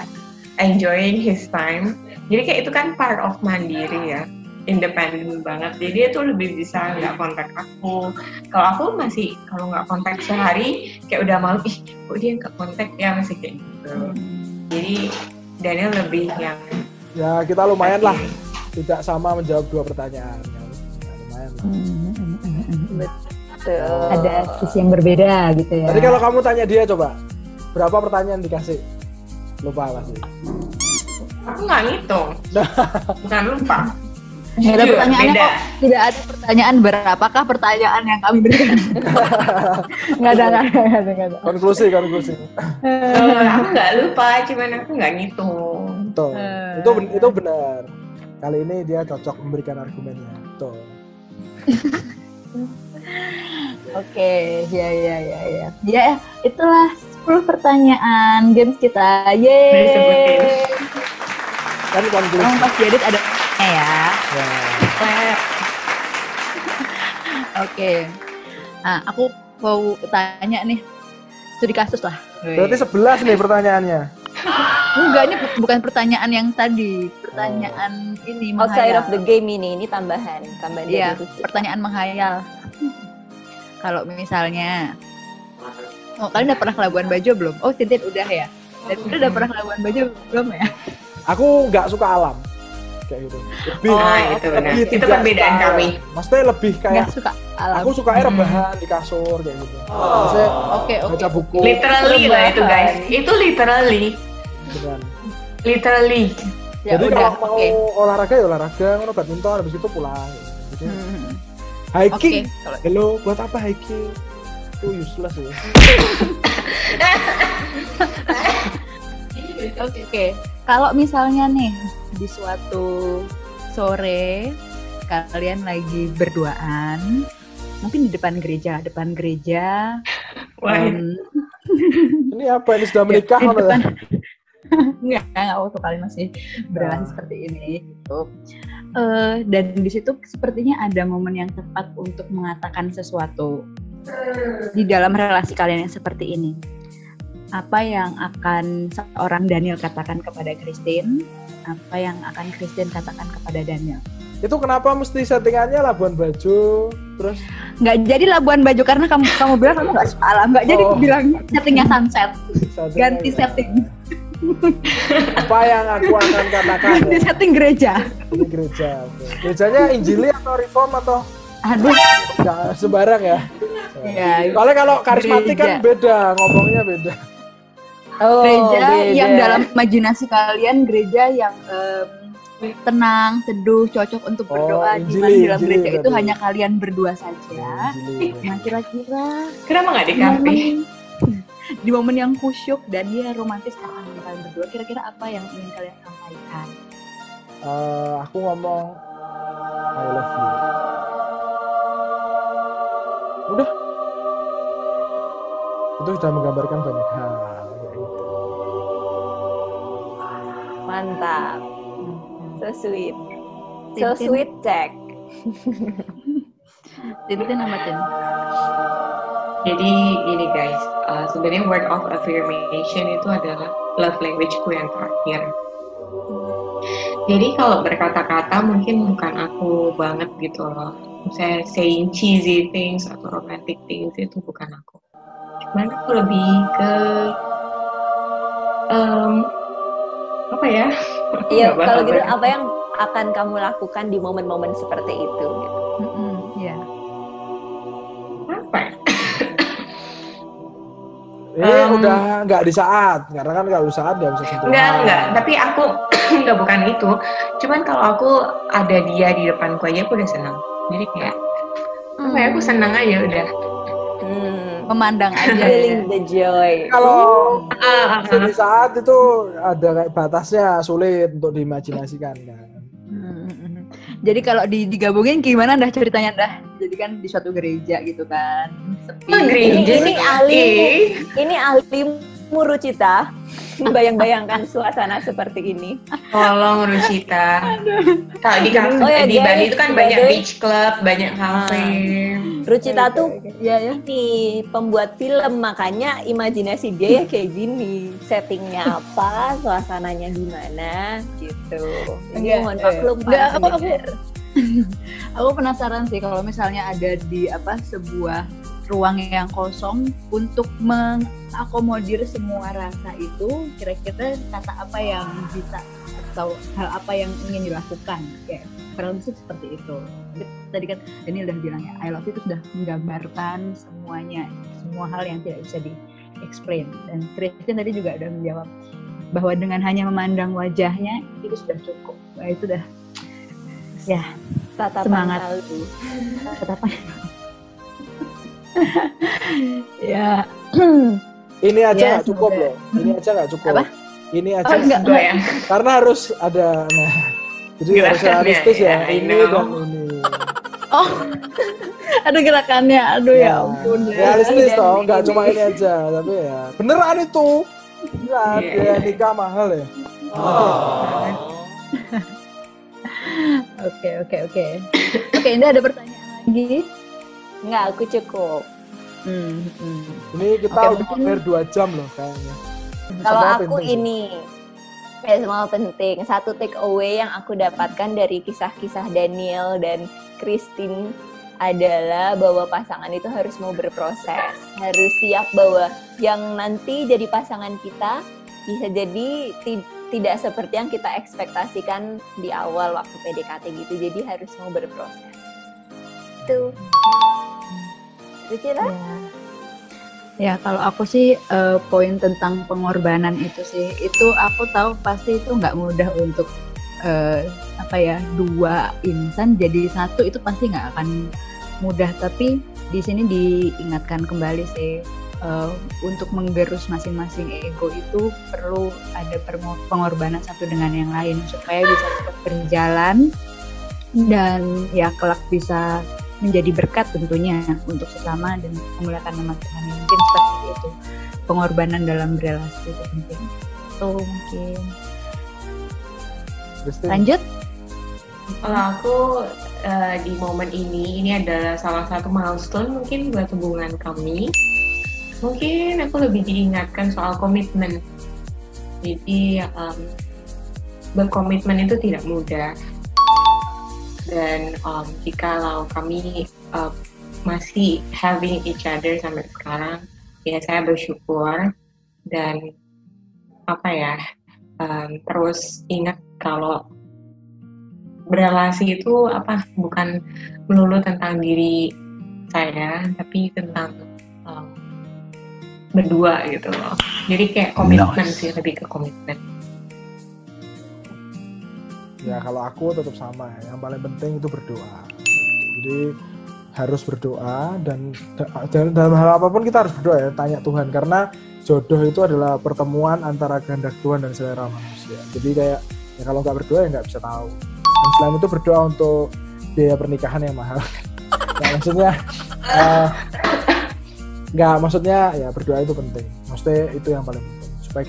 enjoying his time. Jadi kayak itu kan part of mandiri ya, independen banget. Jadi dia tuh lebih bisa nggak kontak aku. Kalau aku masih, kalau nggak kontak sehari kayak udah malu, kok dia nggak kontak ya, masih kayak gitu. Jadi Daniel lebih yang ya kita lumayan lah, tidak sama menjawab dua pertanyaan. Ya, lumayan lah. Betul. Ada sisi yang berbeda gitu ya. Tadi kalau kamu tanya dia coba, berapa pertanyaan dikasih? Lupa pasti. aku nggak ngitung, bukan lupa. Nggak ada Jujur, pertanyaannya beda. kok. Tidak ada pertanyaan berapakah pertanyaan yang kami berikan. Nggak ada. Konklusi. Aku nggak lupa, cuman aku nggak ngitung. Tuh. Itu benar. Kali ini dia cocok memberikan argumennya. Tuh. Oke, ya. Ya, itulah 10 pertanyaan games kita. Yeay. Disebutin. Kan konklusi. Oh, Mas Jadit ada ya. Ya. Oke. Nah, aku mau tanya nih. Studi kasus lah. Berarti 11 nih pertanyaannya. Enggak, ini bukan pertanyaan yang tadi. Pertanyaan ini Outside menghayal. of the game ini tambahan Iya, dari Rusi. pertanyaan menghayal. Kalau misalnya, kalian udah pernah ke Labuan Bajo belum? Oh, Tintin udah ya. Dan udah pernah ke Labuan Bajo belum ya? Aku nggak suka alam. Kayak gitu. Lebih, Itu benar. lebih Itu tidak perbedaan suka kami. alam. Maksudnya lebih kayak Nggak suka alam. aku suka rebahan di kasur kayak gitu. Maksudnya Oke. baca buku. Literally lah itu guys. Itu literally. Beneran. Literally. Ya Jadi udah, kalau mau oke. olahraga ya olahraga, ngono badminton habis itu pulang. Jadi hiking. Oke, kalau Hello, buat apa hiking? Itu useless ya. Oke, kalau misalnya nih di suatu sore kalian lagi berduaan, mungkin di depan gereja, Wah, Ini apa ini sudah menikah di apa ya? depan, nggak waktu kalian masih berrelasi seperti ini gitu. Dan di situ sepertinya ada momen yang tepat untuk mengatakan sesuatu di dalam relasi kalian yang seperti ini. Apa yang akan seorang Daniel katakan kepada Christine? Apa yang akan Christine katakan kepada Daniel? Itu kenapa mesti settingannya Labuan Bajo terus Nggak jadi Labuan Bajo karena kamu bilang kamu nggak suka alam. Nggak jadi Oh. bilang settingnya sunset. settingannya Ganti ya? setting. Apa yang aku akan katakan? Ganti Ya? setting gereja. Ini gereja. Oke. Gerejanya Injili atau Reform atau Aduh. nggak sembarang ya? Ya, Soalnya kalau karismatik Gereja. kan beda, ngomongnya beda. Oh, gereja beda. yang dalam imajinasi kalian gereja yang tenang, teduh, cocok untuk Oh, berdoa. Di mana Injili, dalam Injili gereja itu berarti. hanya kalian berdua saja. Injili. Nah, kira-kira kenapa nggak di di kafe? momen- di momen yang khusyuk dan dia romantis karena kalian berdua, kira-kira apa yang ingin kalian sampaikan? Aku ngomong I love you. Udah. itu sudah menggambarkan banyak hal kayak gitu. Mantap. So sweet. So Tintin. sweet, Jack. Tintin apa Tin? Jadi gini guys, sebenarnya word of affirmation itu adalah love language-ku yang terakhir. Jadi kalau berkata-kata mungkin bukan aku banget gitu loh. Misalnya saying cheesy things atau romantic things itu bukan aku. Cuman aku lebih ke apa ya? Aku Iya, nggak paham kalau gitu banget. apa yang akan kamu lakukan di momen-momen seperti itu gitu. Iya. Apa ya? Udah nggak di saat, karena kan kalau di saat dia bisa sentuhan. Enggak. Tapi aku enggak, bukan itu. Cuman kalau aku ada dia di depanku aja aku udah senang. Jadi kayak apa ya, aku senang aja udah. Memandang aja ya. Feeling the joy. Kalau di saat itu ada kayak batasnya, sulit untuk diimajinasikan kan. Jadi kalau digabungin gimana dah ceritanya dah? Jadi kan di suatu gereja gitu kan, sepi. Ini ahlimu Rucita. Bayang-bayangkan suasana seperti ini. Tolong Rucita. Kalau di kafe Oh ya, di Bali guys, itu kan by banyak the way. beach club, banyak kafe. Rucita tuh ya. nih pembuat film, makanya imajinasi dia ya kayak gini. Settingnya apa, suasananya gimana gitu. Jadi mohon maklum Enggak, para aku pendengar. aku penasaran sih kalau misalnya ada di sebuah ruang yang kosong untuk mengakomodir semua rasa itu, kira-kira kata apa yang bisa atau hal apa yang ingin dilakukan, kayak kurang lebih seperti itu. Tadi kan Daniel udah bilang ya, I love you itu sudah menggambarkan semuanya, semua hal yang tidak bisa di-explain. Dan Christine tadi juga udah menjawab bahwa dengan hanya memandang wajahnya itu sudah cukup. Wah, itu udah ya Tatapan semangat. kalbu. Tatapan. Ya. Ini aja Ya, nggak cukup semoga. loh. Ini aja nggak cukup. Apa? Ini aja Oh, enggak. Dua ya. karena harus ada. Nah, jadi harus Gerakannya, realistis ya. ya, I Ini know. dan ini. Oh, ada gerakannya. Aduh ya ampun. Realistis Dan toh, nggak ini. cuma ini aja. Tapi ya beneran itu. Beneran, Iya, biaya iya. nikah mahal ya. Oke. Oke, ini ada pertanyaan lagi. Enggak, aku cukup. Ini kita Oke, udah mungkin- hampir 2 jam loh kayaknya. Kalau Semua aku penting sih. ini semua penting. Satu take away yang aku dapatkan dari kisah-kisah Daniel dan Christine adalah bahwa pasangan itu harus mau berproses, harus siap bahwa yang nanti jadi pasangan kita bisa jadi tidak seperti yang kita ekspektasikan di awal waktu PDKT gitu. Jadi harus mau berproses. Itu. Rucita? Ya, kalau aku sih poin tentang pengorbanan itu sih, itu aku tahu pasti itu nggak mudah untuk dua insan jadi satu, itu pasti nggak akan mudah. Tapi di sini diingatkan kembali sih, untuk menggerus masing-masing ego itu perlu ada pengorbanan satu dengan yang lain supaya bisa tetap berjalan dan ya kelak bisa menjadi berkat tentunya untuk sesama dan memuliakan nama Tuhan. Mungkin seperti itu, pengorbanan dalam relasi itu penting. Itu mungkin. Christine. Lanjut. Kalau aku di momen ini adalah salah satu milestone mungkin buat hubungan kami. Mungkin aku lebih diingatkan soal komitmen. Jadi berkomitmen itu tidak mudah. Dan jikalau kami masih having each other sampai sekarang, ya saya bersyukur dan terus ingat kalau berrelasi itu bukan melulu tentang diri saya, tapi tentang berdua gitu loh. Jadi kayak komitmen Nice. sih, lebih ke komitmen. Ya kalau aku tetap sama ya. Yang paling penting itu berdoa. Jadi harus berdoa dan dalam hal apapun kita harus berdoa ya. Tanya Tuhan, karena jodoh itu adalah pertemuan antara kehendak Tuhan dan selera manusia. Jadi kayak ya kalau nggak berdoa ya nggak bisa tahu. Dan selain itu berdoa untuk biaya pernikahan yang mahal. Nah, maksudnya Enggak, maksudnya ya berdoa itu penting. Maksudnya itu yang paling penting. Supaya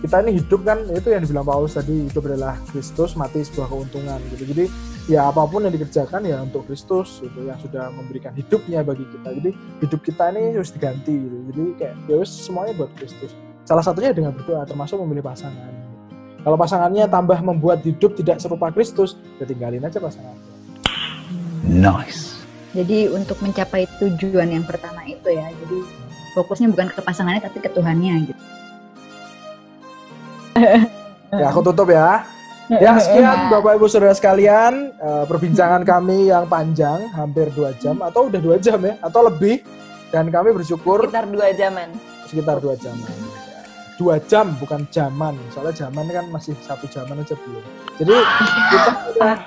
kita ini hidup kan, itu yang dibilang Paulus tadi, hidup adalah Kristus, mati sebuah keuntungan gitu. Jadi ya apapun yang dikerjakan ya untuk Kristus gitu, yang sudah memberikan hidupnya bagi kita. Jadi hidup kita ini harus diganti gitu. Jadi kayak ya wis semuanya buat Kristus. Salah satunya dengan berdoa, termasuk memilih pasangan. Kalau pasangannya tambah membuat hidup tidak serupa Kristus, ya tinggalin aja pasangannya. Nice. Jadi untuk mencapai tujuan yang pertama itu ya, jadi fokusnya bukan ke pasangannya tapi ke Tuhannya gitu. Ya aku tutup ya. Ya sekian Bapak Ibu Saudara sekalian, perbincangan kami yang panjang, hampir 2 jam atau udah 2 jam ya, atau lebih. Dan kami bersyukur Sekitar 2 jaman. sekitar 2 jaman. 2 jam bukan jaman, soalnya jaman kan masih 1 jaman aja belum. Jadi kita udah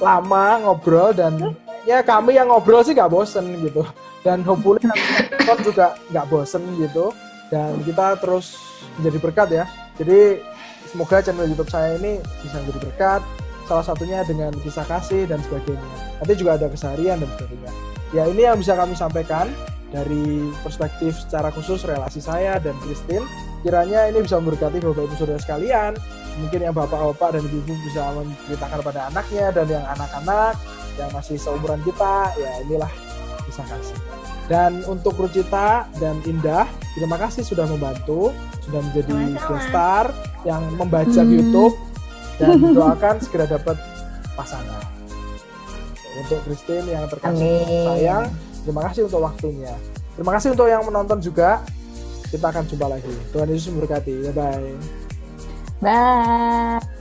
lama ngobrol dan ya kami yang ngobrol sih nggak bosen gitu. Dan hopefully nonton juga nggak bosen gitu. Dan kita terus menjadi berkat ya. Jadi semoga channel YouTube saya ini bisa menjadi berkat. Salah satunya dengan kisah kasih dan sebagainya. Nanti juga ada keseharian dan sebagainya. Ya ini yang bisa kami sampaikan dari perspektif secara khusus relasi saya dan Christine. Kiranya ini bisa memberkati Bapak Ibu Saudara sekalian. Mungkin yang bapak-bapak dan ibu-ibu bisa menceritakan pada anaknya, dan yang anak-anak yang masih seumuran kita, ya inilah kisah kasih. Dan untuk Rucita dan Indah, terima kasih sudah membantu, sudah menjadi guest star yang membaca YouTube, dan doakan segera dapat pasangan. Untuk Christine yang terkasih sayang, terima kasih untuk waktunya. Terima kasih untuk yang menonton juga. Kita akan jumpa lagi. Tuhan Yesus memberkati. Bye-bye. Bye.